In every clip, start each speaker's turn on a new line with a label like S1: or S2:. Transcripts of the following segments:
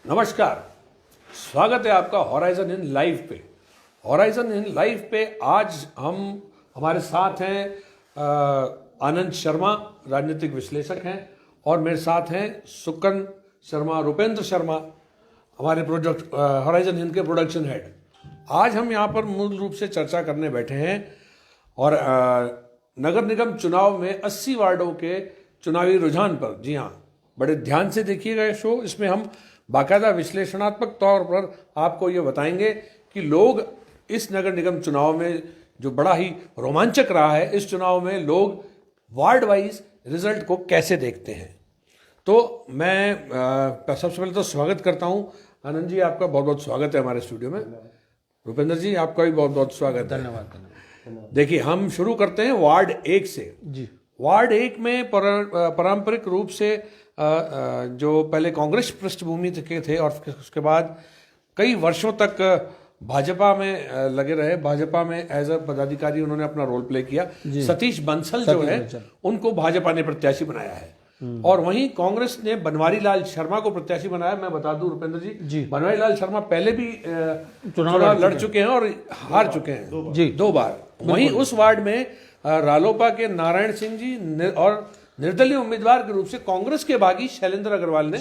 S1: नमस्कार, स्वागत है आपका हॉराइजन इन लाइव पे। हॉराइजन इन लाइव पे आज हमारे साथ हैं आनंद शर्मा, राजनीतिक विश्लेषक हैं, और मेरे साथ हैं सुकन शर्मा, रुपेंद्र शर्मा, हमारे प्रोजेक्ट हॉराइजन इन के प्रोडक्शन हेड। आज हम यहाँ पर मूल रूप से चर्चा करने बैठे हैं और नगर निगम चुनाव में 80 वार्डों के चुनावी रुझान पर। जी हाँ, बड़े ध्यान से देखिएगा ये शो। इसमें हम बाकायदा विश्लेषणात्मक तौर पर आपको ये बताएंगे कि लोग इस नगर निगम चुनाव में, जो बड़ा ही रोमांचक रहा है, इस चुनाव में लोग वार्ड वाइज रिजल्ट को कैसे देखते हैं। तो मैं सबसे पहले तो स्वागत करता हूं आनंद जी, आपका बहुत बहुत स्वागत है हमारे स्टूडियो में। रुपेंद्र जी, आपका भी बहुत बहुत स्वागत है।
S2: धन्यवाद।
S1: देखिए, हम शुरू करते हैं वार्ड 1 से।
S2: जी,
S1: वार्ड 1 में पारंपरिक रूप से जो पहले कांग्रेस पृष्ठभूमि के थे और उसके बाद कई वर्षों तक भाजपा में लगे रहे। भाजपा में एज अ पदाधिकारी उन्होंने अपना रोल प्ले किया। सतीश बंसल जो है, उनको भाजपा ने प्रत्याशी बनाया है, और वहीं कांग्रेस ने बनवारी लाल शर्मा को प्रत्याशी बनाया। मैं बता दूं रुपेंद्र जी, बनवारी लाल शर्मा पहले भी चुनाव लड़ चुके हैं और हार चुके हैं दो बार। वहीं उस वार्ड में रालोपा के नारायण सिंह जी और निर्दलीय उम्मीदवार के रूप से कांग्रेस के बागी शैलेंद्र अग्रवाल ने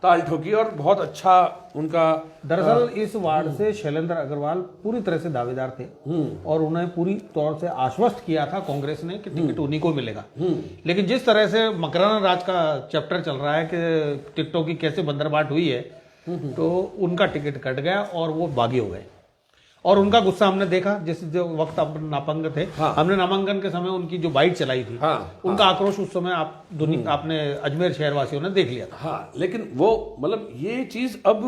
S1: ताल ठोकी और बहुत अच्छा उनका।
S2: दरअसल इस वार्ड से शैलेंद्र अग्रवाल पूरी तरह से दावेदार थे और उन्हें पूरी तौर से आश्वस्त किया था कांग्रेस ने कि टिकट उन्हीं को मिलेगा। लेकिन जिस तरह से मकराना राज का चैप्टर चल रहा है कि टिकटों की कैसे बंदरबाट हुई है, तो उनका टिकट कट गया और वो बागी हो गए। और उनका गुस्सा हमने देखा, जिस जो वक्त आप नामांकन थे। हमने नामांकन के समय उनकी जो बाइट चलाई थी, उनका आक्रोश उस समय आपने अजमेर शहर वासियों ने देख लिया था।
S1: हाँ, लेकिन वो मतलब ये चीज अब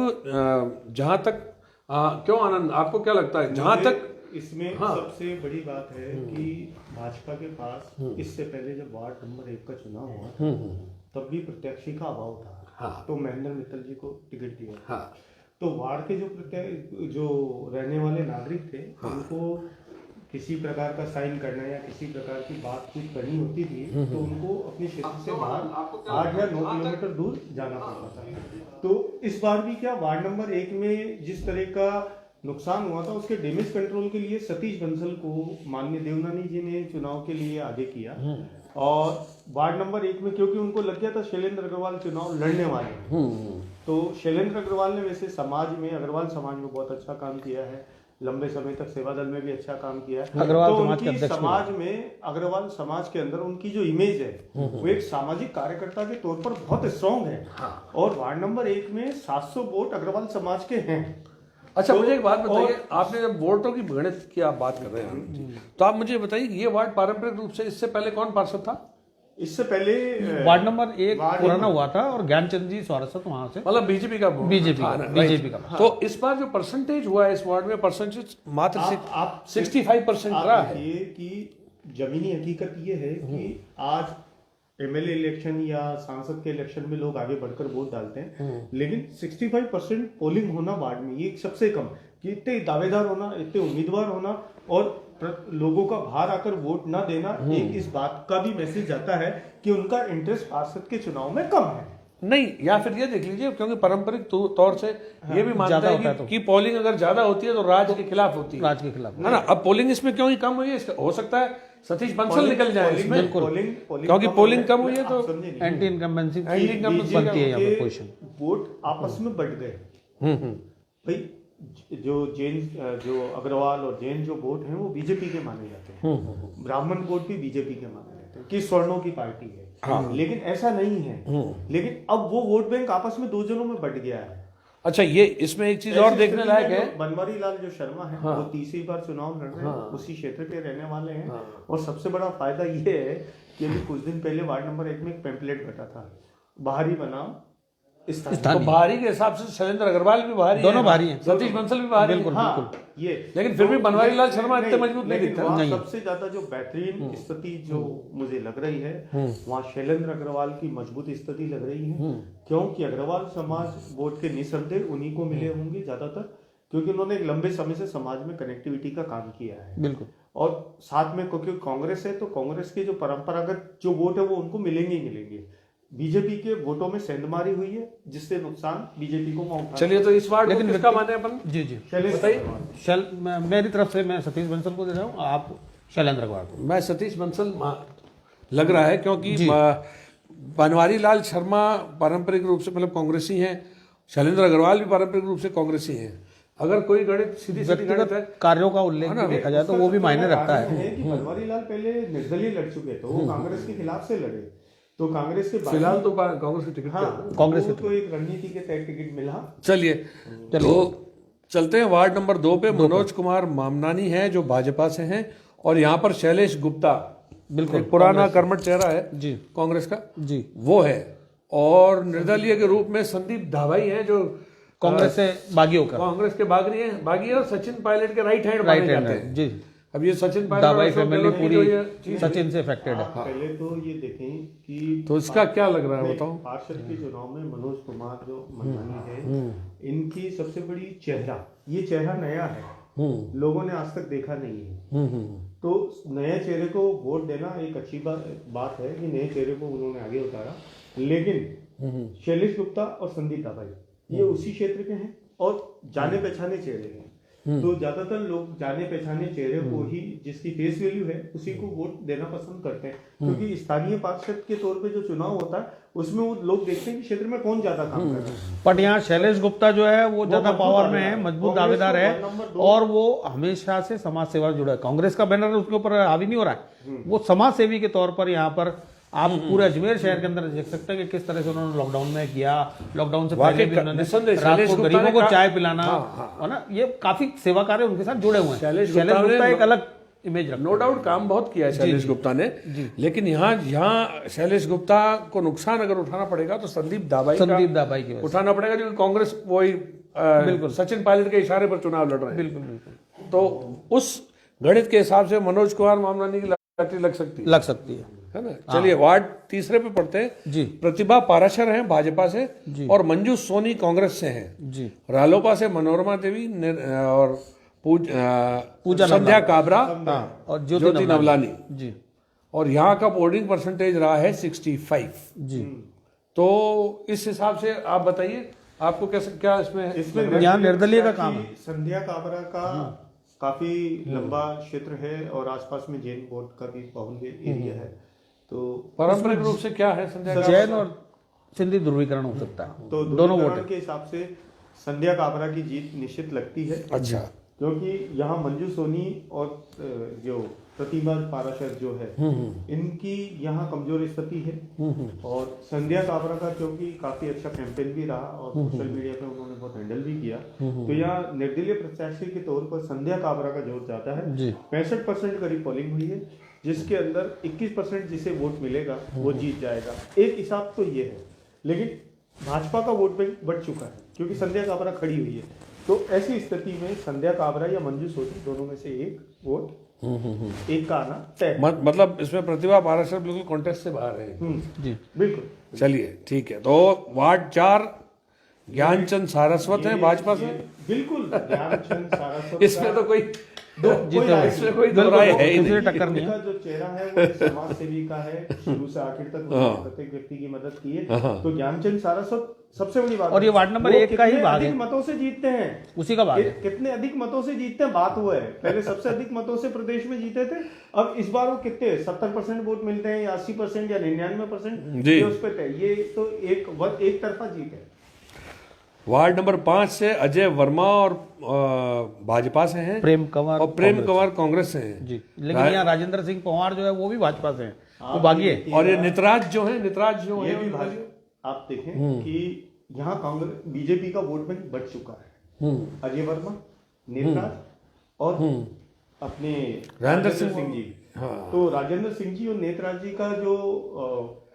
S1: जहां तक क्यों आनंद, आपको क्या लगता है जहां तक
S3: इसमें सबसे बड़ी बात है कि भाजपा के पास इससे पहले जब वार्ड नंबर 1 का चुनाव हुआ तब भी प्रत्याशी का अभाव था। तो महेंद्र मित्तल जी को टिकट दिया। तो वार्ड के जो रहने वाले नागरिक थे, उनको किसी प्रकार का साइन करना या किसी प्रकार की बातचीत करनी होती थी तो उनको अपने क्षेत्र से बाहर 8 या 9 किलोमीटर दूर जाना पड़ता था। तो इस बार भी क्या, वार्ड नंबर 1 में जिस तरह का नुकसान हुआ था, उसके डैमेज कंट्रोल के लिए सतीश बंसल को माननीय देवनानी जी ने चुनाव के लिए आगे किया। और वार्ड नंबर 1 में क्योंकि उनको लग गया था शैलेंद्र अग्रवाल चुनाव लड़ने वाले, तो शैलेंद्र अग्रवाल ने वैसे समाज में, अग्रवाल समाज में बहुत अच्छा काम किया है, लंबे समय तक सेवा दल में भी अच्छा काम किया है। तो उनकी समाज में, अग्रवाल समाज के अंदर उनकी जो इमेज है वो एक सामाजिक कार्यकर्ता के तौर पर बहुत स्ट्रॉन्ग है। और वार्ड नंबर 1 में 700 वोट अग्रवाल समाज के हैं।
S1: अच्छा, मुझे एक बात बताइए, आपने जब वोटों की गणित की आप बात कर रहे हैं, तो आप मुझे बताइए ये वार्ड पारंपरिक रूप से इससे पहले कौन पार्षद था?
S3: इससे पहले
S2: वार्ड नंबर 1 पुराना हुआ था और ज्ञानचंद जी स्वारसत वहां से,
S1: मतलब बीजेपी का। तो इस बार जो परसेंटेज हुआ है इस वार्ड में, परसेंटेज मात्र 65% रहा है।
S3: कि जमीनी हकीकत ये है कि आज एमएलए इलेक्शन या सांसद के इलेक्शन में लोग आगे बढ़कर वोट डालते हैं, लेकिन 65% पोलिंग होना वार्ड में, ये सबसे कम। कि इतने दावेदार होना, इतने उम्मीदवार होना और लोगों का बाहर आकर वोट ना देना, एक इस बात का भी मैसेज आता है कि उनका इंटरेस्ट पार्षद के चुनाव में कम है।
S1: नहीं, या फिर ये देख लीजिए, क्योंकि पारंपरिक तौर से ये भी मानता है कि पोलिंग अगर ज्यादा होती है तो राज के खिलाफ होती है।
S2: राज के खिलाफ
S1: है ना। अब पोलिंग इसमें क्यों ही कम हुई है, हो सकता है सतीश बंसल निकल जाए इसमें, क्योंकि पोलिंग कम हुई है तो
S2: एंटी इनकम्बेंसी बनती है यहाँ पे पोजीशन।
S3: वोट आपस में बढ़ गए भाई। जो अग्रवाल और जैन जो वोट हैं वो बीजेपी के माने जाते हैं, ब्राह्मण वोट भी बीजेपी के माने जाते हैं कि स्वर्णों की पार्टी है। लेकिन ऐसा नहीं है। लेकिन अब वो वोट बैंक आपस में दो जनों में बढ़ गया है।
S1: अच्छा, ये इसमें एक चीज और देखने लायक है,
S3: बनवारी लाल जो शर्मा है, वो तीसरी बार चुनाव लड़ रहे हैं, उसी क्षेत्र के रहने वाले हैं। और सबसे बड़ा फायदा ये है कि अभी कुछ दिन पहले वार्ड नंबर 1 में एक पैम्पलेट बटा था, बाहरी बनाम
S1: तो बाहरी के हिसाब से शैलेंद्र अग्रवाल भी बाहरी,
S2: दोनों बाहरी हैं,
S1: सतीश बंसल भी बाहरी।
S2: बिल्कुल।
S3: ये
S1: लेकिन फिर भी बनवारी लाल शर्मा इतने मजबूत नहीं दिखता।
S3: सबसे ज्यादा जो बेहतरीन स्थिति जो मुझे लग रही है, वहाँ शैलेंद्र अग्रवाल की मजबूत स्थिति लग रही है, क्योंकि अग्रवाल समाज वोट के निसंदेह उन्हीं को मिले होंगे ज्यादातर, क्योंकि उन्होंने एक लंबे समय से समाज में कनेक्टिविटी का काम किया है।
S2: बिल्कुल।
S3: और साथ में क्योंकि कांग्रेस है, तो कांग्रेस के जो परंपरागत जो वोट है वो उनको मिलेंगे ही मिलेंगे। बीजेपी के वोटों में सेंधमारी हुई है, जिससे नुकसान बीजेपी को वहां उठाना।
S1: चलिए, तो इस वार्ड
S2: लेकिन
S1: को किसका माने अपन?
S2: जी जी
S3: शैलेश
S1: बताइए।
S3: अग्रवाल।
S2: मेरी तरफ से मैं सतीश बंसल को दे रहा हूँ, आप शैलेंद्र अग्रवाल को।
S1: मैं सतीश बंसल लग रहा है, क्योंकि बनवारी लाल शर्मा पारंपरिक रूप से मतलब कांग्रेसी हैं, शैलेंद्र अग्रवाल भी पारंपरिक रूप से कांग्रेसी हैं। अगर कोई गणित सीधी गणित है,
S2: व्यक्तिगत कार्यों का उल्लेख भी देखा जाए तो वो भी मायने रखता है।
S3: कि बनवारी लाल पहले निर्दलीय लड़ चुके थे, वो कांग्रेस के खिलाफ से लड़े, तो कांग्रेस के
S1: फिलहाल तो कांग्रेस की टिकट पे है।
S3: हाँ,
S2: कांग्रेस
S3: को एक रणनीति के तहत टिकट मिला।
S1: चलिए, तो चलते हैं वार्ड नंबर 2 पे। मनोज कुमार मामनानी है जो भाजपा से हैं, और यहाँ पर शैलेश गुप्ता,
S2: बिल्कुल
S1: एक पुराना कर्मठ चेहरा है
S2: जी
S1: कांग्रेस का,
S2: जी,
S1: वो है। और निर्दलीय के रूप में संदीप धाबाई हैं जो
S2: कांग्रेस से बागी होकर
S1: कांग्रेस के बागी हैं, और सचिन पायलट के राइट हैंड माने जाते हैं।
S2: जी।
S1: अब ये सचिन पायलट
S2: दाबाई
S1: और अशोक
S2: फैमिली
S1: गहलोत की जो ये
S2: पूरी
S1: चीज-
S2: सचिन से अफेक्टेड है।
S3: पहले तो ये देखें कि
S1: तो इसका क्या लग रहा है, बताओ।
S3: पार्षद के चुनाव में मनोज कुमार जो मनमानी है, इनकी सबसे बड़ी चेहरा, ये चेहरा नया है, लोगों ने आज तक देखा नहीं है। तो नए चेहरे को वोट देना एक अच्छी बात है कि नए चेहरे को उन्होंने आगे उतारा। लेकिन शैलेश गुप्ता और संदीप दाभाई ये उसी क्षेत्र के हैं और जाने पहचाने चेहरे हैं। तो ज्यादातर लोग जाने पहचाने चेहरे को ही, जिसकी फेस वैल्यू है, उसी को वोट देना पसंद करते हैं, क्योंकि स्थानीय पार्षद के तौर पे जो चुनाव होता है उसमें वो लोग देखते हैं कि क्षेत्र में कौन ज्यादा काम कर रहा है।
S2: बट यहाँ शैलेश गुप्ता जो है वो ज्यादा
S3: मजबूत
S2: पावर में
S3: दावेदार
S2: है,
S3: है,
S2: मजबूत
S3: कांग्रेस
S2: दावेदार
S3: को
S2: है,
S3: नंबर 2
S2: और वो हमेशा से समाज सेवा जुड़ा है। कांग्रेस का बैनर उसके ऊपर हावी नहीं हो रहा है, वो समाज सेवी के तौर पर यहाँ पर आप पूरे अजमेर शहर के अंदर देख सकते हैं कि किस तरह से उन्होंने लॉकडाउन में किया। लॉकडाउन से पहले भी उन्होंने
S1: निस्संदेह
S2: रात
S1: शैलेश
S2: को
S1: गुप्ता
S2: गरीबों
S1: ने
S2: को
S1: कहा-
S2: चाय पिलाना, है ना, ये काफी सेवा कार्य उनके साथ जुड़े हुए हैं।
S1: शैलेश
S2: शैलेश
S1: गुप्ता
S2: गुप्ता
S1: ने
S2: एक अलग इमेज रखता
S1: नो डाउट काम बहुत किया है शैलेश गुप्ता ने, लेकिन यहाँ शैलेश गुप्ता को नुकसान अगर उठाना पड़ेगा तो संदीप दाभाई
S2: संदीप दाभाई की वजह से।
S1: उठाना पड़ेगा, जो कांग्रेस वही बिल्कुल सचिन पायलट के इशारे पर चुनाव लड़ रहे हैं।
S2: बिल्कुल बिल्कुल
S1: तो उस गणित के हिसाब से मनोज कुमार मामलानी की लॉटरी लग सकती है ना। चलिए, वार्ड तीसरे पे पढ़ते हैं
S2: जी।
S1: प्रतिभा पाराशर हैं भाजपा से, और मंजू सोनी कांग्रेस से हैं।
S2: जी।
S1: रालोपा से मनोरमा देवी और
S2: पूजा
S1: संध्या काबरा
S2: और
S1: ज्योति नवलानी।
S2: जी
S1: और यहाँ का वोटिंग परसेंटेज रहा है 65।
S2: जी।
S1: तो इस हिसाब से आप बताइए, आपको कैसे क्या इसमें
S2: यहाँ निर्दलीय का काम है।
S3: संध्या काबरा का काफी लंबा क्षेत्र है और आसपास में जैन वोट का भी बाहुल्य एरिया है। तो
S1: पारंपरिक रूप से क्या है संध्या
S2: जैन और सिंधी ध्रुवीकरण हो सकता है,
S3: तो
S2: दोनों वोट
S3: के हिसाब से संध्या काबरा की जीत निश्चित लगती है।
S1: अच्छा,
S3: क्योंकि यहाँ मंजू सोनी और जो प्रतिभा पाराशर जो है, इनकी यहाँ कमजोर स्थिति है। और संध्या काबरा का क्योंकि काफी अच्छा कैंपेन भी रहा और सोशल मीडिया पे उन्होंने बहुत हैंडल भी किया, तो यहाँ निर्दलीय प्रत्याशी के तौर पर संध्या काबरा का जोर ज्यादा है। 65% करीब पोलिंग हुई है, जिसके अंदर 21% जिसे वोट मिलेगा वो जीत जाएगा। एक हिसाब तो ये है, लेकिन भाजपा का वोट बैंक बढ़ चुका है क्योंकि संध्या काबरा खड़ी हुई है। तो ऐसी स्थिति में संध्या काबरा या मंजू सोनी दोनों में से एक वोट, एक का आना तय।
S1: मतलब इसमें प्रतिभा पाराशर बिल्कुल कॉन्टेस्ट से बाहर है।
S2: जी
S3: बिल्कुल।
S1: चलिए, ठीक है। तो वार्ड 4 ज्ञानचंद सारस्वत हैं भाजपा से।
S3: बिल्कुल, ज्ञानचंद सारस्वत
S1: इसमें तो कोई
S3: इसमें
S1: कोई दो राय है ही नहीं।
S2: टक्कर नहीं है।
S3: उनका जो चेहरा है वो समाज सेवी का है, शुरू से आखिर तक उन्होंने प्रत्येक व्यक्ति की मदद की है। तो ज्ञानचंद सारस्वत सबसे बड़ी बात
S2: और ये वार्ड नंबर 1 का ही भाग है,
S3: अधिक मतों से जीतते हैं,
S2: उसी का भाग है।
S3: कितने अधिक मतों से जीतते हैं बात हुआ है। पहले सबसे अधिक मतों से प्रदेश में जीते थे, अब इस बार वो कितने 70% वोट मिलते हैं या 80% या 99%,
S1: जी।
S3: ये उस पे तय। ये तो एक तरफा जीत है।
S1: वार्ड नंबर 5 से अजय वर्मा और भाजपा से हैं,
S2: प्रेम कंवर
S1: और प्रेम कंवर कांग्रेस से हैं।
S2: जी। लेकिन यहाँ राजेंद्र सिंह पंवार जो है वो भी भाजपा से हैं, वो बागी है।
S1: और ये नितराज जो है,
S3: ये भी भाजपा। आप देखें कि यहाँ कांग्रेस बीजेपी का वोट बैंक बढ़ चुका है। अजय वर्मा, नेतराज और अपने राजेंद्र सिंह जी। तो राजेंद्र सिंह जी और नेतराज जी का जो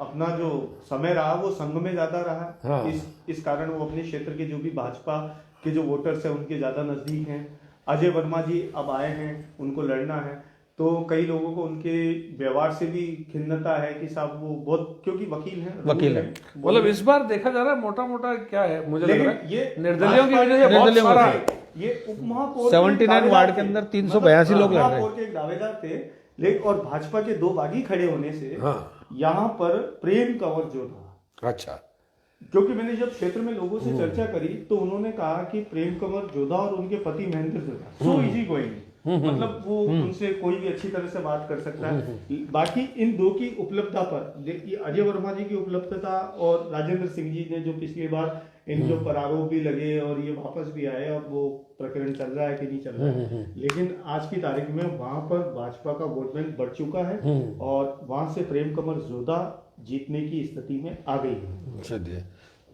S3: अपना जो समय रहा वो संघ में ज्यादा रहा। इस कारण वो अपने क्षेत्र के जो भी भाजपा के जो वोटर्स हैं उनके ज्यादा नजदीक हैं। अजय वर्मा जी अब आए हैं, उनको लड़ना है, तो कई लोगों को उनके व्यवहार से भी खिन्नता है कि साहब वो बहुत, क्योंकि वकील हैं।
S1: मतलब इस बार देखा जा रहा है मोटा मोटा क्या है, मुझे लग रहा है
S3: ये
S1: निर्दलियों की वजह से बहुत सारा
S3: ये उपमहापौर
S2: 79 वार्ड के अंदर 382 लोग लड़ रहे हैं।
S3: महापौर के एक दावेदार थे, लेकिन और भाजपा के 2 बागी खड़े होने से यहाँ पर प्रेम कंवर जो था
S1: अच्छा।
S3: क्योंकि मैंने जब क्षेत्र में लोगों से चर्चा करी तो उन्होंने कहा कि प्रेम कंवर जोधा और उनके पति Mahendra Jodha so easy going, मतलब वो उनसे कोई भी अच्छी तरह से बात कर सकता है। बाकी इन दो की उपलब्धता पर अजय वर्मा जी की उपलब्धता और राजेंद्र सिंह जी ने जो पिछली बार इन जो परारोप भी लगे और ये वापस भी आए, अब वो प्रकरण चल रहा है कि नहीं चल रहा है, लेकिन आज की तारीख में वहां पर भाजपा का वोट बैंक बढ़ चुका है और वहां से प्रेम कंवर जोधा जीतने की स्थिति में आ गई है।
S1: चलिए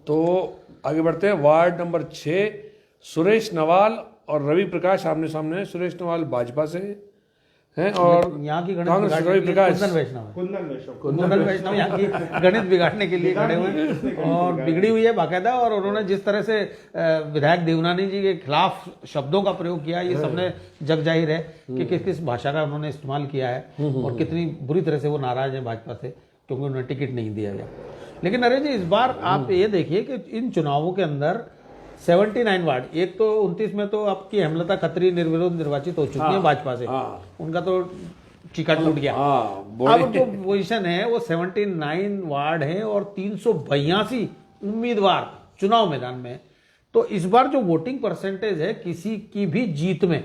S1: तो आगे बढ़ते हैं। वार्ड नंबर 6 सुरेश नवाल और रवि प्रकाश आमने सामने हैं। सुरेश नवाल भाजपा से हैं और
S2: यहाँ की गणित
S1: कांग्रेस
S2: बिगाड़ने
S1: रवि
S2: के लिए
S1: प्रकाश
S2: कुंदन वैष्णव यहाँ की गणित बिगाड़ने के लिए खड़े हुए हैं और बिगड़ी हुई है बाकायदा। और उन्होंने जिस तरह से विधायक देवनानी जी के खिलाफ शब्दों का प्रयोग किया, ये सबने जग जाहिर है कि किस किस भाषा का उन्होंने इस्तेमाल किया है और कितनी बुरी तरह से वो नाराज है भाजपा से क्योंकि उन्हें टिकट नहीं दिया गया। लेकिन नरेश जी, इस बार आप ये देखिए कि इन चुनावों के अंदर 79 वार्ड, एक तो 29 में तो आपकी हेमलता खत्री निर्विरोध निर्वाचित हो चुकी है भाजपा से, उनका तो टीका टूट गया। अब जो पोजीशन है वो 79 वार्ड है और 382 उम्मीदवार चुनाव मैदान में। तो इस बार जो वोटिंग परसेंटेज है किसी की भी जीत में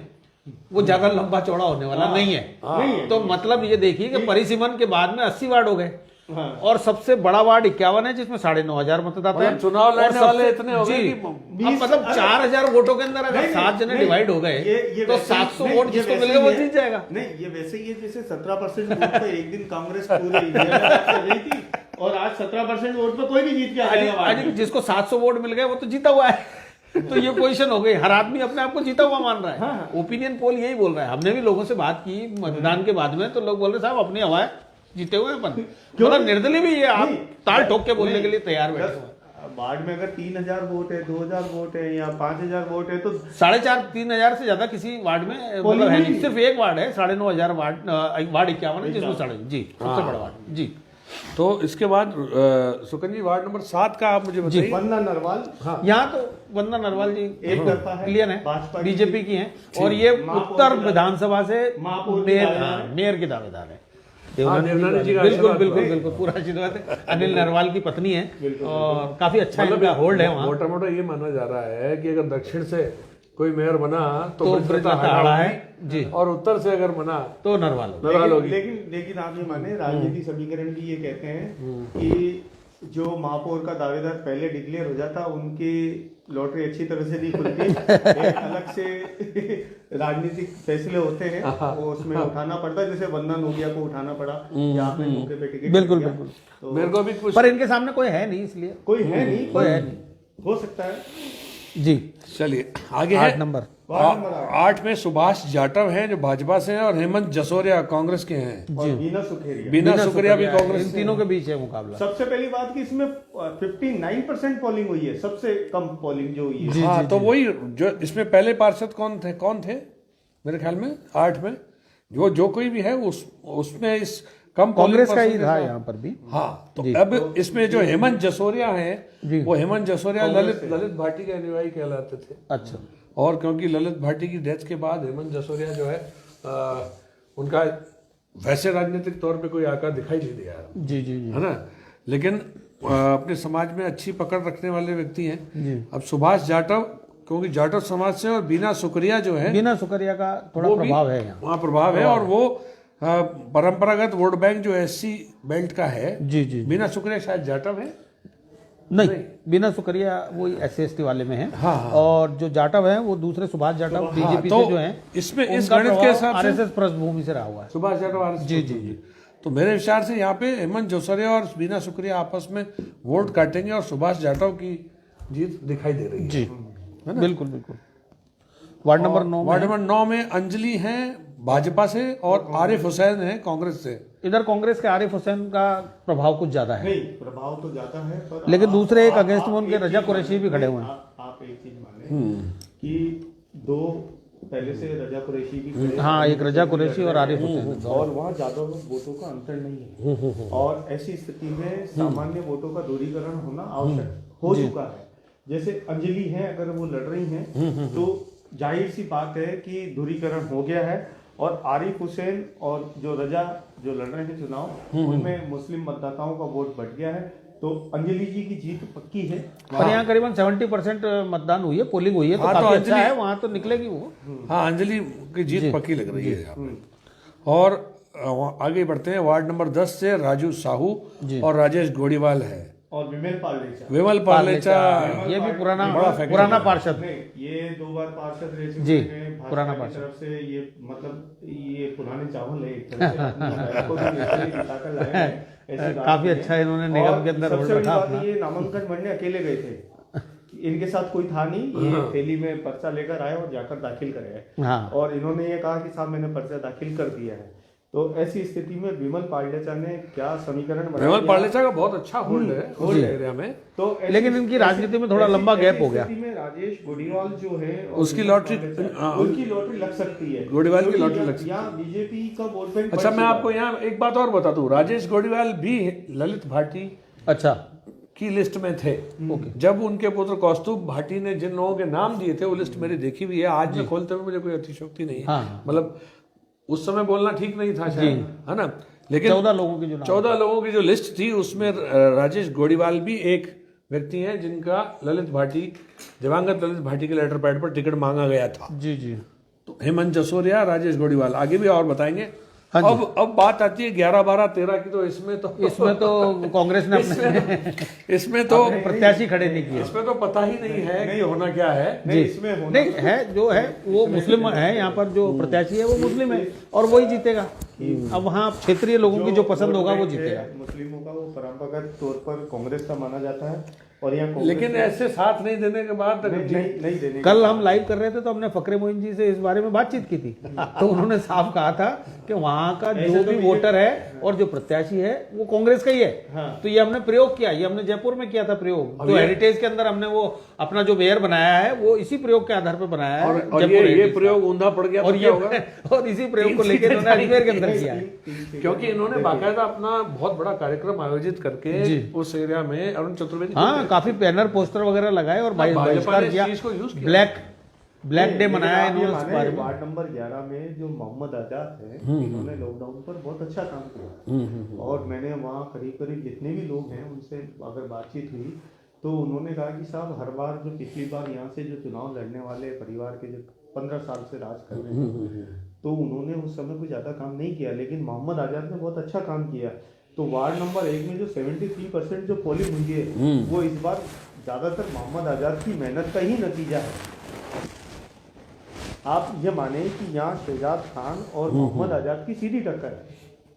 S2: वो ज्यादा लंबा चौड़ा होने वाला नहीं है। तो मतलब ये देखिए कि परिसीमन के बाद में 80 वार्ड हो गए और सबसे बड़ा वार्ड 51 है जिसमें 9,500 मतदाता है।
S1: चुनाव लड़ने वाले इतने हो गए कि
S2: अब मतलब 4,000 वोटों के अंदर अगर 7 जने डिवाइड हो गए तो 700 वोट जिसको मिल गए वो जीत जाएगा।
S3: नहीं, ये वैसे ही है जैसे 17% वोट पे एक दिन कांग्रेस पूरे इंडिया में कर रही थी और आज 17% वोट पे कोई भी जीत के आ जाएगा।
S2: आज जिसको 700 वोट मिल गए वो तो जीता हुआ है। तो ये पोजीशन हो गई, हर आदमी अपने आप को जीता हुआ मान रहा है। ओपिनियन पोल यही बोल रहा है। हमने भी लोगों से बात की मतदान के बाद में, तो लोग बोल रहे साहब अपनी हवा है, जीते हुए अपन। मतलब निर्दलीय भी ये आप ताल ठोक के बोलने के लिए तैयार बैठे हुए।
S3: वार्ड में अगर 3,000 वोट है, 2,000 वोट है या 5,000 वोट है तो
S2: 3,500 से ज्यादा किसी वार्ड में मतलब है नहीं। सिर्फ एक वार्ड है 9,500 वार्ड 51 है जिसमें 9,500 जी सबसे बड़ा वार्ड जी।
S1: तो इसके बाद सुकन जी वार्ड नंबर 7 का आप मुझे बताइए।
S3: वंदना नरवाल,
S2: यहाँ तो वंदना नरवाल जी
S3: एक तरफा है,
S2: क्लियर है, बीजेपी की हैं और ये उत्तर विधानसभा से मेयर की दावेदार है।
S1: देवनानी जी का
S2: बिल्कुल बिल्कुल बिल्कुल पूरा आशीर्वाद है। अनिल नरवाल की पत्नी है और काफी अच्छा इनका होल्ड है वहाँ।
S1: मोटा मोटा ये माना जा रहा है कि अगर दक्षिण से कोई मेयर बना तो
S2: ब्रजलता आड़ा है जी,
S1: और उत्तर से अगर बना
S2: तो नरवाल
S1: होगी।
S3: लेकिन आप ये माने राजनीति समीकरण भी ये कहते हैं कि जो महापौर का दावेदार पहले डिक्लेयर हो जाता उनकी लॉटरी अच्छी तरह से नहीं खुलती। एक अलग से राजनीतिक फैसले होते हैं वो उसमें उठाना पड़ता है, जैसे वंदना नोगिया को उठाना पड़ा या आपने मौके पे टिकट
S2: बिल्कुल बिल्कुल।
S3: तो
S1: मेरे को भी कुछ
S2: पर इनके सामने कोई है नहीं, इसलिए
S3: कोई है नहीं,
S2: कोई है नहीं,
S3: हो सकता है
S2: जी।
S1: चलिए आगे है
S2: 8 नंबर
S1: 8 में सुभाष जाटव हैं जो भाजपा से हैं और हेमंत जसोरिया कांग्रेस के हैं।
S3: और
S1: बीना सुखरिया भी कांग्रेस
S2: इन तीनों के बीच है मुकाबला।
S3: सबसे पहली बात कि इसमें 59% पोलिंग हुई है, सबसे कम पोलिंग जो हुई है।
S1: हाँ, तो वही जो इसमें पहले पार्षद कौन थे मेरे ख्याल में 8 में जो कोई भी है उसमें इस कम
S2: कांग्रेस का ही था यहाँ पर भी।
S1: हाँ, तो अब इसमें जो हेमंत जसोरिया हैं वो हेमंत जसोरिया ललित भाटी के अनुयायी कहलाते थे।
S2: अच्छा।
S1: और क्योंकि ललित भाटी की डेथ के बाद हेमंत जसोरिया जो है उनका वैसे राजनीतिक तौर पे कोई आकार दिखाई नहीं दिया
S2: जी जी जी,
S1: है ना, लेकिन अपने समाज में अच्छी पकड़ रखने वाले व्यक्ति हैं। अब सुभाष जाटव क्योंकि जाटव समाज से और बीना सुकरिया जो है,
S2: बीना सुकरिया का थोड़ा प्रभाव है यहाँ,
S1: वहाँ प्रभाव है और वो परंपरागत वोट बैंक जो एससी बेल्ट का है।
S2: जी जी।
S1: बीना सुकरिया शायद जाटव है
S2: नहीं, बिना सुकरिया वो SC वाले में है।
S1: हाँ।
S2: और जो जाटव है वो दूसरे सुभाष जाटव बीजेपी से जो है
S1: इसमें इस गणित के हिसाब से
S2: RSS पृष्ठभूमि से रहा हुआ है
S1: सुभाष जाटव
S2: जी जी जी।
S1: तो मेरे विचार से यहाँ पे हेमंत जसोरिया और बीना सुकरिया आपस में वोट काटेंगे और सुभाष जाटव की जीत दिखाई दे रही है
S2: जी, बिल्कुल बिल्कुल। वार्ड नंबर
S1: 9 में अंजलि हैं भाजपा से और आरिफ हुसैन है कांग्रेस से।
S2: इधर कांग्रेस के आरिफ हुसैन का प्रभाव कुछ ज्यादा है।
S3: नहीं, प्रभाव तो ज्यादा है पर
S2: लेकिन दूसरे एक अगेंस्ट में उनके रजा कुरैशी भी खड़े हुए हैं।
S3: आप एक चीज माने कि दो पहले से रजा कुरैशी भी खड़े,
S2: हाँ, एक रजा कुरैशी और आरिफ हुसैन,
S3: और वहाँ ज्यादा वोटों का अंतर नहीं है और ऐसी स्थिति में सामान्य वोटों का दूरीकरण होना आवश्यक हो चुका है। जैसे अंजलि है, अगर वो लड़ रही हैं तो जाहिर सी बात है कि दूरीकरण हो गया है और आरिफ हुसैन और जो रजा जो लड़ रहे हैं चुनाव उनमें मुस्लिम मतदाताओं का वोट बढ़ गया है। तो अंजलि जी की जीत पक्की है।
S2: पर यहाँ करीबन 70% मतदान हुई है, पोलिंग हुई है, तो
S1: हाँ, तो
S2: काफी अच्छा
S1: अंजलि-
S2: है, वहाँ तो निकलेगी वो।
S1: हाँ, अंजलि की जीत पक्की लग रही है यहाँ पे। और आगे बढ़ते हैं, वार्ड नंबर 10 से राजू साहू और राजेश गोड़ीवाल है।
S3: और विमल पालेचा,
S1: विमल पालेचा
S2: ये भी पुराना
S1: बड़ा फैक्टर
S2: पुराना पार्षद।
S3: नहीं, ये 2 बार पार्षद रह चुके
S2: जी,
S3: हैं भाजपा
S2: पुराना
S3: की
S2: पार्षद।
S3: तरफ से। ये मतलब ये पुराने चावल है एक तरह से, को भी इसलिए जिताकर लाए हैं, ऐसी बात
S2: काफी
S3: नहीं है।
S2: अच्छा इन्होंने निगम के अंदर
S3: और
S2: रोल
S3: सबसे बड़ी
S2: रखा
S3: बात
S2: अपना।
S3: ये नामांकन भरने अकेले गए थे, इनके साथ कोई था नहीं, ये थैली में पर्चा लेकर आए और जाकर दाखिल करे।
S2: हाँ,
S3: और इन्होंने ये कहा कि साहब मैंने पर्चा दाखिल कर दिया है। तो ऐसी स्थिति में विमल पालेचा ने क्या समीकरण बनाया?
S1: विमल पालेचा का बहुत अच्छा होल्ड है उस एरिया में।
S3: तो
S2: लेकिन इनकी राजनीति में थोड़ा लंबा गैप हो गया।
S3: ऐसी स्थिति में राजेश गोड़ीवाल जो है और
S1: उसकी
S3: विमल
S1: लॉटरी-
S3: पालेचा,
S1: हाँ,
S3: उनकी लॉटरी लग सकती है।
S1: गोड़ीवाल की
S3: क्योंकि
S1: लॉटरी लग सकती है।
S3: यहाँ बीजेपी का वोट बैंक
S1: अच्छा,
S3: बढ़
S1: मैं
S3: चुका
S1: आपको यहाँ एक बात और बता दूं, राजेश गोड़ीवाल भी ललित भाटी
S2: अच्छा,
S1: की लिस्ट में थे। जब उनके पुत्र कौस्तुभ भाटी ने जिन लोगों के नाम दिए थे, वो लिस्ट मेरी देखी हुई है। आज में खोलते हुए मुझे कोई अतिशयोक्ति नहीं है,
S2: हाँ।
S1: मतलब उस समय बोलना ठीक नहीं था शायद, है ना। लेकिन
S2: 14 लोगों की जो नाम
S1: 14 लोगों की जो लिस्ट थी उसमें राजेश गोड़ीवाल भी एक व्यक्ति हैं जिनका ललित भाटी, दिवंगत ललित भाटी के लेटर पैड पर टिकट मांगा गया था।
S2: जी जी।
S1: तो हेमंत जसोरिया, राजेश गोड़ीवाल, आगे भी और बताएंगे।
S2: हाँ जी।
S1: अब बात आती है 11, 12, 13 की। तो इसमें तो
S2: कांग्रेस ने अपने
S1: इसमें तो
S2: प्रत्याशी खड़े नहीं किए।
S1: इसमें तो पता ही नहीं है कि होना क्या है।
S3: नहीं, इसमें होना
S2: नहीं है, जो है वो मुस्लिम है, यहाँ पर जो प्रत्याशी है वो मुस्लिम है और वही जीतेगा। अब वहाँ क्षेत्रीय लोगों की जो पसंद होगा वो जीतेगा।
S3: मुस्लिमों का वो परंपरागत तौर पर कांग्रेस का माना जाता है, और यहाँ कांग्रेस
S1: लेकिन ऐसे साथ नहीं देने के बाद
S3: नहीं देने
S2: कल हम लाइव कर रहे थे तो हमने फकरे मोइन जी से इस बारे में बातचीत की थी, तो उन्होंने साफ कहा था कि वहाँ का जो भी वोटर है और जो प्रत्याशी है वो कांग्रेस का ही है। तो ये हमने प्रयोग किया, ये हमने जयपुर में किया था प्रयोग, तो हेरिटेज के अंदर हमने वो अपना जो मेयर बनाया है वो इसी प्रयोग के आधार पर बनाया है।
S1: और
S2: जयपुर
S1: ये
S2: हेरिटेज
S1: प्रयोग ऊंधा पड़ गया
S2: और
S1: तो
S2: ये
S1: क्या होगा?
S2: और इसी प्रयोग को लेकर इन्होंने अजमेर के अंदर किया है।
S1: क्योंकि इन्होंने बाकायदा अपना बहुत बड़ा कार्यक्रम आयोजित करके उस एरिया में अरुण चतुर्वेदी,
S2: हाँ, काफी बैनर पोस्टर वगैरह लगाए और बहिष्कार किया, ब्लैक डे मनाया इन्होंने इस बारे में।
S3: वार्ड नंबर 11 में जो मोहम्मद आजाद है, इन्होंने लॉकडाउन पर बहुत अच्छा काम किया। और मैंने वहाँ करीब करीब जितने भी लोग हैं उनसे अगर बातचीत हुई तो उन्होंने कहा कि साहब हर बार जो पिछली बार यहाँ से जो चुनाव लड़ने वाले परिवार के जो 15 साल से राज कर रहे हैं, तो उन्होंने उस समय कोई ज़्यादा काम नहीं किया, लेकिन मोहम्मद आजाद ने बहुत अच्छा काम किया। तो वार्ड नंबर 1 में जो 73% जो पोलिंग हुई है वो इस बार ज़्यादातर मोहम्मद आजाद की मेहनत का ही नतीजा है। आप ये माने कि यहाँ शहजाद खान और मोहम्मद आजाद की सीधी टक्कर है।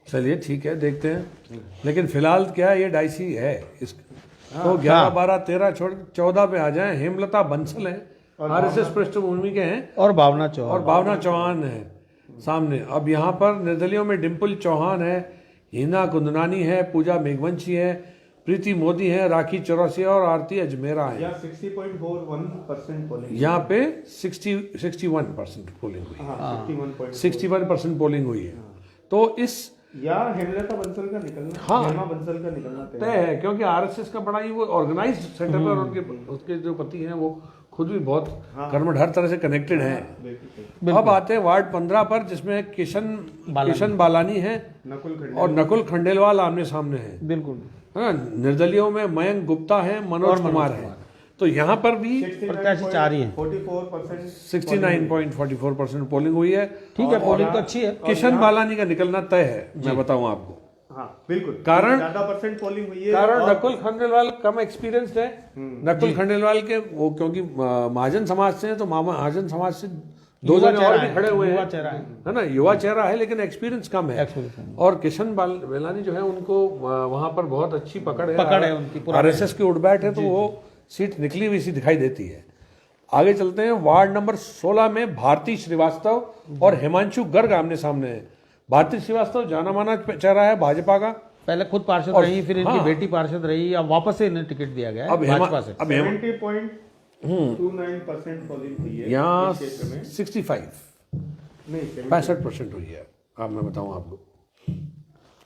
S1: चलिए ठीक है, देखते हैं। लेकिन फिलहाल क्या ये डाइसी है तो 11, 12, 13 छोड़ 14 पे आ जाएं। हेमलता बंसल है, आरएसएस पृष्ठभूमि के हैं,
S2: और भावना
S1: चौहान है सामने। अब यहाँ पर निर्दलियों में डिम्पल चौहान है, हिना कुंदनानी है, पूजा मेघवंशी है, प्रीति मोदी है, राखी चौरसिया और आरती अजमेरा है।
S3: यहाँ 60.41% पोलिंग,
S1: यहाँ पे 61% पोलिंग हुई है। 61% पोलिंग हुई है। तो इस
S3: यार हेमलता बंसल का निकलना,
S1: हाँ,
S3: हेमा बंसल का निकलना
S1: तय है, क्योंकि आरएसएस का बड़ा ही वो ऑर्गेनाइज्ड सेटअप है और उसके जो पति हैं वो खुद भी बहुत कर्मठ, हर तरह से कनेक्टेड हैं। अब आते हैं वार्ड 15 पर, जिसमें किशन बालानी है और नकुल खंडेलवाल आमने सामने हैं।
S2: बिल्कुल,
S1: है ना। निर्दलियों में मयंक गुप्ता है, मनोज कुमार है। तो यहाँ पर भी
S2: प्रत्याशी 4 ही है।
S1: 69.44% पोलिंग हुई है।
S2: ठीक है, पोलिंग तो अच्छी है।
S1: किशन बालानी का निकलना तय है, मैं बताऊं आपको।
S3: हाँ बिल्कुल,
S1: कारण
S3: ज्यादा परसेंट पोलिंग हुई है।
S1: कारण नकुल खंडेलवाल कम एक्सपीरियंस्ड है। नकुल खंडेलवाल के वो क्योंकि महाजन समाज से हैं, तो महाजन समाज से 2 जने और भी खड़े हुए हैं, है ना। युवा चेहरा है लेकिन एक्सपीरियंस कम है। और किशन बेलानी जो है उनको वहां पर बहुत अच्छी पकड़ है उनकी, आरएसएस की उठबैठ है, तो वो सीट निकली हुई सी दिखाई देती है। आगे चलते हैं, वार्ड नंबर 16 में भारती श्रीवास्तव और हिमांशु गर्ग आमने सामने है। भारती श्रीवास्तव जाना माना चेहरा है भाजपा का,
S2: पहले खुद पार्षद रही, फिर इनकी बेटी पार्षद रही, अब वापस से इन्हें टिकट दिया गया है भाजपा से।
S3: 70.29% पोलिंग हुई है
S1: यहाँ
S3: इस क्षेत्र में।
S1: 65% हुई है। अब मैं बताऊं आपको,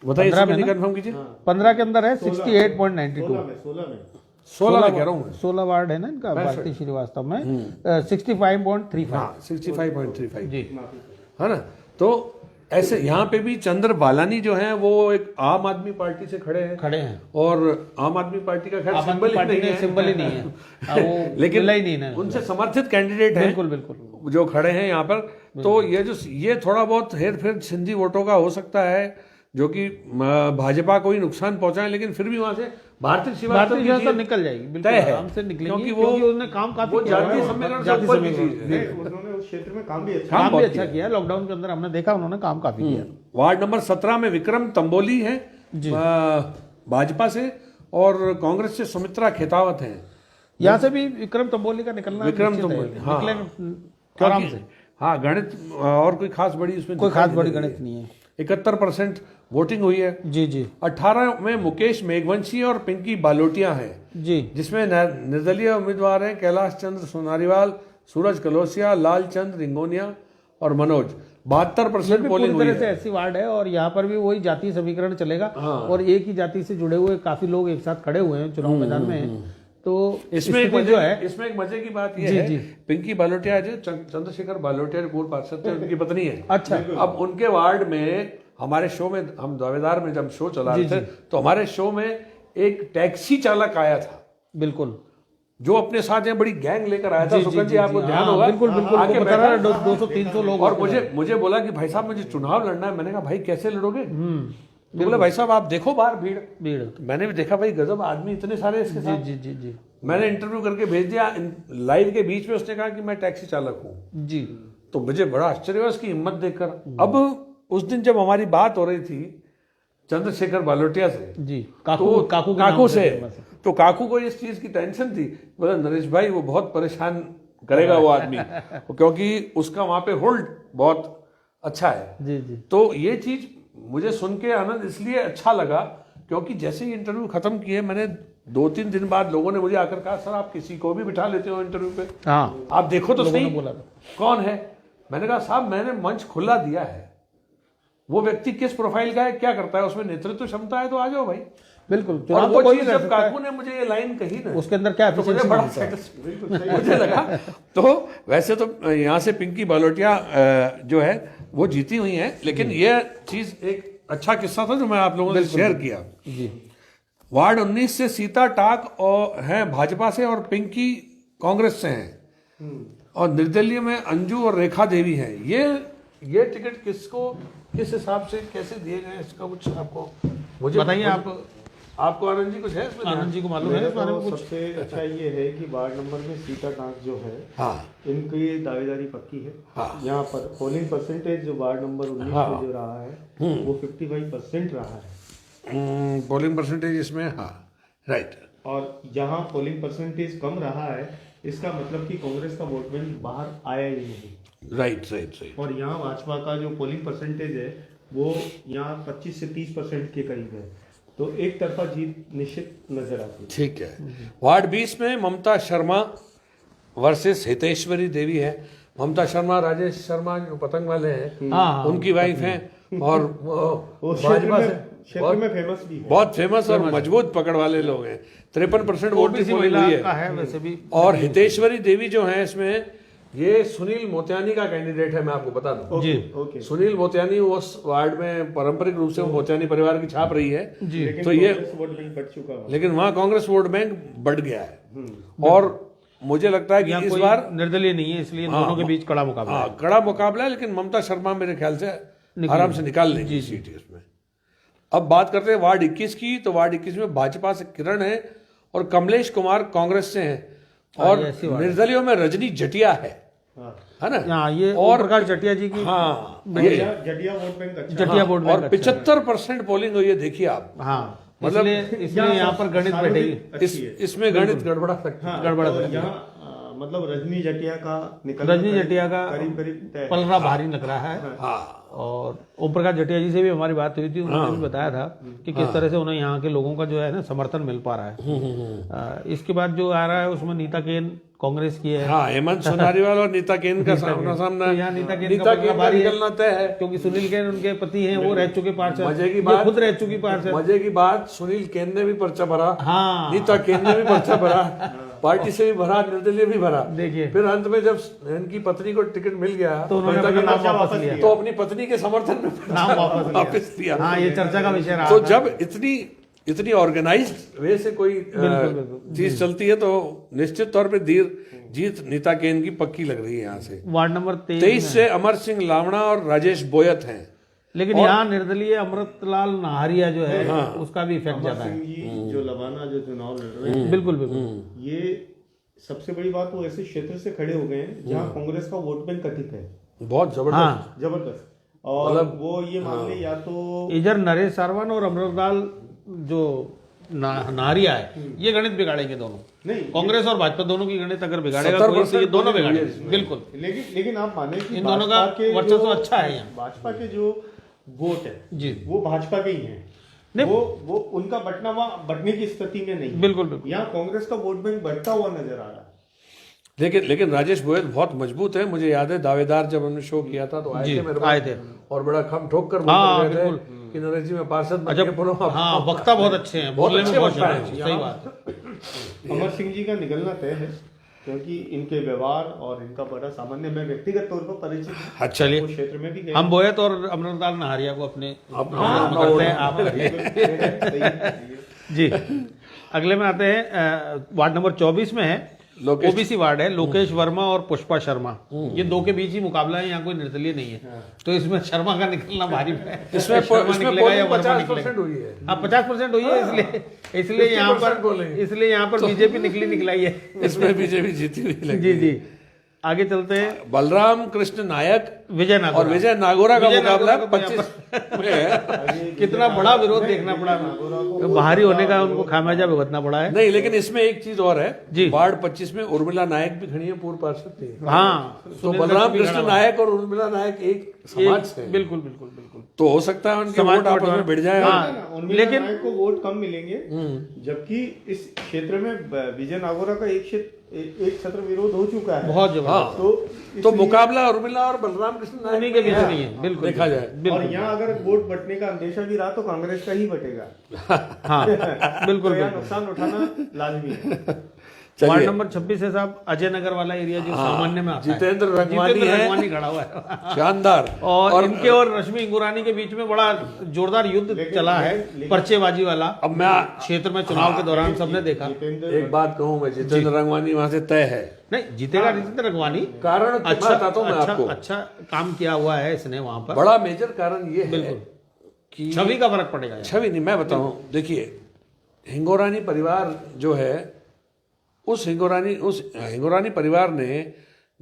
S1: बताइए, कंफर्म कीजिए।
S2: 15 के अंदर है 68.92,
S1: 16 में कह रहा हूँ,
S2: 16 वार्ड है ना इनका भारती श्रीवास्तव में 65.35।
S1: हाँ 65.35
S2: जी,
S1: है ना। तो ऐसे यहाँ पे भी चंद्र बालानी जो है वो एक आम आदमी पार्टी से खड़े हैं और आम आदमी पार्टी का खैर सिंबल ही नहीं है,
S2: सिंबल ही नहीं है। वो
S1: लेकिन
S2: मिला ही नहीं ना।
S1: उनसे समर्थित कैंडिडेट हैं
S2: बिल्कुल
S1: जो खड़े हैं यहाँ पर। तो ये थोड़ा बहुत हेर फेर सिंधी वोटों का हो सकता है जो कि भाजपा को ही नुकसान पहुंचाए, लेकिन फिर भी वहां से भारतीय
S2: जनता निकल जाएगी, बिल्कुल आराम से निकलेगी, क्योंकि उन्होंने काम काफी किया है।
S3: जातीय समीकरण उन्होंने उस क्षेत्र में काम भी
S2: अच्छा किया है। लॉकडाउन के अंदर हमने देखा उन्होंने काम काफी किया।
S1: वार्ड नंबर 17 में विक्रम तंबोली है भाजपा से और कांग्रेस से सुमित्रा खेतावत हैं।
S2: यहाँ से भी विक्रम तंबोली का निकलना,
S1: विक्रम तंबोली आराम से। हाँ, गणित और कोई खास बड़ी उसमें
S2: कोई खास बड़ी गणित नहीं है।
S1: 71% वोटिंग हुई है।
S2: जी
S1: 18 में मुकेश मेघवंशी और पिंकी बालोटिया हैं
S2: जी,
S1: जिसमें निर्दलीय उम्मीदवार हैं कैलाश चंद्र सोनारीवाल, सूरज कलोसिया, लाल चंद रिंगोनिया और मनोज। 72% पोलिंग हुई
S2: है। ऐसी वार्ड है और यहाँ पर भी वही जातीय समीकरण चलेगा। और एक ही जाति से जुड़े हुए काफी लोग एक साथ खड़े हुए हैं चुनाव मैदान में। तो
S1: इसमें एक मजे की बात यह है, पिंकी बालोटिया जो चंद्रशेखर बालोटिया पूर्व पार्षद थे, उनकी पत्नी है।
S2: अच्छा।
S1: अब उनके वार्ड में हमारे शो में, हम दावेदार में जब शो चला रहे थे तो हमारे शो में एक टैक्सी चालक आया था,
S2: बिल्कुल,
S1: जो अपने साथ यहाँ बड़ी गैंग लेकर आया था। सुकन जी आपको ध्यान होगा,
S2: बिल्कुल
S1: आके बैठा
S2: 200-300 लोग।
S1: और मुझे बोला कि भाई साहब मुझे चुनाव लड़ना है। मैंने कहा भाई कैसे लड़ोगे? तो बोला भाई साहब आप देखो बाहर भीड़। मैंने भी देखा, भाई गजब आदमी इतने सारे इसके साथ।
S2: जी।
S1: मैंने इंटरव्यू करके भेज दिया लाइव के बीच में। उसने कहा कि मैं टैक्सी चालक हूँ
S2: जी।
S1: तो मुझे बड़ा आश्चर्य हुआ उसकी हिम्मत देखकर। अब उस दिन जब हमारी बात हो रही थी चंद्रशेखर बालोटिया से
S2: जी,
S1: काकू से, तो काकू को इस चीज की टेंशन थी। बोला नरेश भाई वो बहुत परेशान करेगा वो आदमी क्योंकि उसका वहां पे होल्ड बहुत अच्छा है।
S2: जी।
S1: तो ये चीज मुझे सुन के आनंद इसलिए अच्छा लगा क्योंकि जैसे ही इंटरव्यू खत्म किए, मैंने 2-3 दिन बाद लोगों ने मुझे आकर कहा सर आप किसी को भी बिठा लेते हो इंटरव्यू पे,
S2: हाँ
S1: आप देखो तो सही
S2: बोला
S1: कौन है। मैंने कहा साहब मैंने मंच खुला दिया है, वो व्यक्ति किस प्रोफाइल का है, क्या करता है, उसमें नेतृत्व क्षमता है तो आ जाओ भाई।
S2: बिल्कुल।
S1: और वो चीज जब काकू ने मुझे ये लाइन कही ना,
S2: उसके अंदर क्या
S1: तो मुझे बड़ा मुझे लगा। तो वैसे तो यहाँ से पिंकी बालोटिया जो है वो जीती हुई है, लेकिन ये चीज एक अच्छा किस्सा था जो मैं आप लोगों से शेयर किया
S2: जी।
S1: वार्ड 19 से सीता टाक और हैं भाजपा से और पिंकी कांग्रेस से हैं और निर्दलीय में अंजू और रेखा देवी हैं। ये टिकट किसको किस हिसाब से कैसे दिए गए इसका कुछ आपको मुझे
S2: बताइए।
S1: आपको आनंद जी कुछ है इसमें?
S2: आनंद जी को मालूम है इस बारे में कुछ?
S3: सबसे अच्छा ये है कि वार्ड नंबर में सीता टांक जो है,
S1: हाँ,
S3: इनकी दावेदारी पक्की है।
S1: हाँ।
S3: यहाँ पर पोलिंग परसेंटेज जो वार्ड नंबर 19 में जो रहा है वो 55% रहा है।
S1: पोलिंग परसेंटेज इसमें, हाँ राइट।
S3: और जहाँ पोलिंग परसेंटेज कम रहा है इसका मतलब कि कांग्रेस का वोट बैंक बाहर आया ही नहीं।
S1: राइट।
S3: और यहाँ भाजपा का जो पोलिंग परसेंटेज है वो यहाँ 25 से 30% के करीब है, तो एक तरफा जीत निश्चित नजर आती है।
S1: ठीक है। वार्ड 20 में ममता शर्मा वर्सेस हितेश्वरी देवी है। ममता शर्मा राजेश शर्मा जो पतंग वाले हैं, उनकी वाइफ हैं और भाजपा से
S3: क्षेत्र में फेमस भी है,
S1: बहुत फेमस और मजबूत पकड़ वाले लोग हैं। 53% वोट की पोलिंग हुई है
S2: वैसे भी।
S1: और हितेश्वरी देवी जो है इसमें, ये सुनील मोतियानी का कैंडिडेट है, मैं आपको बता दूं
S2: जी।
S3: ओके।
S1: सुनील मोतियानी उस वार्ड में पारंपरिक रूप से वो मोतियानी परिवार की छाप रही है
S2: जी।
S1: तो ये
S3: वोट बैंक बढ़ चुका है,
S1: लेकिन वहां कांग्रेस वोट बैंक बढ़ गया है और मुझे लगता है कि इस बार
S2: निर्दलीय नहीं है, इसलिए दोनों के बीच कड़ा मुकाबला है।
S1: कड़ा मुकाबला है, लेकिन ममता शर्मा मेरे ख्याल से आराम से निकाल लेंगी सीट इसमें। अब बात करते हैं वार्ड 21 की। तो वार्ड 21 में भाजपा से किरण है और कमलेश कुमार कांग्रेस से हैं और निर्दलियों में रजनी जटिया है ना।
S2: ये और प्रकाश जटिया जी की,
S1: हाँ,
S3: जटिया वोट बैंक अच्छा,
S2: जटिया वोट बैंक
S1: और 75% पोलिंग हुई है। देखिए आप,
S2: हाँ,
S1: मतलब
S2: इसलिए यहाँ पर गणित बैठेगी,
S1: इसमें गणित गड़बड़ा सकता है।
S3: गड़बड़ा यहाँ मतलब रजनी जटिया का करीब
S2: पलरा भारी लग रहा है।
S1: हाँ।
S2: और ओम प्रकाश जटिया जी से भी हमारी बात हुई थी, उन्होंने भी बताया था कि किस तरह से उन्हें यहाँ के लोगों का जो है ना समर्थन मिल पा रहा है। इसके बाद जो आ रहा है उसमें नीता केन कांग्रेस की है।
S1: हाँ, हेमंत सोनारीवाल और नीता केन का सामना
S2: यहाँ नीता केन
S1: का निकलना तय है
S2: क्योंकि सुनील केन उनके पति हैं, वो रह चुके पार्षद।
S1: मजे की बात,
S2: खुद रह चुकी पार्षद।
S1: मजे की बात, सुनील केन ने भी पर्चा भरा,
S2: हाँ,
S1: नीता केन ने भी पर्चा भरा पार्टी से भी भरा, निर्दलीय भी भरा।
S2: देखिए।
S1: फिर अंत में जब इनकी पत्नी को टिकट मिल गया
S2: तो उन्होंने अपना नाम वापस लिया,
S1: तो अपनी पत्नी के समर्थन में
S2: नाम
S1: वापस लिया।
S2: हाँ, ये चर्चा का विषय रहा
S1: तो
S2: था।
S1: जब इतनी ऑर्गेनाइज्ड वे से कोई चीज चलती है तो निश्चित तौर पे जीत नीता केन की पक्की लग रही है। यहाँ से
S2: वार्ड नंबर
S1: 23 से अमर सिंह लावड़ा और राजेश बोयत हैं।
S2: लेकिन यहाँ निर्दलीय अमृतलाल नाहरिया जो है उसका भी इफेक्ट ज्यादा है।
S3: सिंह जी जो लवाना जो चुनाव लड़ रहे हैं,
S2: बिल्कुल बिल्कुल।
S3: ये सबसे बड़ी बात वो ऐसे क्षेत्र से खड़े हो गए हैं जहाँ कांग्रेस का वोट बैंक कथित है,
S1: बहुत जबरदस्त।
S3: जबरदस्त। और वो ये मान ले या तो
S2: इधर नरेश सारवन और अमृतलाल जो नाहरिया है, ये गणित बिगाड़ेंगे दोनों।
S3: नहीं,
S2: कांग्रेस और भाजपा दोनों की गणित अगर बिगाड़ेगा कोई तो ये दोनों बिगाड़ेंगे। बिल्कुल।
S3: लेकिन आप माने कि
S2: इन दोनों का
S3: भाजपा के
S2: वर्चस्व
S3: जो-
S2: अच्छा है यहाँ।
S3: भाजपा के जो वोट है
S2: जी,
S3: वो भाजपा के ही हैं।
S2: नहीं।
S3: वो उनका बटने की स्थिति में नहीं है।
S2: बिल्कुल बिल्कुल।
S3: यहाँ कांग्रेस का वोट बैंक बढ़ता हुआ नजर आ रहा है।
S1: लेकिन राजेश बोयत बहुत मजबूत है। मुझे याद है दावेदार जब हमने शो किया था तो आए
S2: जी,
S1: थे मेरे
S2: आए
S1: पास
S2: थे।
S1: और बड़ा खम ठोक कर
S2: हाँ,
S1: बोल रहे थे
S2: बिल्कुल।
S1: कि नरेश जी में पार्षद बन
S2: अच्छा,
S1: के बोलो।
S2: हाँ, वक्ता बहुत अच्छे हैं,
S1: बहुत
S2: बोलने में
S1: अच्छे
S2: बहुत
S1: वक्ता
S2: शानदार
S1: हैं।
S2: है। सही बात।
S3: अमर सिंह जी का निकलना तय है क्योंकि इनके व्यवहार और इनका बड़ा सामान्य, मैं व्यक्तिगत तौर पर परिचित हूँ।
S1: अच्छा, चलिए।
S3: वो क्षेत्र में भी गए।
S2: हम बोयत और अमृतलाल नाहरिया को अपने करते हैं। आप जी, अगले में आते हैं। वार्ड नंबर 24 में है, ओबीसी वार्ड है। लोकेश वर्मा और पुष्पा शर्मा, ये दो के बीच ही मुकाबला है। यहाँ कोई निर्दलीय नहीं है, तो इसमें शर्मा का निकलना भारी है।
S1: इसमें
S2: शर्मा निकलेगा या वर्मा
S1: 50%
S2: निकलेगा?
S1: हुई है।
S2: हाँ, 50% हुई है। इसलिए यहाँ पर बीजेपी निकलाई है।
S1: इसमें बीजेपी जीती हुई लगी।
S2: जी जी, आगे चलते हैं।
S1: बलराम कृष्ण नायक
S2: विजय
S1: और
S2: नागौर,
S1: विजय नागोरा का
S2: विजय
S1: मुकाबला
S2: नागौरा को
S1: 25 में है।
S2: कितना बड़ा विरोध देखना पड़ा, बाहरी होने का उनको खामियाजा भुगतना पड़ा है।
S1: नहीं, लेकिन इसमें एक चीज और है
S2: जी।
S1: वार्ड 25 में उर्मिला नायक भी खड़ी है, पूर्व पार्षद थी।
S2: हाँ,
S1: तो बलराम कृष्ण नायक और उर्मिला नायक एक समाज से हैं।
S2: बिल्कुल बिल्कुल बिल्कुल।
S1: तो हो सकता है उनके
S2: समाज
S1: वोट आपस में भिड़ जाए।
S2: हाँ,
S3: लेकिन को वोट कम मिलेंगे, जबकि इस क्षेत्र में विजय नागौरा का एक छत्र विरोध हो चुका है
S2: बहुत जबरदस्त।
S1: तो मुकाबला उर्मिला और बलराम कृष्ण नायक
S2: उन्हीं के बीच नहीं है। बिल्कुल
S1: देखा जाए।
S3: और
S2: बिल्कुल।
S3: यहाँ अगर वोट बटने का अंदेशा भी रहा तो कांग्रेस का ही बटेगा।
S2: हाँ, बिल्कुल
S3: तो यहाँ
S2: बिल्कुल।
S3: नुकसान उठाना लाजमी है।
S2: वार्ड
S1: चलिए,
S2: नंबर 26 है साहब, अजय नगर वाला एरिया जो सामान्य में आता है।
S1: जितेंद्र रंगवानी है,
S2: रंगवानी खड़ा हुआ है।
S1: शानदार।
S2: और इनके और रश्मि इंगुरानी के बीच में बड़ा जोरदार युद्ध चला है, पर्चेबाजी वाला।
S1: अब मैं
S2: क्षेत्र में चुनाव के दौरान सबने देखा।
S1: एक बात कहूँ, मैं जितेंद्र रंगवानी वहां से तय है।
S2: नहीं, जीतेगा जितेंद्र रंगवानी।
S1: कारण
S2: अच्छा
S1: बताता हूँ मैं आपको।
S2: अच्छा काम किया हुआ है इसने वहां पर।
S1: बड़ा मेजर कारण ये है
S2: बिल्कुल।
S1: कि
S2: छवि का फर्क पड़ेगा यहाँ।
S1: छवि नहीं, मैं बताऊं। देखिए, हिंगोरानी परिवार जो है, उस हिंगोरानी परिवार ने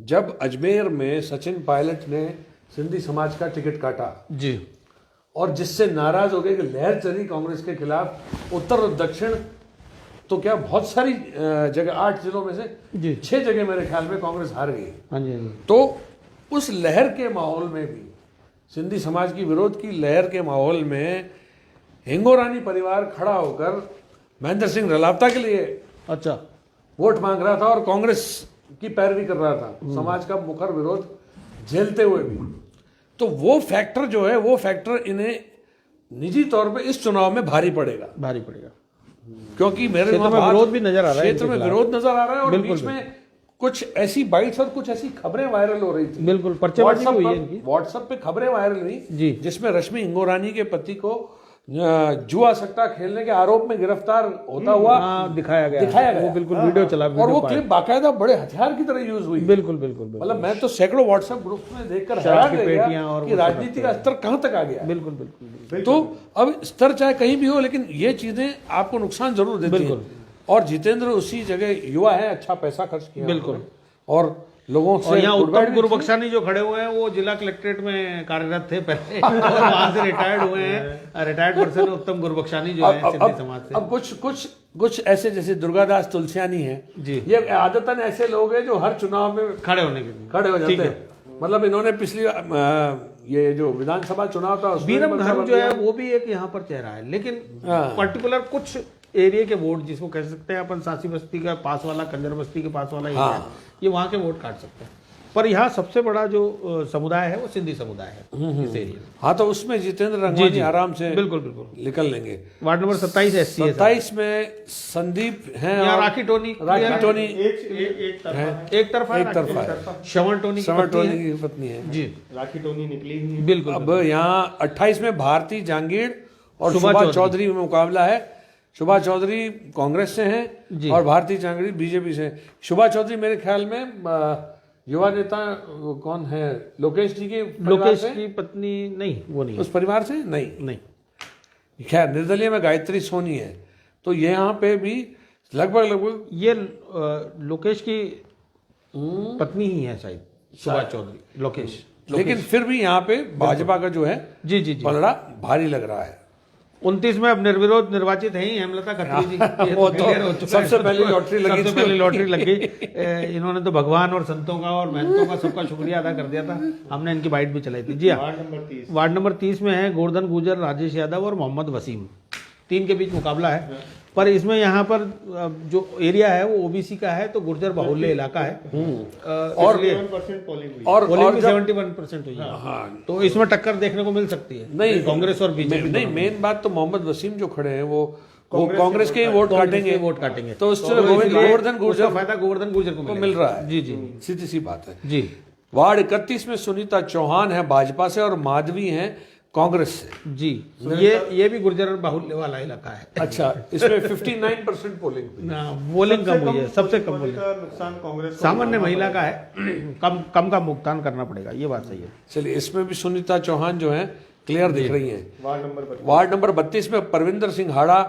S1: जब अजमेर में सचिन पायलट ने सिंधी समाज का टिकट काटा
S2: जी,
S1: और जिससे नाराज हो गए कि लहर चली कांग्रेस के खिलाफ उत्तर और दक्षिण, तो क्या बहुत सारी जगह, 8 जिलों में से
S2: जी।
S1: 6 जगह मेरे ख्याल में कांग्रेस हार गई।
S2: हाँ जी, हाँ जी।
S1: तो उस लहर के माहौल में भी, सिंधी समाज की विरोध की लहर के माहौल में, हिंगोरानी परिवार खड़ा होकर महेंद्र सिंह रलावता के लिए
S2: अच्छा,
S1: वोट मांग रहा था और कांग्रेस की पैरवी कर रहा था, समाज का मुखर विरोध झेलते हुए भी। तो वो फैक्टर जो है, वो फैक्टर इन्हें निजी तौर पे इस चुनाव में भारी पड़ेगा,
S2: भारी पड़ेगा।
S1: क्योंकि मेरे
S2: क्षेत्र
S1: वहाँ
S2: में
S1: बात-
S2: विरोध भी नजर आ रहा है
S1: क्षेत्र में
S2: इनके
S1: विरोध नजर आ रहा है और
S2: बिल्कुल,
S1: बीच में कुछ ऐसी बाइट्स और कुछ ऐसी खबरें वायरल हो रही थी।
S2: बिल्कुल, पर्चेबाजी भी हुई है इनकी।
S1: व्हाट्सएप पे खबरें वायरल हुई
S2: जी।
S1: जिसमें रश्मि इंगोरानी के पति को जुआ सट्टा खेलने के आरोप में गिरफ्तार होता हुआ
S2: हाँ, दिखाया गया।
S1: गया।
S2: वो बिल्कुल वीडियो चला,
S1: और वो
S2: वीडियो
S1: क्लिप बाकायदा बड़े हथियार की तरह यूज हुई।
S2: बिल्कुल बिल्कुल बिल्कुल
S1: मतलब मैं तो सैकड़ों व्हाट्सएप ग्रुप में देखकर
S2: शराब
S1: हैरान
S2: की
S1: रह गया
S2: पेटियां और
S1: कि
S2: वो सब
S1: राजनीति का स्तर कहां तक आ गया।
S2: बिल्कुल बिल्कुल।
S1: तो अब स्तर चाहे कहीं भी हो, लेकिन ये चीजें आपको नुकसान जरूर देती हैं। और जितेंद्र उसी जगह युवा है, अच्छा पैसा खर्च किया
S2: बिल्कुल।
S1: और लोगों से
S2: और यहाँ
S1: फीडबैक
S2: उत्तम
S1: भी
S2: गुरबख्शानी जो खड़े हुए हैं वो जिला कलेक्ट्रेट में कार्यरत थे पहले और वहां से रिटायर्ड हुए हैं। रिटायर्ड पर्सन उत्तम गुरबख्शानी जो है सिंधी समाज से।
S1: अब कुछ ऐसे जैसे दुर्गादास तुलसियानी हैं
S2: जी।
S1: ये आदतन ऐसे लोग हैं जो हर चुनाव में
S2: खड़े होने के लिए
S1: खड़े हो जाते
S2: ठीक है।
S1: हैं। मतलब इन्होंने पिछली ये जो विधानसभा चुनाव था उसमें
S2: बीरम
S1: भी
S2: धर्म
S1: मतलब
S2: जो है वो भी एक यहाँ पर चेहरा है, लेकिन पर्टिकुलर कुछ एरिया के वोट जिसको कह सकते हैं अपन, सांसी बस्ती का पास वाला, कंजर बस्ती के पास वाला एरिया, ये वहाँ के वोट काट सकते हैं। पर यहाँ सबसे बड़ा जो समुदाय है वो सिंधी समुदाय है इस एरिया में।
S1: हाँ, तो उसमें जितेंद्र रंगवानी आराम से
S2: बिल्कुल बिल्कुल
S1: निकल लेंगे।
S2: वार्ड नंबर 27 SC है।
S1: 27 में संदीप हैं
S2: यहाँ
S1: और
S2: राखी टोनी
S3: एक तरफा
S2: एक तरफा है। श्रवण टोनी की पत्नी
S1: टोनी
S2: है।
S1: की पत्नी है
S2: जी
S3: राखी टोनी निकली हुई है।
S2: बिल्कुल।
S1: अब यहाँ 28 में भारती जांगीड़ और
S2: सुभा
S1: सुभा
S2: चौधरी
S1: चौधरी में मुकाबला है। सुभा चौधरी कांग्रेस से
S2: जी।
S1: हैं और भारती जांगीड़ बीजेपी से। सुभा चौधरी मेरे ख्याल में युवा नेता कौन है, लोकेश जी के परिवार
S2: लोकेश
S1: से?
S2: की पत्नी नहीं, वो नहीं
S1: उस परिवार से नहीं।
S2: नहीं।
S1: खैर, निर्दलीय में गायत्री सोनी है। तो ये यहाँ पे भी लगभग
S2: ये लोकेश की पत्नी ही है शायद, सुभा चौधरी लोकेश।
S1: लेकिन फिर भी यहाँ पे भाजपा का जो है
S2: जी जी जी।
S1: पलड़ा भारी लग रहा है।
S2: 29 में अब निर्विरोध निर्वाचित है ही हेमलता खत्री जी। ये
S1: वो
S2: clear हो
S1: तो
S2: चुका है।
S1: सबसे पहले लॉटरी लगी
S2: सबसे
S1: थी।
S2: पहले लॉटरी लग गई। इन्होंने तो भगवान और संतों का और महंतों का सबका शुक्रिया अदा कर दिया था। हमने इनकी बाइट भी चलाई थी। जी हाँ, वार्ड नंबर 30 में है गोवर्धन गुर्जर, राजेश यादव और मोहम्मद वसीम। 3 के बीच मुकाबला है। पर इसमें यहाँ पर जो एरिया है वो ओबीसी का है, तो गुर्जर बाहुल्य इलाका है।
S1: और
S3: 7% पोलिंग हुई।
S1: और
S2: पोलिंग भी
S1: जब-
S2: 71% हुई है।
S1: हाँ,
S2: तो इसमें टक्कर देखने को मिल सकती है।
S1: नहीं,
S2: कांग्रेस और बीजेपी
S1: नहीं, मेन बात तो मोहम्मद वसीम जो खड़े हैं वो कांग्रेस के ही वोट काटेंगे।
S2: वोट काटेंगे।
S1: तो उससे
S2: इसलिए
S1: गोवर्धन
S2: उसका
S1: गुर्जर
S2: फायदा गोवर्धन गुर्जर को
S1: को
S2: मिलेगा।
S1: मिल रहा है।
S2: जी जी
S1: सीधी सी बात है।
S2: जी
S1: वार्ड 31 में सुनीता चौहान है भाजपा से और माधवी हैं कांग्रेस से।
S2: जी। ये भी गुर्जर बाहुल्य वाला इलाका है।
S1: अच्छा, इसमें 59% पोलिंग हुई।
S2: ना, वोलिंग कम हुई है, सबसे कम वोलिंग।
S3: का नुकसान कांग्रेस को
S2: सामान्य महिला का है। कम का भुगतान करना पड़ेगा, ये बात सही है।
S1: चलिए, इसमें भी सुनीता चौहान जो है क्लियर दिख रही हैं।
S3: वार्ड नंबर
S1: 32 में परविंदर सिंह हाड़ा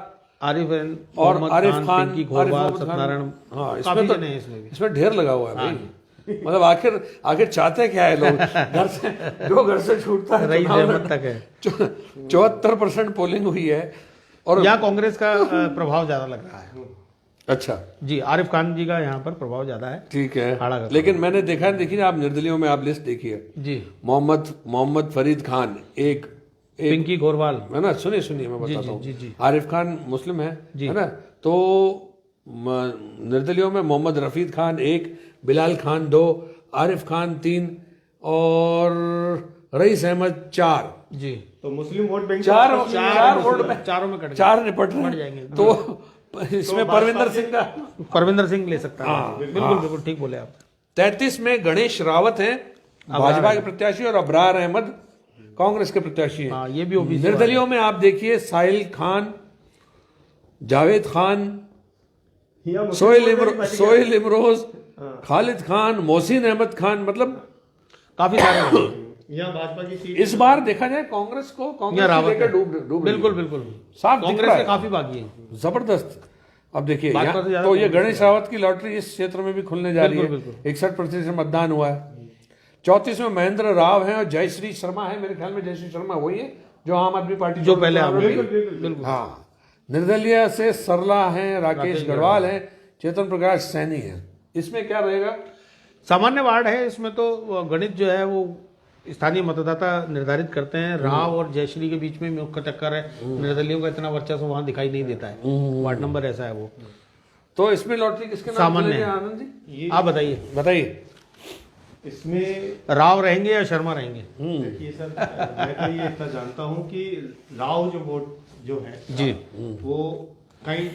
S2: आरिफ
S1: और आरिफ खान,
S2: पिंकी
S1: आरिफ
S2: घोरवाल,
S1: मोहम्मद खान।
S2: सत्यनारायण,
S1: हाँ,
S2: काफी
S1: इसमें तो
S2: जने हैं इसमें भी।
S1: इसमें ढेर लगा हुआ है भाई। मतलब आखिर चाहते क्या है लोग? घर से जो घर से छूटता है
S2: रईस
S1: चुनाव
S2: अहमद तक है।
S1: 74% पोलिंग हुई है। और
S2: यहाँ कांग्रेस का प्रभाव ज्यादा लग रहा है।
S1: अच्छा,
S2: जी, आरिफ खान जी का यहाँ पर प्रभाव ज्यादा है।
S1: ठीक
S2: हाड़ा
S1: है।
S2: का
S1: लेकिन मैंने देखा है, देखिए आप निर्दलियों में आप लिस्ट देखिए।
S2: जी।
S1: मोहम्मद फरीद खान एक
S2: पिंकी घोरवाल
S1: है ना, सुनिए मैं बताता
S2: जी, जी।
S1: हूँ। आरिफ खान मुस्लिम है ना। तो निर्दलियों में मोहम्मद रफीद खान 1, बिलाल खान 2, आरिफ खान 3 और रईस अहमद 4।
S2: जी।
S3: तो मुस्लिम वोट बैंक
S1: चार वोट में
S2: चारों में कट
S1: 4 निपट रहे
S2: जाएंगे।
S1: हैं। तो इसमें परविंदर सिंह का
S2: परविंदर सिंह ले सकता है। बिल्कुल ठीक बोले आप।
S1: 33 में गणेश रावत हैं भाजपा के प्रत्याशी और अबरार अहमद कांग्रेस के प्रत्याशी हैं।
S2: हाँ, ये भी ओबीसी
S1: निर्दलियों में आप देखिए साहिल खान, जावेद खान, सोहेल इमरोज, खालिद खान, मोहसिन अहमद खान। मतलब
S2: काफी सारे
S3: यहाँ भाजपा की सीट
S1: इस बार देखा जाए कांग्रेस को
S2: रावत
S1: लेकर डूब रही है।
S2: बिल्कुल
S1: साफ दिख
S2: कांग्रेस
S1: रहा
S2: के
S1: है।
S2: काफी बागी है।
S1: जबरदस्त। अब देखिए
S2: भाजपा
S1: यहाँ-
S2: से ज्यादा
S1: तो ये
S2: कांग्रेस
S1: गणेश रावत की लॉटरी इस क्षेत्र में भी खुलने जा रही है। 61% मतदान हुआ है। 34 में महेंद्र राव हैं और जयश्री शर्मा है। मेरे ख्याल में जयश्री शर्मा वही है जो आम आदमी पार्टी
S2: जो पहले आम आदमी।
S3: बिल्कुल
S1: हाँ। निर्दलीय से सरला हैं, राकेश गढ़वाल हैं, चेतन प्रकाश सैनी हैं। इसमें क्या रहेगा?
S2: सामान्य वार्ड है। इसमें तो गणित जो है वो स्थानीय मतदाता निर्धारित करते हैं। राव और जयश्री के बीच में मुख्य टक्कर है। निर्दलियों का इतना वर्चस्व वहां दिखाई नहीं देता है। वार्ड नंबर ऐसा है वो।
S1: तो इसमें लॉटरी किसके नाम
S2: सामान्य
S1: खुलेगी,
S2: है।
S1: आनंद जी?
S2: आप बताइए
S3: इसमें
S2: राव रहेंगे या शर्मा रहेंगे?
S3: देखिए सर, मैं तो ये इतना जानता हूँ कि राव जो वोट जो है
S2: जी।
S3: वो कहीं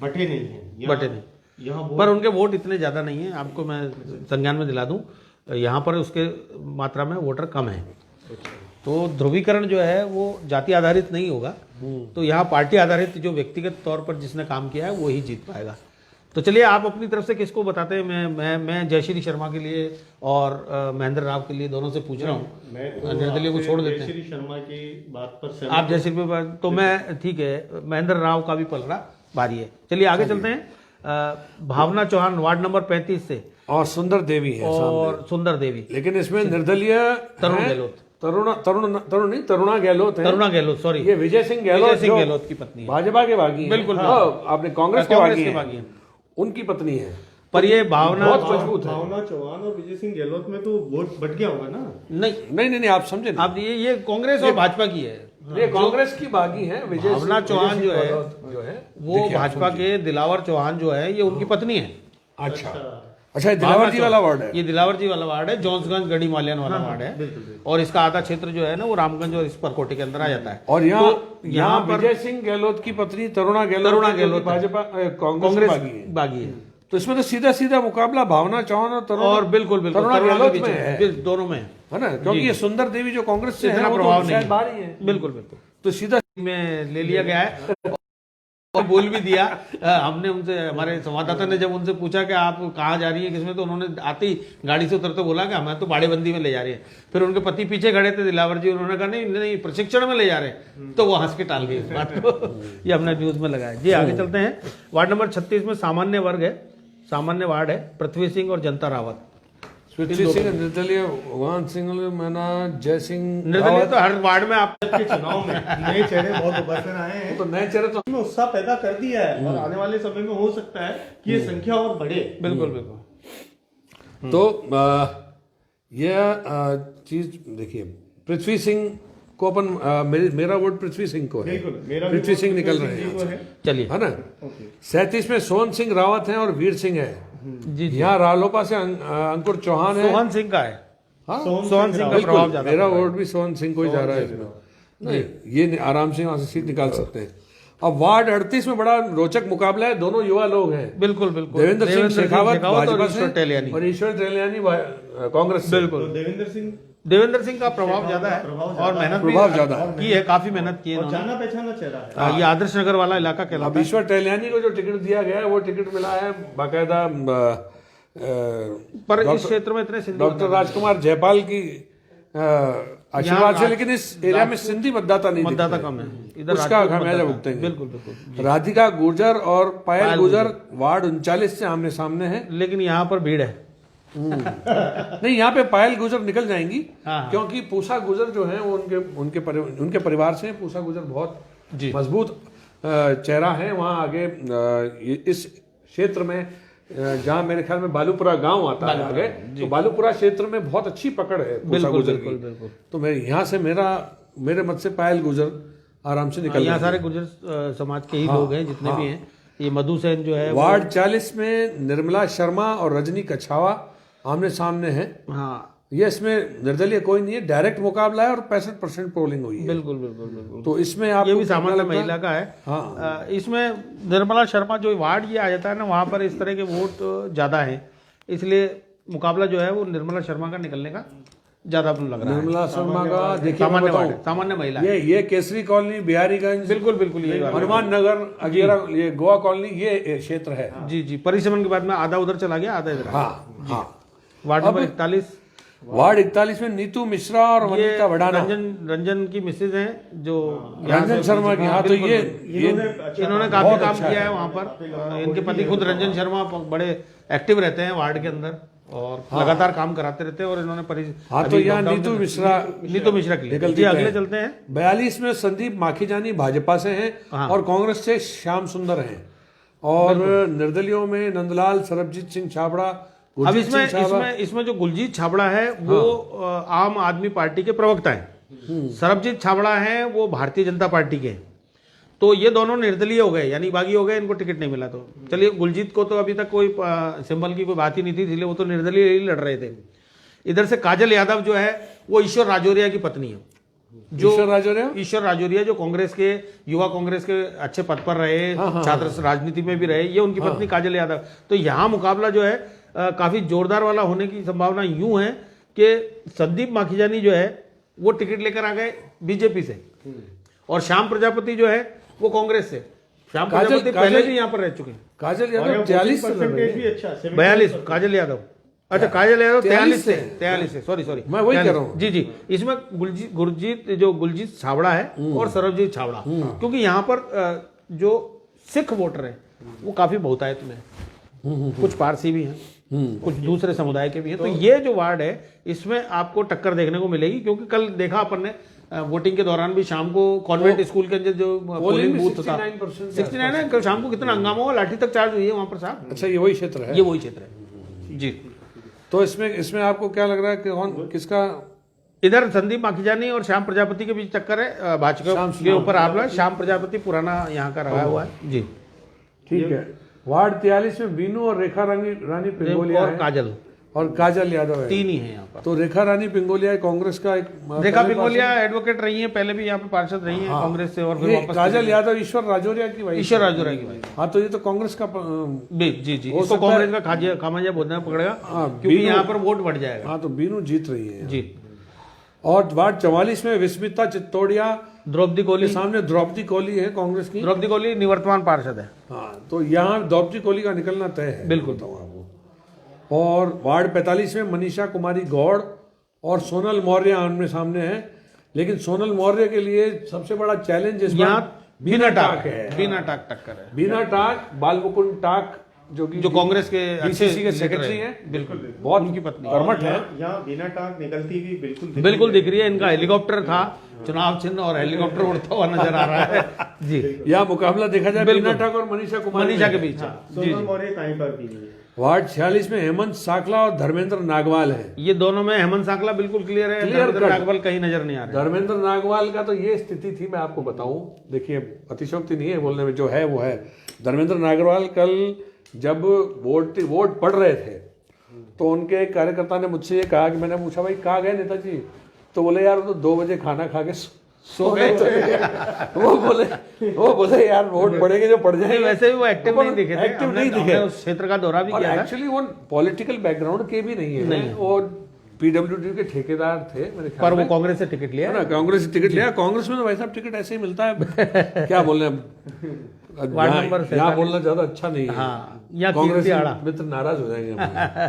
S3: बटे नहीं है।
S2: बटे नहीं।
S3: यहाँ
S2: पर उनके वोट इतने ज्यादा नहीं है। आपको मैं संज्ञान में दिला दूं, यहाँ पर उसके मात्रा में वोटर कम है। तो ध्रुवीकरण जो है वो जाति आधारित नहीं होगा। तो यहाँ पार्टी आधारित जो व्यक्तिगत तौर पर जिसने काम किया है वो ही जीत पाएगा। तो चलिए आप अपनी तरफ से किसको बताते हैं? मैं जयश्री शर्मा के लिए और महेंद्र राव के लिए दोनों से पूछ रहा हूँ। निर्दलीय को छोड़ देते हैं।
S3: जयश्री शर्मा की बात पर
S2: आप जयश्री पे तो मैं ठीक है, महेंद्र राव का भी पलड़ा भारी है। चलिए आगे चलते हैं। भावना चौहान वार्ड नंबर 35 से
S1: और सुंदर देवी है
S2: और सुंदर देवी।
S1: लेकिन इसमें निर्दलीय
S2: तरुण
S1: हैं,
S2: गहलोत।
S1: तरुणा गहलोत है।
S2: तरुणा गहलोत, सॉरी,
S1: ये विजय सिंह गहलोत
S2: की पत्नी है।
S1: भाजपा के बागी हैं।
S2: बिल्कुल।
S1: आपने कांग्रेस के बागी हैं। उनकी पत्नी है।
S2: पर ये भावना
S1: बहुत मजबूत है।
S3: भावना चौहान और विजय सिंह गहलोत में तो वोट बट गया होगा ना?
S2: नहीं,
S1: आप समझे नहीं।
S2: अब ये कांग्रेस और भाजपा की है।
S1: ये कांग्रेस की बागी है।
S2: भावना चौहान जो है
S1: जो है
S2: वो भाजपा के दिलावर चौहान जो है ये उनकी पत्नी है।
S1: अच्छा। अच्छा, ये दिलावर जी वाला वार्ड है।
S2: ये दिलावर जी वाला वार्ड है, जॉन्सगंज गढ़ी मालियान वाला वार्ड है। और इसका आधा क्षेत्र जो है ना वो रामगंज और इस परकोटे के अंदर आ जाता है।
S1: और यहाँ
S2: तो
S1: यहाँ पर विजय सिंह गहलोत की पत्नी तरुणा गहलोत भाजपा कांग्रेस
S2: बागी है।
S1: तो इसमें तो सीधा सीधा मुकाबला भावना चौहान और
S2: और बिल्कुल बिल्कुल
S1: तरुणा
S2: तरुणा
S1: गहलोत
S2: के बीच
S1: में
S2: है,
S1: है,
S2: दोनों में
S1: है ना, क्योंकि ये सुंदर देवी जो कांग्रेस से है
S2: इतना
S1: वो
S2: प्रभाव
S1: तो
S2: नहीं
S1: शायद बाहर ही है,
S2: बिल्कुल बिल्कुल।
S1: तो सीधा
S2: में ले लिया गया है और बोल भी दिया। हमने उनसे, हमारे संवाददाता ने जब उनसे पूछा कि आप कहाँ जा रही हैं किसमें, तो उन्होंने आते ही गाड़ी से उतरते बोला कि हमें तो बाड़ेबंदी में ले जा रही है। फिर उनके पति पीछे खड़े थे दिलावर जी, उन्होंने कहा नहीं नहीं प्रशिक्षण में ले जा रहे हैं, तो वो हंस के टाल गई इस बात को। ये हमने न्यूज में लगाया जी। आगे चलते हैं। वार्ड नंबर 36 में सामान्य वर्ग है, सामान्य वार्ड है, पृथ्वी सिंह और जनता रावत।
S1: सुचित सिंह, निर्दलीय भगवान सिंह मैना, जय सिंह।
S2: निर्दलीय तो हर वार्ड में आप
S3: के चुनाव में नए चेहरे बहुत उभर कर आए हैं,
S1: तो नए चेहरे तो
S3: में उत्साह पैदा कर दिया है और आने वाले समय में हो सकता है कि ये संख्या और बढ़े।
S2: बिल्कुल बिल्कुल।
S1: तो यह चीज देखिए, पृथ्वी सिंह को अपन मेरा वोट पृथ्वी सिंह को है,
S3: बिल्कुल, मेरा
S1: पृथ्वी
S3: भी
S1: सिंह
S3: वोट
S1: निकल
S3: पृथ्वी
S1: रहे
S3: सिंह को
S1: हैं,
S3: है।
S2: चलिए
S1: है ना। 37 में सोहन सिंह रावत हैं और वीर सिंह है।
S2: जी जी।
S1: यहाँ रालोपा से अंकुर चौहान है।
S2: सोहन सिंह का है,
S1: हाँ,
S2: सोहन सिंह का
S1: बिल्कुल,
S2: प्रभाव ज्यादा
S1: मेरा वोट भी सोहन सिंह को ही जा रहा है इसमें। नहीं, ये आराम से वहां से सीट निकाल सकते हैं। अब वार्ड 38 में बड़ा रोचक मुकाबला है, दोनों युवा लोग हैं।
S2: बिल्कुल बिल्कुल।
S1: देवेंद्र सिंह शेखावत
S2: और
S1: भाजपा
S2: ईश्वर
S1: से
S2: टेलियानी।
S1: और ईश्वर टेलियानी कांग्रेस से।
S2: बिल्कुल।
S3: तो
S2: देवेंद्र सिंह का प्रभाव ज्यादा है और मेहनत भी
S1: प्रभाव ज्यादा है।
S2: की है, काफी मेहनत की है
S3: और
S2: इन्होंने।
S3: जाना पहचाना चेहरा है।
S2: ये आदर्श नगर वाला इलाका
S1: अब
S2: कहलाता है।
S1: ईश्वर टेलियानी को जो टिकट दिया गया है वो टिकट मिला है बाकायदा
S2: पर इस क्षेत्र में इतने सिंधी
S1: डॉक्टर राजकुमार जयपाल की आशीर्वाद से, लेकिन इस एरिया में सिंधी मतदाता नहीं
S2: मतदाता
S1: दिखते हैं।
S2: कम है इधर,
S1: उसका
S2: राजपूत
S1: खामियाजा
S2: मतदाता।
S1: भुगतेंगे।
S2: बिल्कुल बिल्कुल।
S1: राधिका गुर्जर और पायल गुर्जर वार्ड 39 से आमने सामने है।
S2: लेकिन यहाँ पर भीड़ है।
S1: नहीं, यहाँ पे पायल गुर्जर निकल जाएंगी,
S2: हाँ।
S1: क्योंकि पूसा गुर्जर जो है वो उनके परिवार से हैं। पूसा गुर्जर बहुत
S2: जी।
S1: मजबूत चेहरा है वहाँ आगे इस क्षेत्र में, जहाँ मेरे ख्याल में बालूपुरा गांव आता है आगे, तो बालूपुरा क्षेत्र में बहुत अच्छी पकड़ है पूसा गुर्जर की।
S2: बिल्कुल।
S1: तो मैं यहाँ से मेरे मत से पायल गुर्जर आराम से निकल
S2: यहाँ सारे गुर्जर समाज के ही लोग हैं जितने भी हैं। ये मधु सेन जो है
S1: वार्ड 40 में निर्मला शर्मा और रजनी कछावा आमने सामने हैं।
S2: हाँ
S1: ये इसमें निर्दलीय कोई नहीं है, डायरेक्ट मुकाबला है और 65% पोलिंग हुई है।
S2: बिल्कुल बिल्कुल बिल्कुल।
S1: तो इसमें आप
S2: ये भी सामान्य महिला का है।
S1: हाँ।
S2: इसमें निर्मला शर्मा जो वार्ड ये आ जाता है ना, वहाँ पर इस तरह के वोट ज्यादा हैं, इसलिए मुकाबला जो है वो निर्मला शर्मा का निकलने का ज्यादा लग रहा है।
S1: निर्मला शर्मा का देखिए,
S2: सामान्य
S1: मैं
S2: वार्ड
S1: बताऊं,
S2: है, सामान्य महिला।
S1: ये केसरी कॉलोनी, बिहारीगंज,
S2: बिल्कुल बिल्कुल ये
S1: हनुमान नगर, अगेरा, ये गोवा कॉलोनी, ये क्षेत्र है।
S2: जी जी। परिसमन के बाद में आधा उधर चला गया, आधा इधर।
S1: हाँ हाँ।
S2: वार्ड नंबर 41,
S1: वार्ड 41 में नीतू मिश्रा और वनिता वडाना,
S2: रंजन की मिसेज हैं जो
S1: रंजन शर्मा की। हाँ, तो ये
S2: इन्होंने काफी काम किया है वहाँ पर। इनके पति खुद रंजन शर्मा बड़े एक्टिव रहते हैं वार्ड के अंदर और लगातार काम कराते रहते हैं। और इन्होंने
S1: हाँ, तो यहाँ नीतू मिश्रा
S2: के लिए। जी अगले चलते हैं।
S1: 42 में संदीप माखीजानी भाजपा से हैं और कांग्रेस से श्याम सुंदर हैं। और निर्दलियों में नंदलाल, सरबजीत सिंह छाबड़ा।
S2: अब इसमें जो गुलजीत छाबड़ा है वो आम आदमी पार्टी के प्रवक्ता हैं। सरबजीत छाबड़ा हैं वो भारतीय जनता पार्टी के हैं। तो ये दोनों निर्दलीय हो गए, यानी बागी हो गए, इनको टिकट नहीं मिला। तो चलिए, गुलजीत को तो अभी तक कोई सिंबल की कोई बात ही नहीं थी, इसलिए वो तो निर्दलीय ही लड़ रहे थे। इधर से काजल यादव जो है वो ईश्वर राजौरिया की पत्नी है। जो ईश्वर राजौरिया जो कांग्रेस के युवा कांग्रेस के अच्छे पद पर रहे, छात्र राजनीति में भी रहे, ये उनकी पत्नी काजल यादव। तो यहाँ मुकाबला जो है काफी जोरदार वाला होने की संभावना यूं है कि संदीप माखीजानी जो है वो टिकट लेकर आ गए बीजेपी से, और श्याम प्रजापति जो है वो कांग्रेस से। श्याम प्रजापति पहले भी यहाँ पर रह चुके हैं।
S1: काजल यादव 43%
S3: भी अच्छा,
S2: 42 काजल यादव। अच्छा, काजल यादव 43 से सॉरी
S1: मैं वही कह रहा हूँ।
S2: जी जी। इसमें गुलजीत छाबड़ा है और सरबजीत छाबड़ा, क्योंकि यहाँ पर जो सिख वोटर है वो काफी बहुतायत में है। कुछ पारसी भी हैं, कुछ दूसरे समुदाय के भी हैं। तो ये जो वार्ड है इसमें आपको टक्कर देखने को मिलेगी, क्योंकि कल देखा अपन ने वोटिंग के दौरान भी शाम को कॉन्वेंट स्कूल के अंदर जो पोलिंग बूथ था 69 है, कल शाम को कितना हंगामा हुआ, लाठी तक चार्ज हुई है वहां पर साहब।
S1: अच्छा, ये वही क्षेत्र है।
S2: ये वही क्षेत्र है जी।
S1: तो इसमें आपको क्या लग रहा है कि कौन किसका?
S2: इधर संदीप माखीजानी और श्याम प्रजापति के बीच टक्कर है। भाजपा के ऊपर आप श्याम प्रजापति पुराना यहाँ का रहा हुआ है जी।
S1: ठीक है। वार्ड 43 में बीनू और रेखा रानी पिंगोलिया
S2: और
S1: है
S2: काजल,
S1: और काजल यादव है।
S2: 3 ही है यहाँ पर।
S1: तो रेखा रानी पिंगोलिया कांग्रेस का एक
S2: रेखा पिंगोलिया एडवोकेट रही है, पहले भी यहाँ पे पार्षद रही है कांग्रेस से, और फिर
S1: ये
S2: वापस
S1: काजल यादव ईश्वर राजौरिया की वाइफ।
S2: ईश्वर राजौरा की भाई।
S1: हाँ, तो ये तो कांग्रेस का
S2: जी जी,
S1: हो
S2: इसको
S1: सकता है।
S2: कांग्रेस का खामाजा बोलना पड़ेगा,
S1: हाँ,
S2: क्योंकि
S1: बीनू-
S2: यहाँ पर वोट बढ़ जाएगा।
S1: हाँ, तो बीनू जीत रही है।
S2: जी,
S1: और वार्ड 44 में विस्मिता चित्तौड़िया
S2: द्रौपदी
S1: के
S2: कोहली,
S1: सामने द्रौपदी कोहली है कांग्रेस की।
S2: द्रौपदी कोहली निवर्तमान पार्षद है।
S1: हाँ, तो यहाँ द्रौपदी कोहली का निकलना तय है,
S2: बिल्कुल।
S1: बताऊँ आपको। और वार्ड 45 में मनीषा कुमारी गौड़ और सोनल मौर्य आमने सामने हैं, लेकिन सोनल मौर्य के लिए सबसे बड़ा चैलेंज इस बार
S2: यहाँ बिना टाक है, बिना टाक टक्कर है।
S1: बिना टाक बालमुकुंद टाक जो
S2: कांग्रेस के
S1: बीसीसी के सेक्रेटरी हैं,
S2: बिल्कुल,
S1: बहुत
S2: उनकी पत्नी
S1: कर्मठ है।
S3: यहाँ बिना टाक निकलती हुई
S2: बिल्कुल दिख रही है। इनका हेलीकॉप्टर था चुनाव चिन्ह, और हेलीकॉप्टर उड़ता हुआ नजर आ रहा है। जी,
S1: यह मुकाबला देखा जाए
S2: बिल्कुल।
S1: बिना टाक और मनीषा कुमारी
S2: मनीषा
S1: में
S2: के बीच है। जी
S3: सोनल
S2: जी,
S3: मौर्य कहीं पर भी नहीं है।
S1: वार्ड 46 में हेमंत साकला और धर्मेंद्र नागवाल हैं।
S2: ये दोनों में हेमंत सांकला बिल्कुल क्लियर है,
S1: Clear
S2: धर्मेंद्र
S1: cut।
S2: नागवाल कहीं नजर नहीं आ रहे।
S1: धर्मेंद्र नागवाल का तो ये स्थिति थी, मैं आपको बताऊं, देखिए अतिशयोक्ति नहीं है बोलने में, जो है वो है। धर्मेंद्र नागवाल कल जब वोट पढ़ रहे थे तो उनके एक कार्यकर्ता ने मुझसे ये कहा कि मैंने पूछा भाई कहाँ गए नेताजी, तो बोले यार वो तो 2 बजे खाना खा के सो गए थे। वो बोले यार वोट पड़ेंगे जो पड़ जाएंगे।
S2: वैसे भी वो एक्टिव नहीं दिखे थे,
S1: एक्टिव
S2: हमने-
S1: नहीं
S2: हमने
S1: दिखे,
S2: उस क्षेत्र का दौरा भी
S1: और
S2: किया था।
S1: एक्चुअली वो पॉलिटिकल बैकग्राउंड के भी नहीं है, वो पीडब्ल्यूडी के ठेकेदार थे मेरे ख्याल
S2: पर वो
S1: में।
S2: कांग्रेस से टिकट लिया
S1: है ना, कांग्रेस से टिकट लिया। कांग्रेस में तो भाई साहब टिकट ऐसे ही मिलता है, क्या बोल रहे हैं,
S2: वार्ड नंबर
S1: यहाँ बोलना ज्यादा अच्छा नहीं है।
S2: हाँ, या
S1: कांग्रेस
S2: कीर्ति आड़ा।
S1: मित्र नाराज हो जाएंगे हमारे।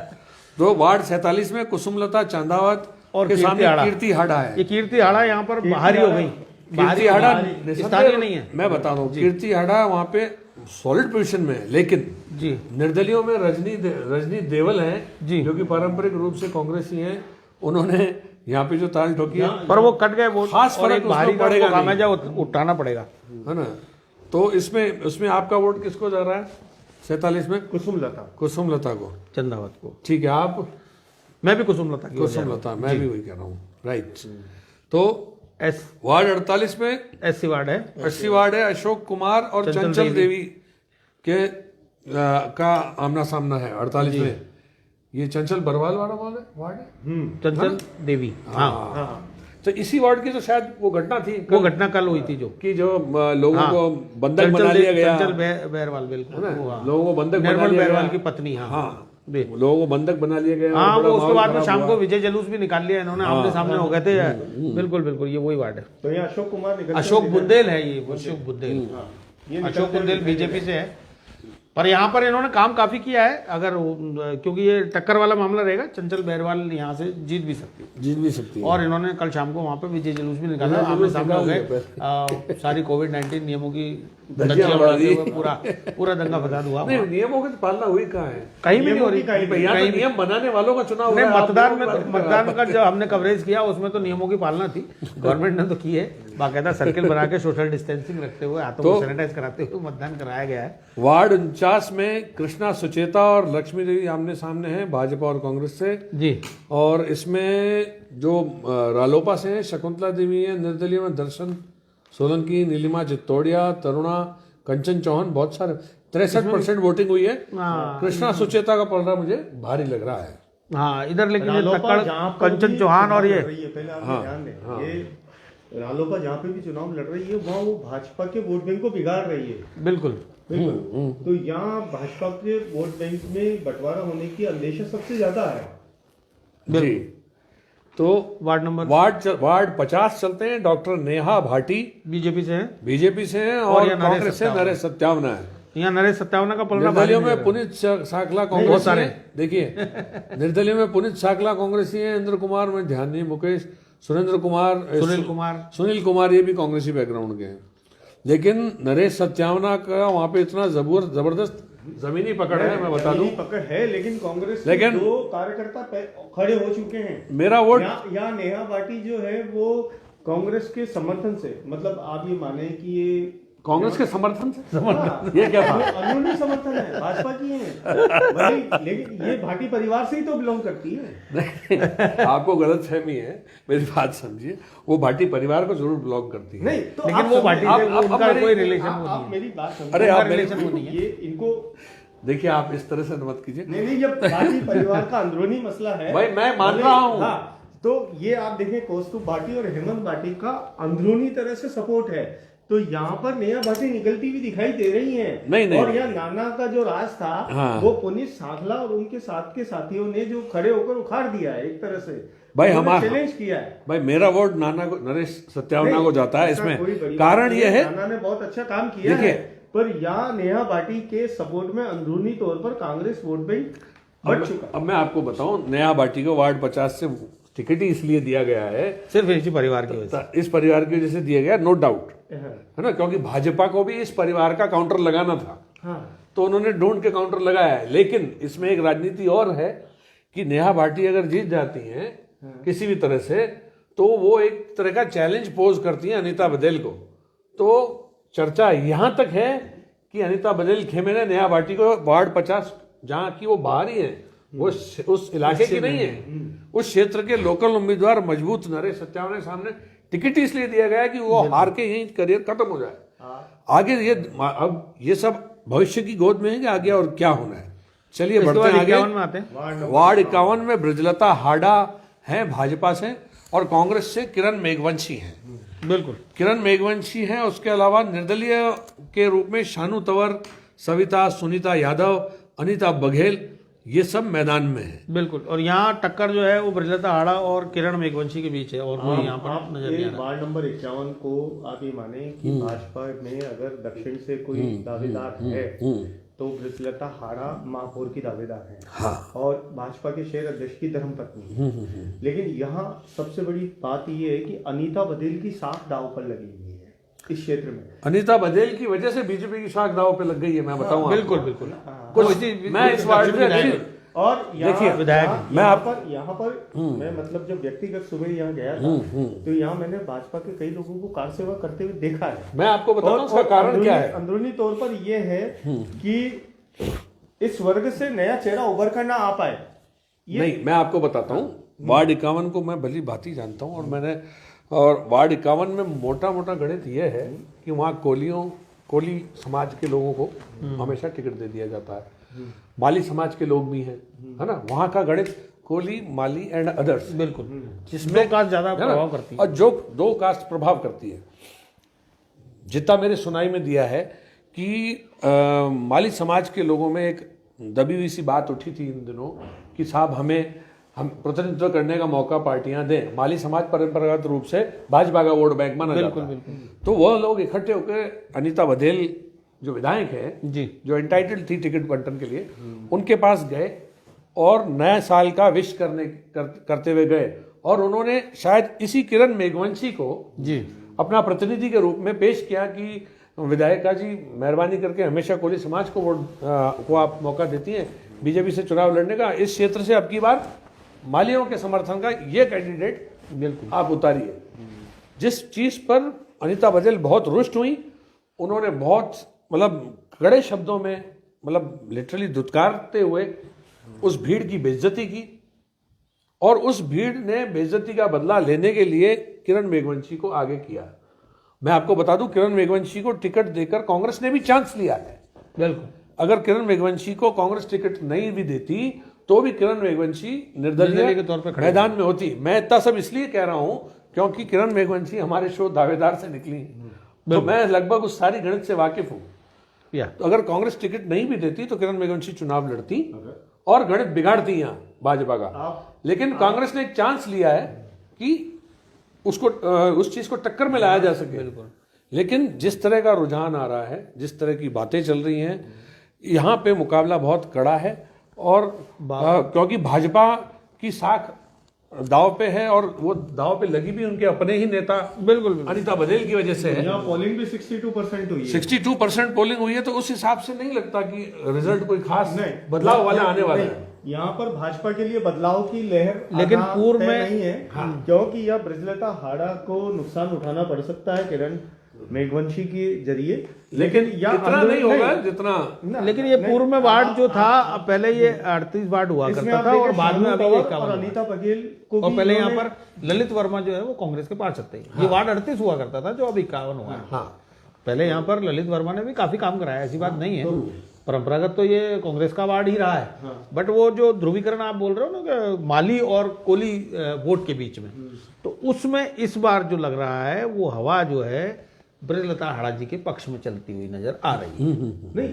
S1: तो वार्ड 47 में कुसुमलता चांदावत
S2: और
S1: के
S2: कीर्ति
S1: सामने
S2: आड़ा।
S1: कीर्ति हाड़ा है।
S2: ये कीर्ति हाड़ा यहाँ पर बाहरी हो गई,
S1: कीर्ति हाड़ा
S2: स्थानीय नहीं है।
S1: मैं बता रहा हूँ, कीर्ति हाड़ा वहाँ पे सॉलिड पोजीशन में है, लेकिन
S2: जी
S1: निर्दलियों में रजनी देवल हैं
S2: जी,
S1: जो कि पारंपरिक रूप से कांग्रेसी हैं। उन्होंने यहाँ पे जो ताल ठोकी है,
S2: पर वो कट गए वोट,
S1: खास
S2: और
S1: फर्क
S2: एक बाहरी
S1: उसको
S2: का
S1: पड़ेगा
S2: उनको
S1: नहीं।
S2: खामियाजा उठाना पड़ेगा,
S1: है ना। तो उसमें आपका वोट किसको जा रहा है? 47 में कुसुमलता को,
S2: चंदावत को।
S1: ठीक है। आप?
S2: मैं भी कुसुमलता की
S1: कुसुमलता, मैं भी वही कह रहा हूँ, राइट। तो
S2: एस
S1: वार्ड 48 में
S2: एससी वार्ड है,
S1: 80 वार्ड है, अशोक कुमार और चंचल देवी के का आमना सामना है 48 में। ये चंचल बरवाल वाला वार्ड है।
S2: चंचल देवी। हाँ,
S1: तो इसी वार्ड की तो शायद वो घटना थी,
S2: वो घटना कल हुई थी जो
S1: कि जो लोगों को बंधक बना लिया गया।
S2: चंचल बहरवाल, बिल्कुल वो, हाँ।
S1: लोगों को बंधक बना
S2: निर्मल
S1: लिया
S2: बहरवाल
S1: गया।
S2: की पत्नी। हाँ,
S1: हाँ,
S2: बे।
S1: लोगों को बंधक बना लिया गया।
S2: हाँ,
S1: बड़ा
S2: वो उसके
S1: माहौल
S2: बाद में
S1: खराब
S2: शाम
S1: हुआ।
S2: को विजय जुलूस भी निकाल लिया इन्होंने, आमने सामने हो गए थे। बिल्कुल बिल्कुल, ये वही वार्ड है।
S3: तो यहाँ अशोक कुमार निकलते
S2: अशोक
S3: हैं।
S2: बुंदेल है ये, अशोक बुंदेल।
S3: ये
S2: अशोक बुंदेल बीजेपी से है, पर यहाँ पर इन्होंने काम काफी किया है। अगर क्योंकि ये टक्कर वाला मामला रहेगा, चंचल बहरवाल यहाँ से जीत भी सकती है।
S1: जीत भी सकती है।
S2: और इन्होंने कल शाम को वहाँ पे विजय जुलूस भी निकाला,
S1: विजय
S2: आमने
S1: जुलूस
S2: सामने हो
S1: निकाल
S2: गए। सारी कोविड-19 नियमों की
S1: धज्जियां
S2: धज्जियां
S1: उड़ा
S2: उड़ाते
S1: दी।
S2: हुए पूरा दंगा फसाद हुआ।
S1: नहीं, नियमों की तो पालना हुई कहाँ है?
S2: कहीं भी नहीं हो रही।
S1: यहाँ तो नियम बनाने वालों का चुनाव हो
S2: नहीं,
S1: रहा है।
S2: मतदान का जब हमने कवरेज किया उसमें तो नियमों की पालना थी, गवर्नमेंट ने तो की है। बाकायदा सर्किल बना के सोशल डिस्टेंसिंग रखते हुए, हाथों को सैनिटाइज कराते हुए मतदान कराया गया है।
S1: वार्ड 49 में कृष्णा सुचेता और लक्ष्मी देवी आमने सामने हैं, भाजपा और कांग्रेस से।
S2: जी,
S1: और इसमें जो रालोपा से हैं, शकुंतला देवी है। निर्दलीय में दर्शन सोलंकी, नीलिमा चित्तौड़िया, तरुणा, कंचन चौहान, बहुत सारे 63% वोटिंग हुई है। कृष्णा सुचेता का पलड़ा मुझे भारी लग रहा है।
S2: हाँ, इधर लेकिन ये
S3: रालोपा
S2: तक्कड़,
S3: जहाँ पर
S2: कंचन
S3: भी
S2: चौहान और
S3: चुनाव
S2: ये
S3: लड़ रही है, पहले आप ध्यान दें, ये रालोपा जहाँ पे भी चुनाव लड़ रही है वहाँ वो भाजपा के वोट बैंक को बिगाड़ रही है।
S2: बिल्कुल।
S3: तो यहाँ भाजपा के वोट बैंक में बंटवारा होने की अंदेशा सबसे ज्यादा है।
S1: जी। तो वार्ड 50 चलते हैं। डॉक्टर नेहा भाटी
S2: बीजेपी से है,
S1: बीजेपी से हैं और
S2: ये नरेश
S1: कांग्रेस से नरेश सत्यावना है।
S2: यहाँ नरेश सत्यावना का पलड़ा
S1: निर्दलियों में पुनीत साकला कांग्रेसी हैं। देखिए, निर्दलियों में पुनीत साकला कांग्रेसी हैं, इंद्र कुमार में ध्यान नहीं, मुकेश, सुरेंद्र कुमार, सुनील कुमार ये भी कांग्रेसी बैकग्राउंड के हैं। लेकिन नरेश सत्यावना का वहाँ पे इतना जबरदस्त जमीनी पकड़ है, मैं बता दूं।
S3: पकड़ है, लेकिन कांग्रेस के 2 कार्यकर्ता खड़े हो चुके हैं।
S1: मेरा वोट
S3: यहाँ नेहा भाटी जो है वो कांग्रेस के समर्थन से, मतलब आप ये माने कि ये
S1: कांग्रेस के समर्थन से ये क्या था?
S3: अन्योन्य समर्थन है, भाजपा की है वही, लेकिन ये भाटी परिवार से ही तो बिलोंग करती है।
S1: नहीं, आपको गलत फहमी है, मेरी बात समझिए। वो भाटी परिवार को जरूर बिलोंग करती है।
S3: नहीं, तो
S2: लेकिन वो भाटी से उनका कोई रिलेशन
S3: आप मेरी बात समझिए।
S1: अरे आप
S2: रिलेशन वो नहीं है।
S3: ये इनको
S1: देखिए आप इस तरह से मत कीजिए।
S3: नहीं, जब भाटी परिवार का अंदरूनी मसला है
S1: भाई मैं मान रहा हूँ।
S3: हाँ, तो ये आप देखें कौस्तुभ भाटी और हेमंत भाटी का अंदरूनी तरह से सपोर्ट है, तो यहाँ पर नेहा भाटी निकलती हुई दिखाई दे रही हैं।
S1: नहीं।
S3: और यहाँ नाना का जो राज था,
S1: हाँ।
S3: वो पुनीत सांखला और उनके साथ के साथियों ने जो खड़े होकर उखाड़ दिया है एक तरह से,
S1: भाई हमारा
S3: चैलेंज किया है।
S1: भाई मेरा वोट नाना को, नरेश सत्यावना को जाता है।
S3: ऐसा कोई बड़ी
S1: इसमें
S3: बात
S1: कारण
S3: नहीं
S1: ये है,
S3: नाना ने बहुत अच्छा काम किया है, पर यहाँ नेहा भाटी के सपोर्ट में अंदरूनी तौर पर कांग्रेस वोट बैंक बढ़ चुका।
S1: अब मैं आपको बताऊं, नेहा भाटी को वार्ड 50 से टिकट ही इसलिए दिया गया है,
S2: सिर्फ इसी परिवार की वजह से,
S1: इस परिवार की वजह से दिया गया, नो डाउट,
S3: है
S1: है ना, क्योंकि भाजपा को भी इस परिवार का काउंटर लगाना था।
S3: हाँ।
S1: तो उन्होंने ढूंढ के काउंटर लगाया है। लेकिन इसमें एक राजनीति और है कि नेहा भाटी अगर जीत जाती हैं किसी भी तरह से, तो वो एक तरह का चैलेंज पोज करती हैं अनीता बघेल को। तो चर्चा यहां तक है कि अनीता बघेल खेमे ने नेहा भाटी को वार्ड 50, जहां की वो बाहर ही है, वो उस इलाके की नहीं है, उस क्षेत्र के लोकल उम्मीदवार मजबूत नरेश सत्यावना के सामने टिकट इसलिए दिया गया कि वो हार के यही करियर खत्म हो जाए। आगे ये अब ये सब भविष्य की गोद में है कि आगे और क्या होना है। चलिए बढ़ते हैं आगे।
S2: 51 में आते हैं।
S1: वार्ड 51 में ब्रजलता हाडा हैं भाजपा से, और कांग्रेस से किरण मेघवंशी हैं।
S2: बिल्कुल,
S1: किरण मेघवंशी हैं। उसके अलावा निर्दलीय के रूप में शानू तंवर, सविता, सुनीता यादव, अनीता बघेल, ये सब मैदान में है।
S2: बिल्कुल। और यहाँ टक्कर जो है वो ब्रजलता हाड़ा और किरण मेघवंशी के बीच है, और कोई यहाँ पर
S3: आप
S2: नजर नहीं आ रहा।
S3: वार्ड नंबर 51 को आप ये माने कि भाजपा में अगर दक्षिण से कोई दावेदार है तो ब्रजलता हाड़ा महापौर की दावेदार है।
S1: हाँ।
S3: और भाजपा के शहर अध्यक्ष की धर्मपत्नी। लेकिन यहाँ सबसे बड़ी बात ये है कि अनीता बघेल की साख दांव पर लगी हुई है इस क्षेत्र में।
S1: अनीता बघेल की वजह से बीजेपी की साख दांव पे लग गई है, मैं बताऊं।
S2: बिल्कुल बिल्कुल।
S1: कुछ मैं इस वार्ड में
S3: और
S1: देखिए,
S2: विधायक
S1: मैं
S3: यहाँ पर मैं मतलब जब व्यक्तिगत सुबह यहाँ गया था तो यहाँ मैंने भाजपा के कई लोगों को कार सेवा करते हुए देखा है।
S1: मैं आपको बताता हूं उसका कारण क्या है।
S3: अंदरूनी तौर पर यह है कि इस वर्ग से नया चेहरा उभर कर ना आ पाए।
S1: नहीं, मैं आपको बताता हूँ। वार्ड 51 को मैं भली भांति जानता हूँ, और वार्ड 51 में मोटा मोटा गणित यह है कि वहाँ कोली समाज के लोगों को हमेशा टिकट दे दिया जाता है। माली समाज के लोग भी हैं, है ना। वहाँ का गणित कोली, माली एंड अदर्स,
S2: बिल्कुल,
S1: जिसमें
S2: दो कास्ट ज्यादा प्रभाव करती है,
S1: और जो दो कास्ट प्रभाव करती है। जितना मेरे सुनाई में दिया है कि माली समाज के लोगों में एक दबी हुई सी बात उठी थी इन दिनों कि साहब हम प्रतिनिधित्व करने का मौका पार्टियां दें। माली समाज परंपरागत रूप से भाजपा का वोट बैंक माना जाता है। तो वह लोग इकट्ठे होकर अनीता बघेल जो विधायक है
S2: जी,
S1: जो एंटाइटल्ड थी टिकट बंटन के लिए, उनके पास गए और नए साल का विश करते हुए गए, और उन्होंने शायद इसी किरण मेघवंशी को
S2: जी
S1: अपना प्रतिनिधि के रूप में पेश किया कि विधायिका जी मेहरबानी करके हमेशा कोली समाज को वोट को आप मौका देती हैं बीजेपी से चुनाव लड़ने का, इस क्षेत्र से अब की बार मालियों के समर्थन का ये कैंडिडेट बिल्कुल आप उतारिए। जिस चीज पर अनीता बघेल बहुत रुष्ट हुई, उन्होंने बहुत मतलब कड़े शब्दों में, मतलब लिटरली धुतकारते हुए उस भीड़ की बेइज्जती की, और उस भीड़ ने बेइज्जती का बदला लेने के लिए किरण मेघवंशी को आगे किया। मैं आपको बता दूं, किरण मेघवंशी को टिकट देकर कांग्रेस ने भी चांस लिया है।
S2: बिल्कुल,
S1: अगर किरण मेघवंशी को कांग्रेस टिकट नहीं भी देती तो भी किरण मेघवंशी निर्दलीय
S2: के तौर पर
S1: मैदान में होती। मैं इतना सब इसलिए कह रहा हूं क्योंकि किरण मेघवंशी हमारे शो दावेदार से निकली, तो मैं लगभग उस सारी गणित से वाकिफ हूं। तो अगर कांग्रेस टिकट नहीं भी देती तो किरण मेघवंशी चुनाव लड़ती और गणित बिगाड़ती यहाँ भाजपा का। लेकिन कांग्रेस ने एक चांस लिया है कि उसको उस चीज को टक्कर में लाया जा सके। लेकिन जिस तरह का रुझान आ रहा है, जिस तरह की बातें चल रही हैं, यहाँ पे मुकाबला बहुत कड़ा है, और क्योंकि भाजपा की साख दाव पे है, और वो दाव पे लगी भी उनके अपने ही नेता
S2: बिल्कुल
S1: अनीता बघेल की वजह से है।
S3: यहाँ पोलिंग भी 62% हुई है।
S1: 62% पोलिंग हुई है, तो उस हिसाब से नहीं लगता कि रिजल्ट कोई खास बदलाव वाला आने वाला है।
S3: यहाँ पर भाजपा के लिए बदलाव की लहर
S2: लेकिन पूर्व में
S3: नहीं है, क्योंकि यह ब्रजलता हाड़ा को नुकसान उठाना पड़ सकता है किरण मेघवंशी के जरिए, लेकिन
S1: इतना नहीं होगा जितना।
S2: लेकिन ये पूर्व में वार्ड जो था, पहले ये 38 वार्ड हुआ करता था, और बाद में अभी 51
S3: अनीता बघेल को,
S2: और पहले यहाँ पर ललित वर्मा जो है वो कांग्रेस के पार्षद थे। ये वार्ड 38 हुआ करता था, जो अब 51 हुआ है। पहले यहाँ पर ललित वर्मा ने भी काफी काम कराया, ऐसी बात नहीं है। परंपरागत तो ये कांग्रेस का वार्ड ही रहा है, बट वो जो ध्रुवीकरण आप बोल रहे हो ना कि माली और कोली वोट के बीच में, तो उसमें इस बार जो लग रहा है वो हवा जो है ब्रजलता हाड़ा जी के पक्ष में चलती हुई नजर आ रही है।
S3: नहीं,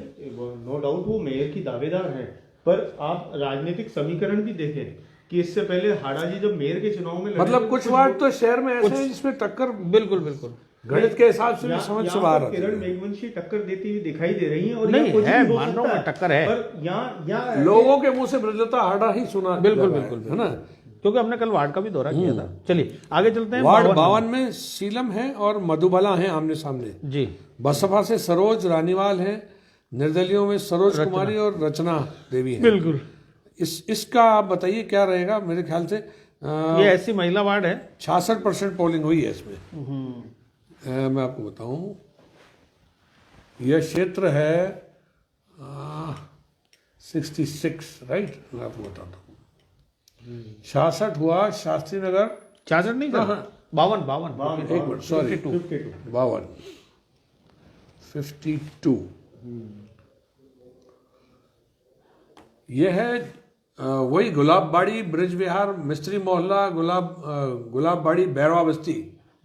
S3: नो डाउट वो मेयर की दावेदार हैं, पर आप राजनीतिक समीकरण भी देखें कि इससे पहले हाड़ा जी जब मेयर के चुनाव में लड़े
S1: मतलब
S3: थे,
S1: कुछ वार्ड तो शहर में ऐसे हैं जिसमें टक्कर
S2: बिल्कुल बिल्कुल
S1: गणित के हिसाब से भी
S3: यहाँ-
S1: समझ से
S3: यहाँ
S1: बाहर
S3: पर
S1: आती
S3: किरण
S1: है।
S3: मेघवंशी टक्कर देती हुई दिखाई दे रही हैं और
S2: नहीं,
S3: यहाँ कुछ
S2: है,
S3: भी हो
S2: मान लो
S3: सकता
S2: मैं टक्कर है।
S3: पर यहाँ
S1: लोगों के मुंह से ब्रजलता हाड़ा ही सुना
S2: बिल्कुल
S1: जा रहा है,
S2: बिल्कुल
S1: है ना।
S2: क्योंकि हमने कल वार्ड का भी दौरा किया था। चलिए आगे चलते हैं।
S1: वार्ड
S2: 52
S1: 52 में सीलम है और मधुबाला है आमने सामने।
S2: जी,
S1: बसपा से सरोज रानीवाल है, निर्दलियों में सरोज कुमारी और रचना देवी है।
S2: बिल्कुल
S1: इसका आप बताइए क्या रहेगा। मेरे ख्याल से
S2: ये ऐसी महिला वार्ड है।
S1: 66% पोलिंग हुई है इसमें। मैं आपको बताऊं, यह क्षेत्र है 66, राइट। मैं आपको बताता हूँ 66 हुआ, शास्त्री नगर
S2: 66 नहीं था, 52
S1: एक मिनट, सॉरी 52 52 यह है वही गुलाबबाड़ी, ब्रिज विहार, मिस्त्री मोहल्ला, गुलाबबाड़ी, बैरवा बस्ती।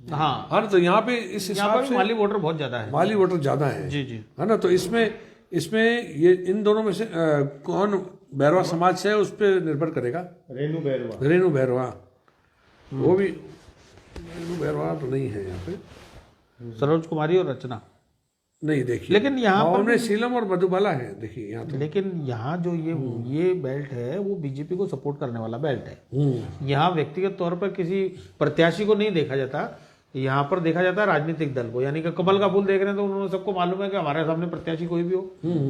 S2: हाँ,
S1: हाँ ना, तो यहाँ पे इस
S2: यहाँ
S1: हिसाब
S2: पर
S1: से
S2: माली वोटर बहुत ज्यादा है।
S1: माली वोटर ज्यादा है।
S2: जी जी,
S1: है ना, तो इसमें ये इन दोनों में से कौन बैरवा समाज से है उस पर निर्भर करेगा।
S3: रेणु बैरवा,
S1: रेणु बैरवा, वो भी रेणु बैरवा तो नहीं है यहाँ पे।
S2: सरोज कुमारी और रचना
S1: नहीं, देखिए,
S2: लेकिन यहाँ पर
S1: में सीलम और मधुबाला है। देखिए यहाँ तो
S2: लेकिन यहाँ जो ये बेल्ट है वो बीजेपी को सपोर्ट करने वाला बेल्ट है। यहाँ व्यक्तिगत तौर पर किसी प्रत्याशी को नहीं देखा जाता, यहाँ पर देखा जाता है राजनीतिक दल को। यानी कि कमल का फूल देख रहे हैं तो उन्होंने सबको मालूम है कि हमारे सामने प्रत्याशी कोई भी हो,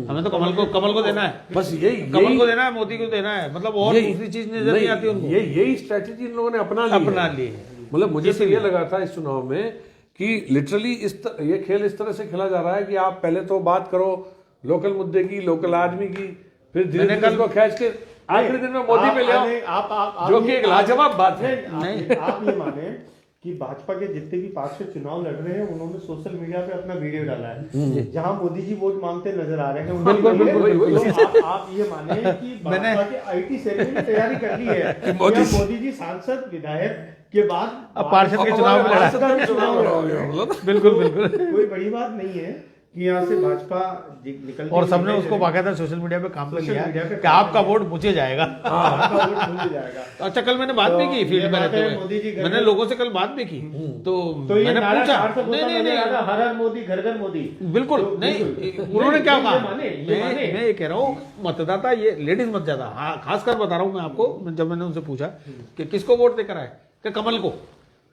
S2: हमें तो कमल को देना है,
S1: बस यही
S2: कमल को देना है, मोदी को देना है, मतलब और दूसरी चीज नजर नहीं आती उनको।
S1: यही स्ट्रेटेजी इन लोगों ने अपना ली है। मतलब मुझे तो ये लगा था इस चुनाव में कि लिटरली ये खेल इस तरह से खेला जा रहा है कि आप पहले तो बात करो लोकल मुद्दे की, लोकल आदमी की, फिर धीरे धीरे उसको खींच के आखिरी दिन में मोदी पे ले आओ,
S3: आप
S1: जो कि एक लाजवाब बात है।
S3: आप ये माने कि भाजपा के जितने भी पार्षद चुनाव लड़ रहे हैं उन्होंने सोशल मीडिया पे अपना वीडियो डाला है जहां मोदी जी वोट मांगते नजर आ रहे हैं।
S2: बिल्कुल।
S3: तो आप ये माने कि भाजपा के आईटी सेल ने तैयारी कर ली है कि मोदी जी सांसद विधायक के बाद
S2: अब पार्षद के चुनाव में लड़ा। बिल्कुल
S3: कोई बड़ी बात नहीं है कि यहाँ से भाजपा निकल
S2: और सबने उसको बाकायदा सोशल मीडिया पे काम पे लिया कि आपका वोट मुझे जाएगा। अच्छा, कल मैंने बात भी की फील्ड में रहते हुए, मैंने लोगों से कल बात भी की, तो मैंने पूछा नहीं,
S3: हर मोदी घर घर मोदी,
S2: बिल्कुल नहीं, उन्होंने क्या कहा, मैं ये कह रहा हूँ मतदाता ये लेडीज मत ज्यादा, हाँ खासकर बता रहा हूँ मैं आपको, जब मैंने उनसे पूछा कि किसको वोट देकर आए, कि कमल को।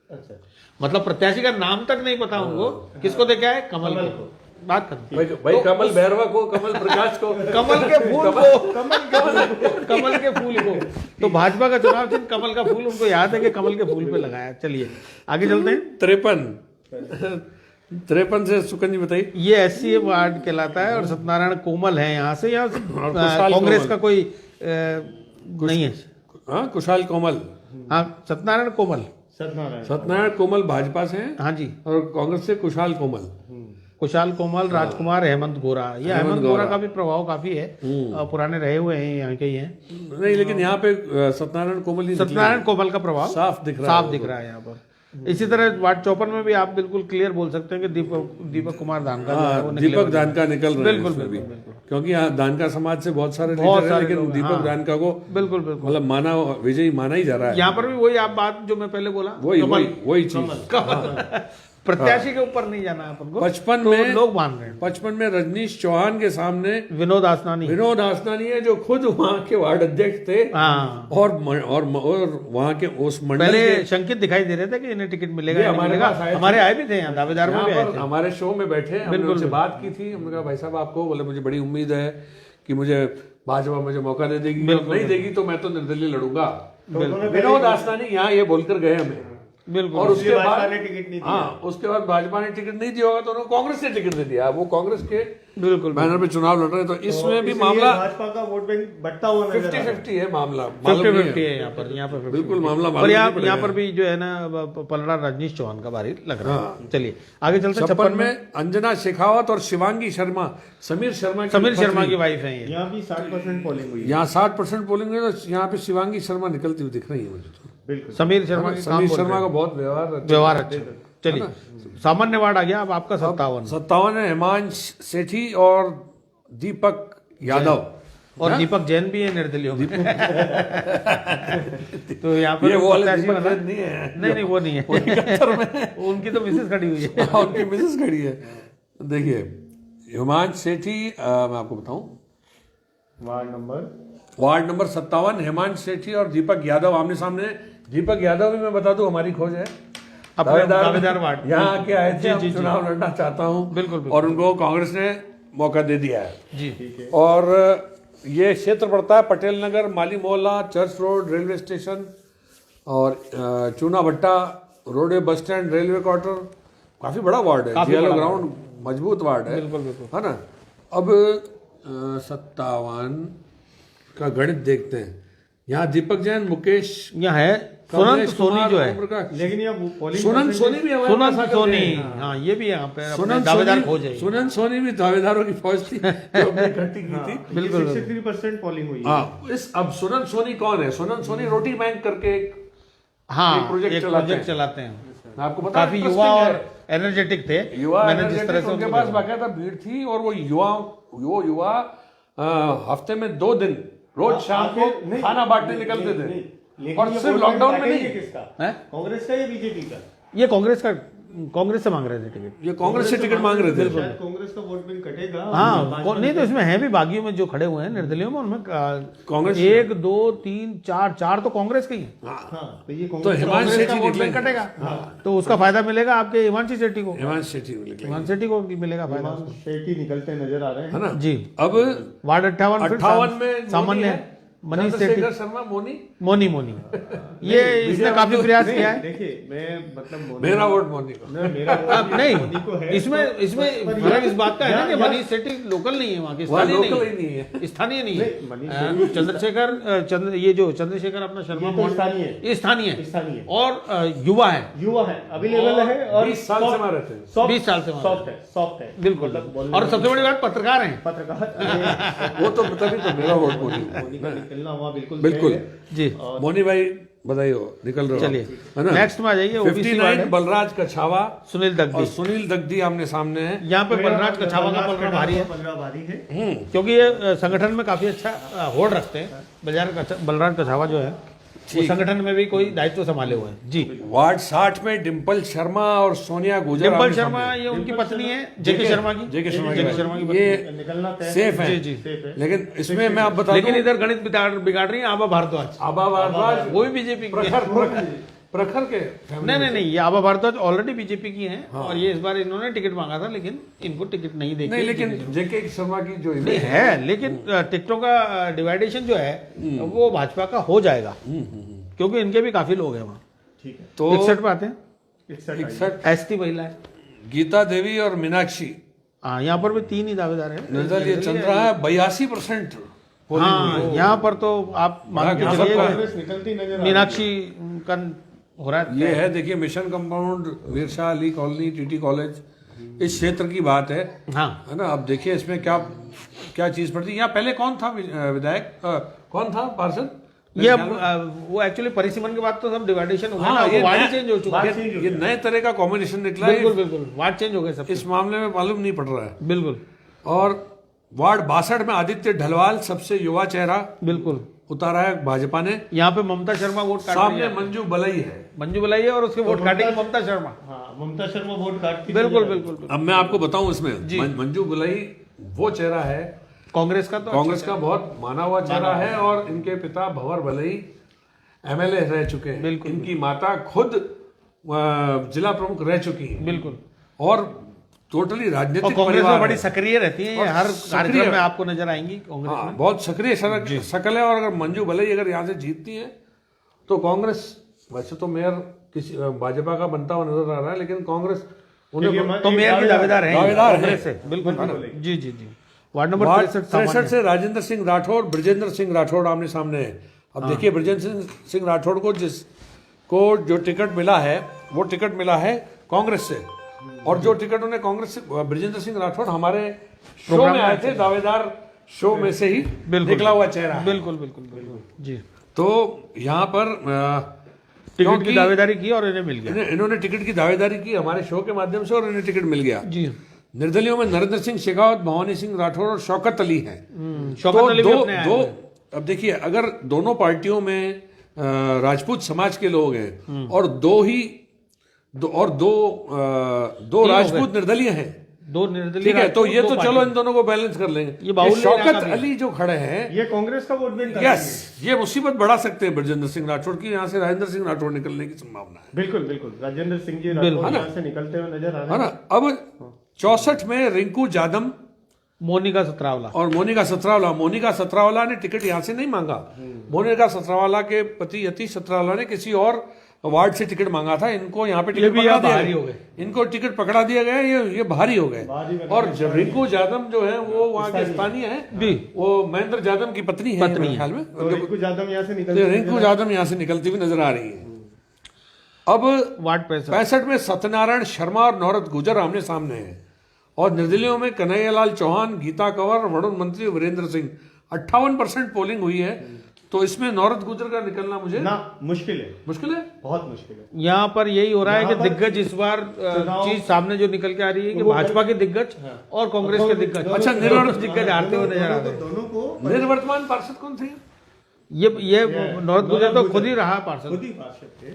S3: अच्छा,
S2: मतलब प्रत्याशी का नाम तक नहीं पता उनको, किसको देके आए, कमल को। बात करते
S1: भाई कमल बैरवा को, कमल प्रकाश को,
S2: कमल के फूल को, कमल के फूल को। तो भाजपा का चुनाव चिन्ह कमल का फूल, उनको याद है कि कमल के फूल पे लगाया। चलिए आगे चलते हैं।
S1: 53 से सुकन जी बताइए।
S2: ये SC वार्ड कहलाता है और सत्यनारायण कोमल है यहाँ से। यहाँ कांग्रेस का कोई नहीं है।
S1: हाँ, कुशाल कोमल,
S2: हाँ सत्यनारायण कोमल,
S1: सत्यनारायण कोमल भाजपा से हैं
S2: हाँ जी,
S1: और कांग्रेस से कुशाल कोमल।
S2: कुशाल कोमल, राजकुमार, हेमंत गोरा। ये हेमंत गोरा का भी प्रभाव काफी है, पुराने रहे हुए हैं, यहाँ के ही हैं।
S1: नहीं, लेकिन यहाँ पे सत्यनारायण कोमल ही
S2: सत्यनारायण कोमल का प्रभाव
S1: साफ दिख रहा
S2: है यहाँ पर। इसी तरह वार्ड 54 में भी आप बिल्कुल क्लियर बोल सकते हैं कि दीपक कुमार दानका जो है वो निकले
S1: दीपक दानका निकल रहे हैं
S2: बिल्कुल
S1: इसमें भी, क्योंकि यहाँ दानका समाज से बहुत सारे लीडर हैं, लेकिन दीपक दानका को
S2: बिल्कुल
S1: मतलब माना विजयी माना ही जा रहा है।
S2: यहाँ पर भी वही आप बात जो मैं पहले बोला,
S1: वही चीज।
S2: प्रत्याशी के ऊपर नहीं जाना अपन को।
S1: 55
S2: तो
S1: में
S2: लोग मान रहे हैं।
S1: 55 में रजनीश चौहान के सामने
S2: विनोद आसनानी
S1: है जो खुद वहाँ के वार्ड अध्यक्ष थे।
S2: हाँ,
S1: और वहाँ के उस मंडल
S2: पहले शंकित दिखाई दे रहे थे कि इन्हें टिकट मिलेगा, हमारे आए भी थे यहाँ, दावेदार में भी आए थे,
S1: हमारे शो में बैठे, हमने उनसे बात की थी। हमने कहा भाई साहब आपको, बोले मुझे बड़ी उम्मीद है कि मुझे भाजपा मुझे मौका दे देगी, नहीं देगी तो मैं तो निर्दलीय लड़ूंगा। विनोद आसनानी यहाँ ये बोलकर गए हमें
S2: बिल्कुल।
S1: और उसके
S3: इसलिए भाजपा
S1: बाद
S3: ने टिकट नहीं दिया।
S1: हाँ, उसके बाद भाजपा ने टिकट नहीं दिया होगा तो उन्होंने कांग्रेस ने टिकट दे दिया, वो कांग्रेस के
S2: बिल्कुल
S1: बैनर पे चुनाव लड़ रहे हैं, तो इसमें भी
S3: इसलिए
S1: मामला
S3: भाजपा का वोट बैंक बढ़ता हुआ नजर आ रहा है।
S1: 50-50 है मामला, मालूम नहीं
S2: 50-50
S1: है।
S2: है यहाँ पर 50-50।
S1: बिल्कुल मामला
S2: पर
S1: मालूम
S2: यहाँ
S1: नहीं
S2: यहाँ
S1: पड़ेगा।
S2: पर भी जो है ना पलड़ा रजनीश चौहान का भारी लग रहा है। चलिए आगे चलते हैं।
S1: 56 में अंजना शेखावत और शिवांगी शर्मा, समीर शर्मा
S2: की वाइफ है ये।
S3: यहाँ भी 60% पोलिंग हुई है।
S1: यहाँ 60% पोलिंग है, तो यहाँ पे शिवांगी शर्मा निकलती हुई दिख रही है मुझे तो।
S3: बिल्कुल।
S2: समीर शर्मा के काम
S1: समीर शर्मा का बहुत
S2: व्यवहार अच्छा। चलिए सामान्य वार्ड आ गया, अब आपका 57
S1: है हिमांश सेठी और दीपक यादव।
S2: और दीपक जैन भी है निर्दलीय में। तो यहाँ पर
S1: ये वो वाले
S2: प्रत्याशी
S1: दीपक
S2: बना-
S1: जैन नहीं है।
S2: नहीं वो नहीं है। उनकी तो मिसेस खड़ी हुई है।
S1: उनकी मिसेस खड़ी है। देखिए हिमांश सेठी, मैं आपको बताऊं, वार्ड नंबर 57 हिमांश सेठी और दीपक यादव आमने सामने हैं। दीपक यादव भी मैं बता दूं हमारी खोज है,
S2: अपने दावेदार वार्ड।
S1: यहाँ आके आए थे,
S2: जी,
S1: अब
S2: जी।
S1: चुनाव लड़ना चाहता हूँ,
S2: बिल्कुल।
S1: और उनको कांग्रेस ने मौका दे दिया है।
S2: जी।
S1: और ये क्षेत्र पड़ता है पटेल नगर, माली मोहल्ला, चर्च रोड, रेलवे स्टेशन और चूना भट्टा, roadway bus stand, railway quarter, काफी बड़ा वार्ड है,
S2: काफी
S1: जीएलओ
S2: बड़ा
S1: ग्राउंड मजबूत वार्ड है।
S2: बिल्कुल।
S1: है ना। अब 57 का गणित देखते हैं। यहाँ दीपक जैन, मुकेश,
S2: यहाँ है सुनंद
S1: कमलेश
S2: सोनी
S1: कुमार,
S2: जो है।
S1: ओम प्रकाश,
S3: लेकिन ये पोलिंग
S1: सुनंद सोनी भी हमारे
S2: सुनंद
S1: पास
S2: सोनी,
S1: आकर गए।
S2: हाँ ये भी यहाँ पे अपने
S1: सुनंद
S2: दावेदार
S1: सोनी,
S2: खोज है।
S1: सुनंद सोनी भी दावेदारों की फौज थी जो हमने इकट्ठी की थी।
S2: बिल्कुल।
S3: 63% पोलिंग हुई है।
S1: हाँ, अब सुनंद सोनी कौन है? सुनंद सोनी रोटी बैंक करके एक
S2: हाँ
S1: एक प्रोजेक्ट
S2: एक
S1: चलाते
S2: प्रोजेक्ट
S1: हैं।
S2: चलाते हैं।
S1: आपको पता है,
S2: काफी
S1: interesting
S2: युवा
S1: है।
S2: और एनर्जेटिक थे।
S1: युवा
S2: मैंने जिस
S1: energetic,
S2: तरह से
S1: उनके
S2: उनको
S1: पास
S2: देखा।
S1: बाकायदा भीड़ थी, और वो युवा हफ्ते में 2 दिन रोज शाम को
S3: आखिर- नहीं,
S1: खाना बांटने
S3: नहीं,
S1: निकलते
S3: नहीं,
S1: थे।
S3: लेकिन
S1: और
S3: ये
S1: सिर्फ
S3: वोट
S1: लॉकडाउन
S3: बैंक
S1: में नहीं,
S3: बांटेंगे किसका?
S2: है?
S3: कांग्रेस का या बीजेपी का?
S2: ये कांग्रेस से मांग रहे थे टिकट।
S1: ये कांग्रेस से टिकट मांग रहे थे।
S3: शायद कांग्रेस का वोट बैंक कटेगा।
S2: हाँ नहीं तो इसमें है भी बागियों में जो खड़े हुए हैं निर्दलीयों में, उनमें
S1: कांग्रेस
S2: 1 2 3 4 तो कांग्रेस के ही हैं।
S3: हाँ, तो ये
S1: तो
S3: कांग्रेस
S1: हिमांश
S2: कांग्रेस का
S1: सेठी
S2: वोट बैंक
S1: निकलेंगे।
S2: कटेगा तो उसका फायदा मिलेगा आपके हिमांशी शेट्टी को।
S1: हिमांश सेठी निकलेंगे,
S2: हिमांशी शेट्टी को मिलेगा फायदा
S3: हिमांश शेट्टी निकलते नजर आ रहे हैं।
S1: है ना।
S2: जी।
S1: अब
S2: वार्ड 58 फिर
S1: 58 में
S2: सामान्य मनीष सेठी,
S1: चंद्रशेखर शर्मा, मोनी।
S2: मोनी ये इसने काफी प्रयास किया है।
S3: देखिए मैं मतलब
S1: मेरा वोट मोनी को।
S3: मेरा
S2: अब
S3: वोट मोदी को
S2: नहीं
S3: है।
S2: इसमें
S3: पर
S2: फर्क इस बात का है ना कि
S3: यहाँ-
S2: मनीष सेठी लोकल नहीं है, वहाँ के
S1: वहाँ
S2: स्थानीय
S1: लोकल
S2: नहीं
S1: ही नहीं है।
S2: स्थानीय नहीं
S3: नहीं, मनीष
S2: है। ये जो चंद्रशेखर अपना शर्मा
S3: ये तो
S2: मोहन-
S3: स्थानीय है।
S2: ये स्थानीय है
S3: स्थानीय है।
S2: और युवा है।
S3: युवा है, अवेलेबल है और
S1: 20 साल से वहाँ रहते हैं।
S2: 20 साल से वहाँ
S3: सॉफ्ट है
S2: बिल्कुल।
S3: मतलब बोलने
S2: और सबसे बड़ी बात पत्रकार हैं।
S3: पत्रकार
S1: वो तो तभी तो मेरा वोट मोनी को।
S3: मोदी का निकलना हुआ बिल्कुल
S1: बिल्कुल।
S3: तय है।
S2: जी
S1: मोनी भाई बधाई हो, निकल रहे हो।
S2: चलिए
S1: है ना।
S2: नेक्स्ट में आ जाइए। ओबीसी वार्ड
S1: 59
S2: है।
S1: बलराज कछावा
S2: सुनील
S1: और
S2: दग्गी,
S1: सुनील दग्गी आमने सामने हैं।
S2: यहाँ पे बलराज कछावा का पलड़ा भारी है
S3: पलड़ा भारी है।
S2: क्योंकि ये संगठन में काफी अच्छा होल्ड रखते हैं। बलराज कछावा जो है वो संगठन में भी कोई दायित्व संभाले हुए हैं। जी।
S1: वार्ड 60 में डिम्पल शर्मा और सोनिया गुजर
S2: डिम्पल
S1: आमने
S2: शर्मा
S1: सामने हैं।
S2: ये उनकी पत्नी है जेके शर्मा की।
S1: जेके शर्मा
S2: की पत्नी।
S1: ये
S3: निकलना तय
S1: सेफ है।
S2: जी,
S3: सेफ है।
S1: लेकिन इसमें मैं आप बता
S2: लेकिन
S1: दूं,
S2: इधर गणित बिगाड़ रही है आबा भारद्वाज।
S1: आबा भारद्वाज
S2: वो भी बीजेपी की है।
S1: प्रखर के
S2: नहीं ये आबा भारद्वाज ऑलरेडी बीजेपी की हैं और ये इस बार इन्होंने टिकट मांगा था लेकिन इनको टिकट नहीं देगी।
S1: नहीं, लेकिन जेके शर्मा की जो
S2: नहीं
S1: इमेज
S2: है, लेकिन टिकटों का डिवाइडेशन जो है वो भाजपा का हो जाएगा क्योंकि इनके भी काफी लोग हैं वहाँ।
S3: ठीक है।
S1: तो
S2: 61 पे आते हैं।
S3: 61
S2: एसटी महिला है।
S1: गीता देवी और मीनाक्षी
S2: हाँ यहाँ पर भी 3 ही दावेदार हैं।
S1: निर्दलीय चल रहा है। 82%
S2: हाँ यहाँ पर तो आप मान के
S1: यहाँ
S2: चलिए
S1: पर
S3: कांग्रेस निकलती नजर आ रही है।
S2: मीनाक्षी का हो रहा है।
S1: ये है, देखिए mission compound, Veershah Ali colony, TT college, इस क्षेत्र की बात है।
S2: हाँ
S1: है ना। अब देखिए इसमें क्या क्या चीज पड़ती है। यहाँ पहले कौन था विधायक, कौन था पार्षद?
S2: ये वो एक्चुअली परिसीमन के बाद तो सब डिवाइडेशन हो गया
S1: हाँ,
S2: ना,
S1: ये
S2: वार्ड
S1: नया-
S2: चेंज हो चुका है।
S1: ये नए तरह का कॉम्बिनेशन निकला है।
S2: बिल्कुल वार्ड चेंज हो गए सब।
S1: इस मामले में मालूम नहीं पड़ रहा है।
S2: बिल्कुल
S1: और वार्ड 62 में आदित्य ढलवाल सबसे युवा चेहरा
S2: बिल्कुल
S1: उतारा है भाजपा ने।
S2: यहाँ पे ममता शर्मा वोट काट रही
S1: सामने
S2: है।
S1: मंजू बलई है।
S2: मंजू बुलाइए और उसके वोट काटेगी ममता शर्मा।
S3: हाँ, ममता शर्मा वोट काटती
S2: बिल्कुल
S1: अब मैं आपको बताऊं इसमें मंजू बलई वो चेहरा है
S2: कांग्रेस का तो
S1: कांग्रेस का बहुत माना हुआ चेहरा है। और इनके पिता भंवर बलई एमएलए रह चुके हैं। इनकी माता खुद जिला प्रमुख रह चुकी है।
S2: बिल्कुल।
S1: और टोटली
S2: और
S1: राजनीतिक
S2: कांग्रेस
S1: परिवार
S2: में बड़ी
S1: है।
S2: सक्रिय रहती है,
S1: और
S2: हर
S1: सक्रिय-
S2: कार्यक्रम में आपको नजर आएंगी कांग्रेस
S1: हाँ, बहुत सक्रिय शकल है। और अगर मंजू बलई अगर यहाँ से जीतती है तो कांग्रेस वैसे तो मेयर किसी भाजपा का बनता हुआ नजर आ रहा है, लेकिन कांग्रेस उन्हें
S2: तो मेयर के दावेदार हैं
S1: दावेदार
S2: कांग्रेस से, बिल्कुल जी जी जी। वार्ड नंबर 63
S1: से राजेंद्र सिंह राठौड़, ब्रजेंद्र सिंह राठौड़ आमने सामने है। अब देखिए ब्रजेंद्र सिंह राठौड़ को जिसको जो टिकट मिला है वो टिकट मिला है कांग्रेस से, और जो टिकट उन्हें कांग्रेस से, ब्रजेंद्र सिंह राठौड़ हमारे शो में आए थे, दावेदार शो में से ही निकला हुआ चेहरा है।
S2: बिल्कुल बिल्कुल बिल्कुल जी।
S1: तो यहाँ पर
S2: टिकट की दावेदारी की और इन्हें मिल गया,
S1: इन्होंने टिकट की दावेदारी की हमारे शो के माध्यम से और इन्हें टिकट मिल गया
S2: जी।
S1: निर्दलियों में नरेंद्र सिंह शेखावत, भवानी सिंह राठौड़ और शौकत अली हैं।
S2: शौकत अली भी
S1: दो
S2: अपने आए
S1: दो
S2: हुए हैं।
S1: अब देखिए, अगर दोनों पार्टियों में राजपूत समाज के लोग हैं और दो राजपूत निर्दलीय हैं,
S2: दो निर्दलीय,
S1: ठीक है, तो ये तो चलो इन दोनों को बैलेंस कर लेंगे।
S2: ये बाहुल्य
S1: शौकत
S2: इलाका भी है।
S1: अली जो खड़े हैं,
S3: ये कांग्रेस का वोट बैंक
S1: यस, ये मुसीबत बढ़ा सकते हैं ब्रजेंद्र सिंह राठौड़ की। यहाँ से राजेंद्र सिंह राठौड़ निकलने की संभावना है,
S3: बिल्कुल बिल्कुल। राजेंद्र सिंह जी राठौड़ यहाँ से निकलते हुए नजर आ रहे
S1: है ना। अब 64 में रिंकू जादम
S2: मोनिका सतरावला
S1: और मोनिका सतरावला ने टिकट यहाँ से नहीं मांगा। मोनिका सतरावला के पति यतीश सतरावला ने किसी और वार्ड से टिकट मांगा था। इनको यहाँ पे टिकट पकड़ा दिया गया, इनको टिकट पकड़ा दिया गया, ये भारी हो गए। और जब रिंकू जादम जो है वो वहाँ के स्थानीय है, वो महेंद्र जादम की पत्नी है मेरे ख्याल में।
S3: रिंकू जादम यहाँ से
S1: रिंकू जादम यहाँ से निकलती हुई नजर आ रही है। अब
S2: वार्ड
S1: 65 में सत्यनारायण शर्मा और नौरत गुजर आमने सामने हैं, और निर्दलियों में कन्हैयालाल चौहान, गीता कंवर, वरुण मंत्री, वीरेंद्र सिंह। 58% पोलिंग हुई है, तो इसमें नौरत गुजर का निकलना मुझे
S3: मुश्किल है, बहुत मुश्किल है।
S2: यहाँ पर यही हो रहा है कि दिग्गज इस बार चीज सामने जो निकल के आ रही है कि भाजपा के दिग्गज और कांग्रेस के दिग्गज,
S1: अच्छा,
S2: दिग्गज हारते हुए नजर आ रहे हैं।
S3: दोनों को
S1: निर्वर्तमान पार्षद कौन थे?
S2: ये नौरत गुजर तो खुद ही रहा पार्षद।
S3: थे।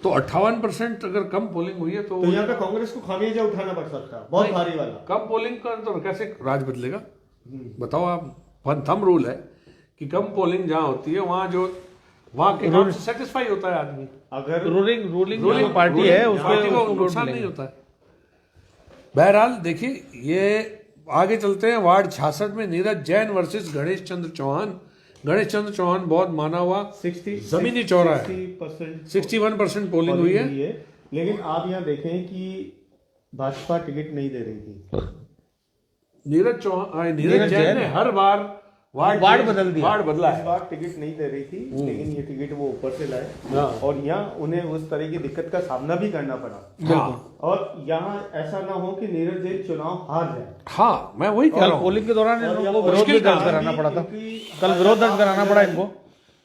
S1: तो 58% अगर कम पोलिंग हुई है तो
S3: यहाँ पे कांग्रेस को खामियाजा उठाना पड़ सकता है, बहुत भारी वाला।
S1: कम पोलिंग का तो कैसे राज बदलेगा? बताओ आप। थंब रूल है कि कम पोलिंग जहाँ होती है वहाँ के काम से सेटिस्फाई होता है आदमी।
S3: अगर
S2: रूलिंग पार्टी है
S1: को नुकसान नहीं होता है। बहरहाल देखिए, ये आगे चलते हैं। वार्ड 66 में नीरज जैन वर्सेस गणेश चंद्र चौहान। गणेश चंद्र चौहान बहुत माना हुआ जमीनी चौरा है। 61% पोलिंग हुई है।
S3: लेकिन आप यहाँ देखें कि भाजपा टिकट नहीं दे रही थी।
S1: नीरज जैन ने हर बार वार्ड बदल दिया, वार्ड बदला है।
S3: इस बार टिकट नहीं दे रही थी, लेकिन ये टिकट वो ऊपर से लाए और यहाँ उन्हें उस तरह की दिक्कत का सामना भी करना पड़ा। और यहाँ ऐसा ना हो कि नीरज जैन चुनाव हार जाए।
S1: हाँ, मैं वही कह रहा हूँ।
S2: पोलिंग के दौरान इनको विरोध दर्ज कराना पड़ा था, कल विरोध दर्ज कराना पड़ा इनको।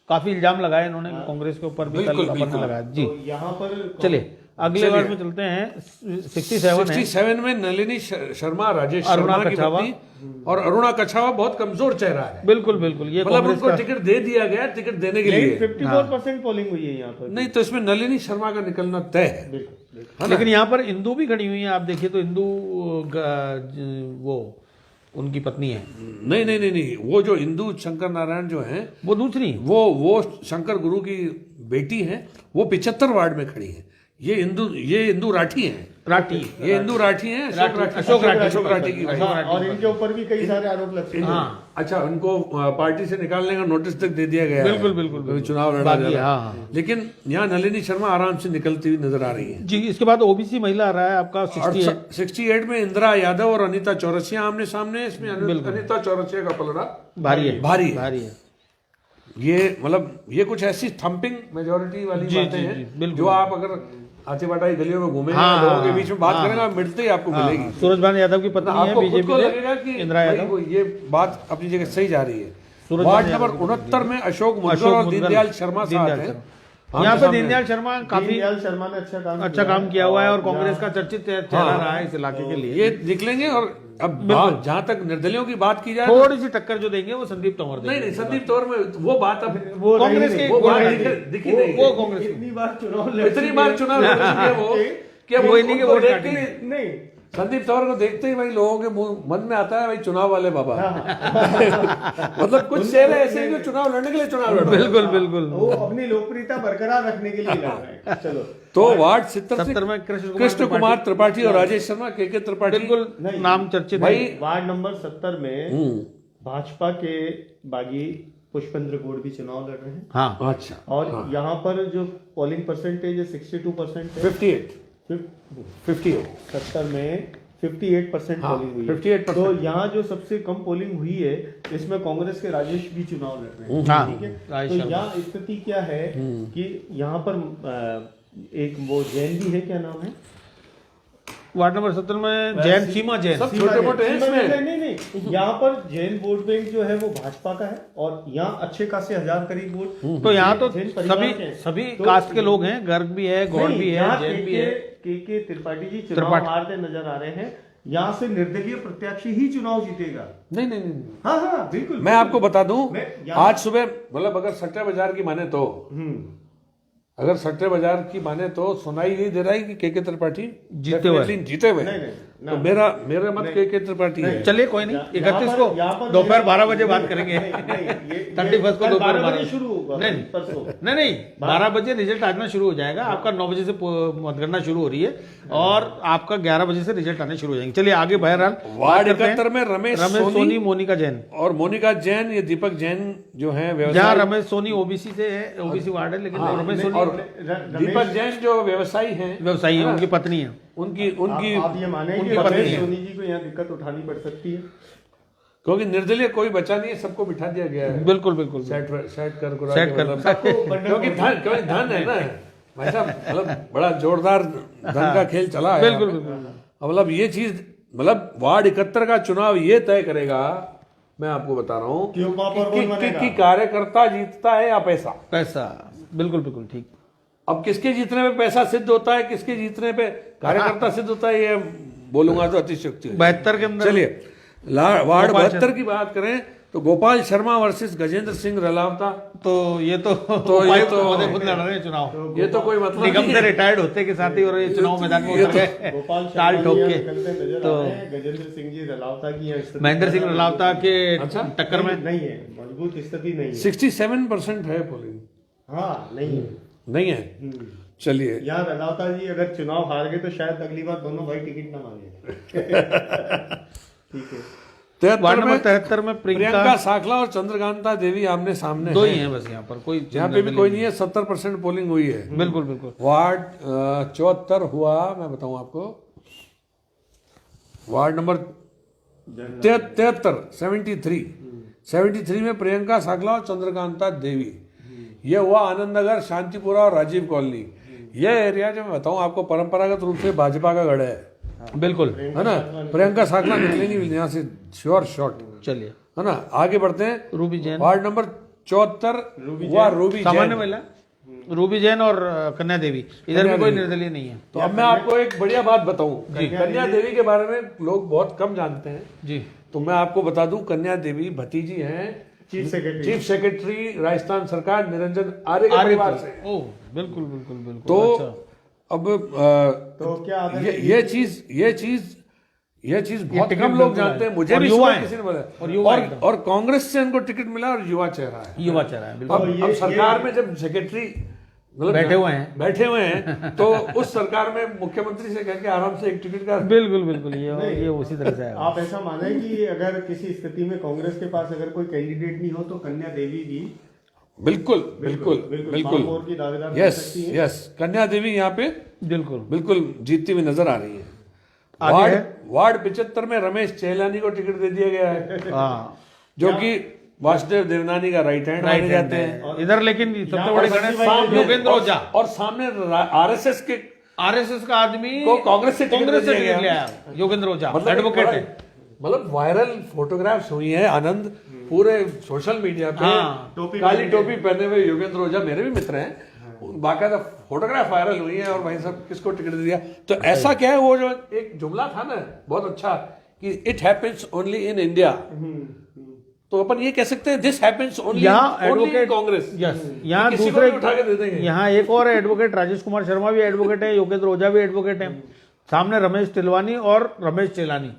S2: काफी इल्जाम लगाए इन्होंने कांग्रेस के ऊपर भी, कल अपन लगाया जी।
S3: यहाँ पर
S2: चलिए अगले वार्ड में चलते हैं। 67
S1: में नलिनी शर्मा, राजेश शर्मा की पत्नी, और अरुणा कछावा बहुत कमजोर चेहरा है।
S2: बिल्कुल बिल्कुल, ये
S1: मतलब उनको टिकट दे दिया गया, टिकट देने के लिए
S3: 54% पोलिंग हुई है यहाँ पर।
S1: नहीं, तो इसमें नलिनी शर्मा का निकलना तय है।
S2: लेकिन यहाँ पर इंदू भी खड़ी हुई है, आप देखिए तो इंदू वो उनकी पत्नी है।
S1: नहीं, वो जो इंदू शंकर नारायण जो हैं,
S2: वो दूसरी,
S1: वो शंकर गुरु की बेटी हैं, वो 75 वार्ड में खड़ी हैं। ये इंदू राठी हैं। ये इंदू राठी हैं, अशोक राठी की।
S3: और इनके ऊपर भी कई सारे आरोप लगते हैं।
S1: अच्छा, उनको पार्टी से निकालने का नोटिस तक दे दिया गया है।
S2: बिल्कुल
S1: चुनाव लड़ा जा रहा है। लेकिन यहाँ नलिनी शर्मा आराम से निकलती हुई नजर आ रही है
S2: जी। इसके बाद ओबीसी महिला आ रहा है आपका
S1: 68 में इंदिरा यादव और अनीता चौरसिया आमने सामने। इसमें अनीता चौरसिया का पलड़ा भारी है। ये मतलब ये कुछ ऐसी थंपिंग मेजोरिटी वाली बातें हैं जो आप अगर आते बाटाई गलियों में घूमेंगे, लोगों के बीच में बात करेंगे, मिलते ही आपको मिलेगी।
S2: सूरजभान यादव की पत्नी है, बीजेपी
S1: को लगेगा कि
S2: इंदिरा यादव।
S1: ये बात अपनी जगह सही जा रही है। वार्ड नंबर 69 में अशोक मुद्गल और दीनदयाल शर्मा साथ हैं।
S2: यहाँ पे दीनदयाल शर्मा
S3: शर्मा ने
S2: अच्छा काम किया हुआ है और कांग्रेस का चर्चित चेहरा रहा है इस इलाके के लिए।
S1: ये निकलेंगे। और अब जहाँ तक निर्दलियों की बात की जाए,
S2: थोड़ी सी टक्कर जो देंगे वो संदीप तोमर देंगे।
S1: नहीं, संदीप तोमर में वो बात अब
S2: कांग्रेस की
S1: दिखी नहीं।
S2: वो कांग्रेस
S3: इतनी बार चुनाव
S1: लड़ चुके हैं वो कि
S2: वो इन्हीं के वोट काटेंगे।
S3: नहीं,
S1: संदीप तोमर को देखते ही भाई लोगों के मन में आता है भाई चुनाव वाले बाबा। मतलब कुछ चेहरे ऐसे हैं जो चुनाव लड़ने के लिए चुनाव लड़ रहे हैं।
S2: बिल्कुल
S3: वो अपनी लोकप्रियता बरकरार रखने के लिए लड़ रहे हैं। चलो,
S1: तो वार्ड 70
S2: में
S1: कृष्ण कुमार त्रिपाठी और राजेश शर्मा, के त्रिपाठी
S2: बिल्कुल नाम चर्चित
S3: भाई। वार्ड नंबर 70 में भाजपा के बागी पुष्पेंद्र गौड़ भी चुनाव लड़ रहे हैं।
S2: हाँ
S1: अच्छा,
S3: और यहाँ पर जो पोलिंग परसेंटेज है 62% है।
S1: 58
S3: 70 में 58%
S1: हाँ,
S3: पोलिंग हुई
S1: 58%।
S3: तो यहाँ जो सबसे कम पोलिंग हुई है इसमें कांग्रेस के राजेश भी चुनाव लड़ रहे हैं।
S2: हाँ,
S3: ठीक है,
S2: राजेश
S3: तो
S2: शर्मा।
S3: यहाँ स्थिति क्या है कि यहाँ पर एक वो जैन भी है, क्या नाम है,
S2: वार्ड नंबर 70 में जैन, सीमा जैन।
S1: सब छोटे मोटे हैं इसमें।
S3: नहीं, यहाँ पर जैन वोट बैंक जो है वो भाजपा का है और यहाँ अच्छे खासे 1000 करीब वोट
S2: तो यहाँ तो
S3: जैन परिवार के हैं।
S2: सभी
S3: तो
S2: कास्ट के लोग हैं, गर्ग भी है, गौड़ भी है,
S3: यहाँ
S2: जैन भी है।
S3: के त्रिपाठी जी चुनाव हारते नजर आ रहे हैं। यहाँ से निर्दलीय प्रत्याशी ही चुनाव जीतेगा।
S1: नहीं,
S3: हाँ हाँ बिल्कुल।
S1: मैं आपको बता दूं,
S3: मैं यहाँ-
S1: आज सुबह मतलब अगर सट्टा बाजार की माने तो, अगर सट्टे बाजार की माने तो सुनाई नहीं दे रहा है कि के त्रिपाठी
S2: जीते हुए।
S1: जीते हुए।
S3: नहीं,
S1: तो मेरा मत के त्रिपाठी है।
S2: चलिए कोई नहीं, 31 को दोपहर 12 बजे बात करेंगे। 31 को दोपहर 12
S3: शुरू होगा।
S2: नहीं
S3: परसों
S2: नहीं 12 बजे रिजल्ट आना शुरू हो जाएगा। आपका 9 बजे से मतगणना शुरू हो रही है और आपका 11 बजे से रिजल्ट आने शुरू हो जाएंगे। चलिए आगे बहरहाल
S1: वार्ड 71 में रमेश
S2: सोनी, मोनिका जैन
S1: और मोनिका जैन, ये दीपक जैन जो है
S2: जहाँ
S1: व्यवसायी,
S2: रमेश सोनी ओबीसी से है, ओबीसी वार्ड है, लेकिन रमेश सोनी
S1: और दीपक जैन जो व्यवसायी हैं,
S2: व्यवसायी है, उनकी पत्नी है।
S1: उनकी
S3: आप ये माने कि
S2: उनकी पत्नी
S3: रमेश
S2: है।
S3: सोनी जी को यहाँ दिक्कत उठानी पड़ सकती है।
S1: क्योंकि निर्दलीय कोई बचा नहीं है, सबको बिठा दिया गया है।
S2: बिल्कुल बिल्कुल
S1: सेट कर गुरा
S2: सेट
S1: के
S2: कर
S1: मतलब। क्योंकि धन है ना भाई साहब, मतलब बड़ा जोरदार धन का खेल चला है।
S2: बिल्कुल बिल्कुल।
S1: मतलब ये चीज, मतलब वार्ड 71 का चुनाव ये तय करेगा, मैं आपको बता रहा हूँ
S3: कि महापौर कौन बनेगा?
S1: कि कार्यकर्ता जीतता है या पैसा।
S2: पैसा, बिल्कुल बिल्कुल ठीक।
S1: अब किसके जीतने पे पैसा सिद्ध होता है, किसके जीतने पे कार्यकर्ता सिद्ध होता है, ये बोलूंगा तो अतिशयोक्ति है।
S2: 72 के अंदर
S1: चलिए वार्ड 72 की बात करें तो गोपाल शर्मा वर्सेस गजेंद्र सिंह रलावता।
S2: तो ये तो
S1: ये तो
S2: खुद लड़ रहे हैं चुनाव।
S1: ये तो कोई मतलब
S2: निगम
S1: नहीं
S2: से
S1: है।
S2: रिटायर्ड होते के साथ ही और ये चुनाव मैदान में उतर गए
S3: गोपाल
S2: ताल
S3: शर्मा
S2: ठोक
S3: जी
S2: के।
S3: निकलते नजर
S2: तो
S3: आ रहे हैं। गजेंद्र सिंह जी रलावता की यहाँ स्थिति
S2: महेंद्र सिंह रलावता के
S1: अच्छा?
S2: टक्कर में
S3: नहीं है, मजबूत स्थिति नहीं है।
S1: 67% है पोलिंग,
S3: हाँ नहीं है।
S1: नहीं है। चलिए
S3: यहाँ रलावता जी अगर चुनाव हार गए तो शायद अगली बार दोनों भाई टिकट ना मांगे। ठीक है।
S1: 73
S2: वार्ड नंबर
S1: में
S2: 73 में
S1: प्रियंका साखला और चंद्रकांता देवी आमने सामने
S2: दो
S1: हैं।
S2: ही हैं बस यहाँ पर, कोई
S1: यहाँ पे भी कोई नहीं है। 70% पोलिंग हुई है।
S2: बिल्कुल बिल्कुल।
S1: वार्ड 74 हुआ, मैं बताऊं आपको, वार्ड नंबर 73 73 में प्रियंका साखला और चंद्रकांता देवी। ये हुआ आनंद नगर, शांतिपुरा और राजीव कॉलोनी। ये एरिया जो मैं बताऊं आपको परंपरागत रूप से भाजपा का गढ़ है
S2: बिल्कुल
S1: है ना। प्रियंका साखला निकलेंगी यहाँ से श्योर शॉट,
S2: चलिए
S1: है ना। आगे बढ़ते हैं।
S2: रूबी जैन,
S1: वार्ड नंबर 74 हुआ रूबी
S2: सामान्य
S1: जैन।
S2: महिला रूबी जैन और कन्या देवी। इधर भी कोई निर्दलीय नहीं है।
S1: तो अब मैं आपको एक बढ़िया बात बताऊं, कन्या देवी के बारे में लोग बहुत कम जानते हैं
S2: जी।
S1: तो मैं आपको बता दूं, कन्या देवी भतीजी हैं चीफ सेक्रेटरी राजस्थान सरकार निरंजन आर्य के परिवार से।
S2: ओह बिल्कुल बिल्कुल बिल्कुल।
S1: तो
S2: अच्छा।
S1: अब
S3: तो क्या
S1: ये चीज बहुत
S2: टिकट
S1: कम लोग
S2: बिल्कुल
S1: जानते हैं।
S2: है।
S1: मुझे
S2: और
S1: भी
S2: युवा
S1: सुबह
S2: है।
S1: किसी ने बोला
S2: और युवा
S1: और,
S2: एकदम।
S1: और कांग्रेस से इनको टिकट मिला और युवा चेहरा है।
S2: युवा चेहरा है बिल्कुल।
S1: अब सरकार में जब सेक्रेटरी मतलब बैठे हुए हैं तो उस सरकार में मुख्यमंत्री से कह के आराम से एक टिकट का
S2: बिल्कुल बिल्कुल ये उसी तरह से आएगा।
S3: आप ऐसा माने कि अगर किसी स्थिति में कांग्रेस के पास अगर कोई कैंडिडेट नहीं हो तो कन्या देवी भी
S1: बिल्कुल
S3: महापौर की दावेदार बन सकती है।
S1: यस कन्या देवी यहाँ पे
S2: बिल्कुल
S1: बिल्कुल जीतती हुई नजर आ रही है।
S2: आगे है?
S1: वार्ड 75 में रमेश चेलानी को टिकट दे दिया गया है,
S2: हाँ
S1: जो कि वासुदेव देवनानी का राइट हैंड माने जाते हैं।
S2: इधर लेकिन सबसे बड़े गणेश
S1: सामने-
S2: योगेंद्र ओझा
S1: और सामने आरएसएस के
S2: आरएसएस का आदमी
S1: को कांग्रेस से टिकट दे दिया
S2: टिकट
S1: गया।
S2: लिया। योगेंद्र ओझा
S1: मतलब
S2: एडवोकेट है।
S1: मतलब वायरल फोटोग्राफ्स हुई हैं आनंद पूरे सोशल मीडिया पे।
S2: हाँ,
S1: काली टोपी पहने हुए योगेंद्र ओझा मेरे भी मित्र हैं, बाकायदा फोटोग्राफ वायरल हुई है और भाई साहब किसको टिकट दे दिया। तो ऐसा क्या है, वो जो एक जुमला था ना बहुत अच्छा कि it happens only in India, तो अपन ये कह सकते हैं दिस हैपेंस ओनली
S2: यहाँ
S1: इन
S2: एडवोकेट
S1: कांग्रेस।
S2: यस, यहाँ
S1: किसी को
S2: दूसरे
S1: भी उठा के दे देंगे।
S2: यहाँ एक और एडवोकेट राजेश कुमार शर्मा भी एडवोकेट है, योगेंद्र ओझा भी एडवोकेट है, सामने रमेश तिलवानी और रमेश चेलानी।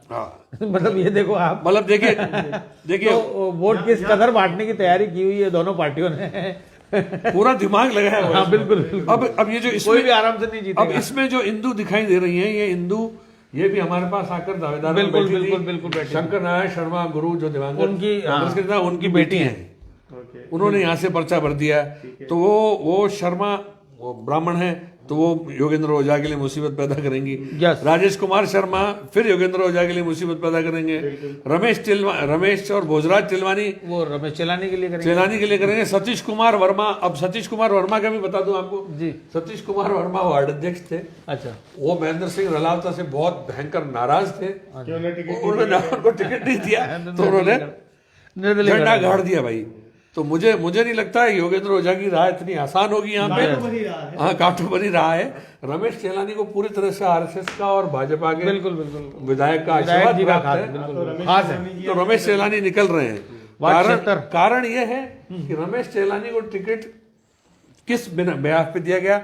S2: मतलब ये देखो आप,
S1: मतलब देखिए
S2: तो वोट किस कदर बांटने की तैयारी की हुई है दोनों पार्टियों ने।
S1: पूरा दिमाग लगाया हुआ है।
S2: हाँ बिल्कुल बिल्कुल।
S1: अब ये जो
S2: कोई
S1: इसमें
S2: भी आराम से नहीं
S1: अब
S2: जीतेगा।
S1: इसमें जो इंदू दिखाई दे रही हैं, ये इंदू ये भी हमारे पास आकर दावेदार में
S2: बिल्कुल
S1: बैठी थी।
S2: बिल्कुल बिल्कुल बैठी।
S1: शंकर नारायण शर्मा गुरु जो दिवंगत
S2: उनकी
S1: कांग्रेस के नेता, उनकी बेटी हैं।
S3: ओके।
S1: उन्होंने यहाँ से पर्चा भर दिया। तो वो शर्मा वो ब्राह्मण है, तो वो योगेंद्र ओझा के लिए मुसीबत पैदा करेंगी।
S2: Yes.
S1: राजेश कुमार शर्मा फिर योगेंद्र ओझा के लिए मुसीबत पैदा करेंगे। रमेश और भोजराज टिलवानी
S2: वो रमेश चेलानी के लिए करेंगे।
S1: चेलानी के लिए करेंगे। सतीश कुमार वर्मा, अब सतीश कुमार वर्मा का भी बता दूं आपको
S2: जी।
S1: सतीश कुमार वर्मा वार्ड अध्यक्ष थे।
S2: अच्छा,
S1: वो महेंद्र सिंह रलावता से बहुत भयंकर नाराज थे,
S3: कि उन्हें टिकट
S1: उन्होंने उनको टिकट नहीं दिया, तो उन्होंने
S2: निर्दलीय
S1: झंडा गाड़ दिया भाई। तो मुझे नहीं लगता है योगेंद्र ओझा की राह इतनी आसान होगी यहाँ पे।
S3: बनी रहा है।
S1: हाँ, काटो बनी रहा है। रमेश चेलानी को पूरी तरह से आरएसएस का और भाजपा के
S2: बिल्कुल बिल्कुल
S1: विधायक का
S2: विधायक
S1: आशीर्वाद
S2: जी का
S1: प्राप्त
S2: खास
S1: है।
S2: बिल्कुल खास है।
S1: तो रमेश चेलानी निकल रहे हैं।
S2: वार्ड
S1: कारण
S2: 76
S1: कारण यह है कि रमेश चेलानी को टिकट किस ब्याह पे दिया गया।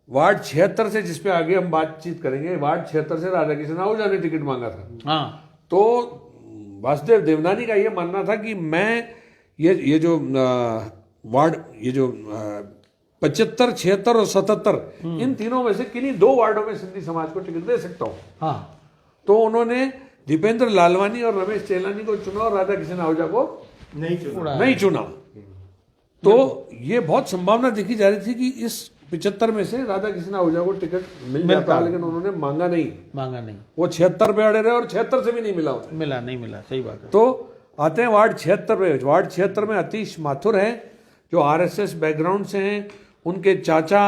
S1: वार्ड 76 से, जिसपे आगे हम बातचीत करेंगे, वार्ड 76 से राधा किशन आहूजा ने टिकट मांगा था।
S2: हाँ,
S1: तो वासुदेव देवनानी का यह मानना था कि मैं ये जो वार्ड, ये जो 75, 76 और 77, इन तीनों में से किन्हीं 2 वार्डों में सिंधी समाज को टिकट दे सकता हूं।
S2: हाँ,
S1: तो उन्होंने दीपेंद्र लालवानी और रमेश चेलानी को चुना और राधा किशन आहूजा को नहीं चुना। तो ये बहुत संभावना देखी जा रही थी कि इस 75 में से राधा किशन आहूजा को टिकट मिल जाता, लेकिन उन्होंने मांगा नहीं। वो 76 पे अड़े रहे और 76 से भी नहीं मिला उन्हें।
S2: नहीं मिला, सही बात है।
S1: तो आते हैं वार्ड 76 पे। वार्ड 76 में अतीश माथुर हैं, जो आरएसएस बैकग्राउंड से हैं। उनके चाचा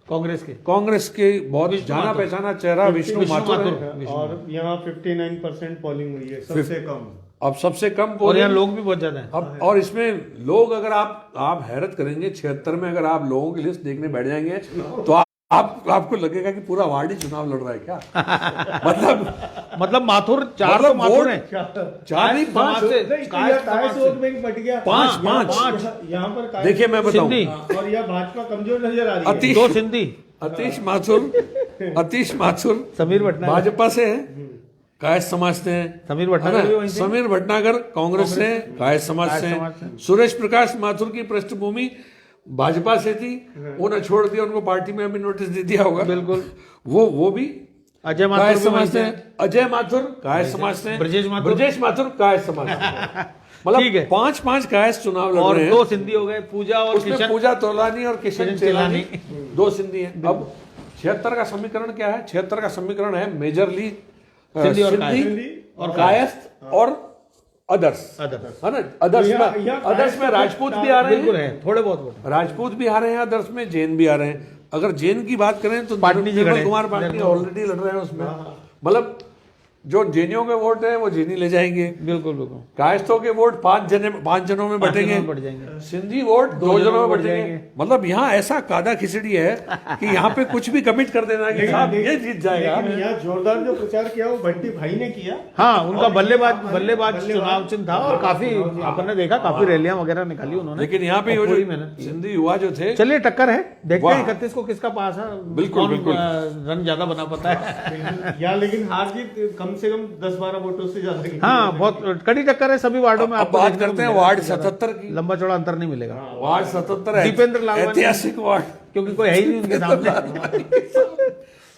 S1: कांग्रेस के बहुत जाना पहचाना चेहरा विष्णु माथुर हैं।
S3: और यहाँ 59% पोलिंग हुई है, सबसे कम।
S1: अब सबसे कम
S2: और यहाँ लोग भी बहुत ज्यादा हैं।
S1: अब और इसमें लोग, अगर आप हैरत करेंगे, 76 में अगर आप लोगों की लिस्ट देखने बैठ जाएंगे तो आपको लगेगा कि पूरा वार्ड ही चुनाव लड़ रहा है क्या। मतलब
S2: माथुर 4 माथुर हैं।
S1: 4 नहीं 5
S3: यहाँ पर
S1: देखिए मैं बताऊं,
S3: और यह भाजपा कमजोर नजर आ रही है।
S2: 2 सिंधी,
S1: अतीश माथुर
S2: समीर भटनागर
S1: भाजपा से हैं, कायस्थ समाज से हैं।
S2: समीर भटनागर भी वहीं से।
S1: समीर भटनागर कांग्रेस से, कायस्थ समाज से हैं। सुरेश प्रकाश माथुर की पृष्ठभूमि भाजपा से थी, उन्हें छोड़ दिया, उनको पार्टी में अभी नोटिस दे दिया होगा।
S2: बिल्कुल।
S1: वो भी
S2: अजय
S1: कायस्थ
S2: माथुर
S1: समाज से। अजय माथुर कायस्थ समाज से। ब्रजेश माथुर कायस्थ समाज से। मतलब
S2: ठीक है।
S1: 5 कायस्थ चुनाव लड़
S2: और
S1: रहे हैं।
S2: 2 सिंधी हो गए, पूजा और
S1: उसमें
S2: किशन।
S1: पूजा तोलानी और किशन चेलानी,
S2: चेलानी।
S1: 2 सिंधी हैं। अब 76 का समीकरण क्या है? 76 का समीकरण है मेजरली
S2: सिंधी और
S1: कायस्थ और अदर्स, है ना। अदर्स में राजपूत भी आ रहे हैं,
S2: थोड़े बहुत
S1: राजपूत भी आ रहे हैं, अदर्स में जैन भी आ रहे हैं। अगर जैन की बात करें तो
S2: पाटनी जी
S1: निर्मल कुमार पाटनी ऑलरेडी लड़ रहे हैं उसमें। मतलब जो जैनियों के वोट है वो जैनी ले जाएंगे।
S2: बिल्कुल।
S1: कायस्थों के वोट 5 जनों में बटेंगे, सिंधी वोट 2 जनों में बटेंगे। मतलब यहाँ ऐसा कादा खिचड़ी है कि यहाँ पे कुछ भी कमिट कर देना कि साहब ये जीत जाएगा।
S3: यहाँ जोरदार जो प्रचार किया वो बंटी भाई ने किया।
S2: हाँ, उनका बल्लेबाज चुनाव चिन्ह था और काफी अपन ने देखा, काफी रैलियां वगैरह निकाली उन्होंने।
S1: लेकिन यहाँ पे सिंधी युवा जो थे,
S2: चलिए टक्कर है, देखते हैं 31 को किसका पास है।
S1: बिल्कुल
S2: रन ज्यादा बना पाता है।
S3: या लेकिन हार जीत कम से कम 10-12 वोटों से ज्यादा।
S2: हाँ, बहुत कड़ी टक्कर है सभी वार्डों में।
S1: अब बात करते हैं वार्ड 77 की।
S2: लंबा चौड़ा अंतर नहीं मिलेगा।
S1: वार्ड 77 है
S2: दीपेंद्र लालवानी,
S1: ऐतिहासिक वार्ड,
S2: क्योंकि कोई है ही नहीं उनके सामने।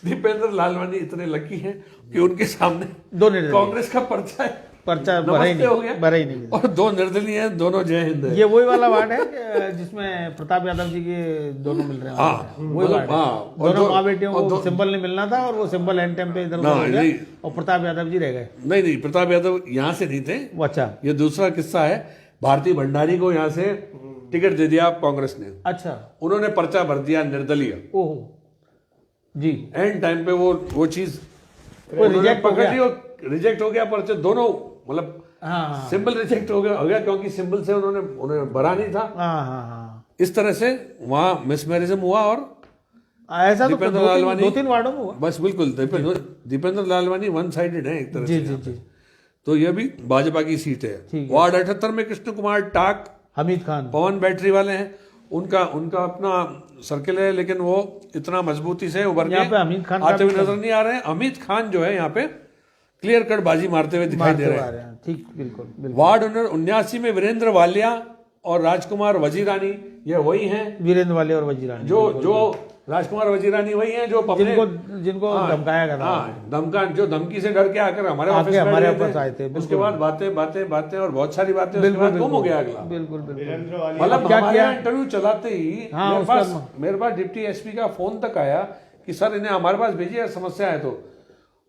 S1: दीपेंद्र लालवानी इतने लकी हैं कि उनके सामने
S2: 2 निर्दलीय
S1: कांग्रेस का पर्चा भरा ही
S2: नहीं
S1: और 2 निर्दलीय हैं, दोनों जय हिंद है।
S2: ये वही वाला वार्ड है जिसमें प्रताप यादव जी के दोनों मिल रहे हैं।
S1: हाँ,
S2: वही वार्ड है। दोनों माँ बेटियों को सिंबल नहीं मिलना था और वो सिंबल एंड टाइम पे इधर हो गया और प्रताप यादव जी रह गए।
S1: नहीं, प्रताप यादव यहाँ से नहीं थे।
S2: अच्छा,
S1: ये दूसरा किस्सा है। भारती भंडारी को यहाँ से टिकट दे दिया कांग्रेस ने।
S2: अच्छा,
S1: उन्होंने पर्चा भर दिया निर्दलीय।
S2: ओहो जी।
S1: एंड टाइम पे वो चीज रिजेक्ट हो गया पर्चा। दोनों मतलब सिंबल रिजेक्ट हो गया क्योंकि सिंबल से उन्होंने भरा नहीं था। इस तरह से वहां मिसमैरिज्म हुआ और
S2: ऐसा तो
S1: दीपेंद्र लालवानी
S2: 2-3 वार्डों में हुआ।
S1: बस बिल्कुल दीपेंद्र लालवानी 1 साइडेड है एक तरह से।
S2: जी।
S1: तो यह भी भाजपा की सीट है। वार्ड 78 में कृष्ण कुमार टाक,
S2: हमीद खान,
S1: पवन बैटरी वाले हैं। उनका अपना सर्किल है, लेकिन वो इतना मजबूती से उभर के आते हुए नजर नहीं आ रहे हैं। अमित खान जो है यहाँ पे क्लियर कट बाजी मारते हुए दिखाई दे रहे हैं।
S2: ठीक, बिल्कुल।
S1: वार्ड 79 में वीरेंद्र वालिया और राजकुमार वजीरानी ये वही हैं
S2: वीरेंद्र वाले और वजीरानी
S1: जो राजकुमार वजीरानी वही हैं जो अपने
S2: जिनको धमकाया गया था।
S1: धमका जो धमकी से डर के आकर हमारे ऑफिस में
S2: हमारे
S1: बैठे
S2: ऑफिस आए थे।
S1: उसके बाद बातें और बहुत सारी बातें, उसके बाद गुम हो गया अगला।
S2: बिल्कुल बिल्कुल।
S3: वीरेंद्र वाली
S1: मतलब
S2: क्या
S1: हमारे
S2: किया?
S1: इंटरव्यू चलाते ही मेरे पास डिप्टी एसपी का फोन तक आया कि सर इन्हें हमारे पास भेजिए, समस्या है। तो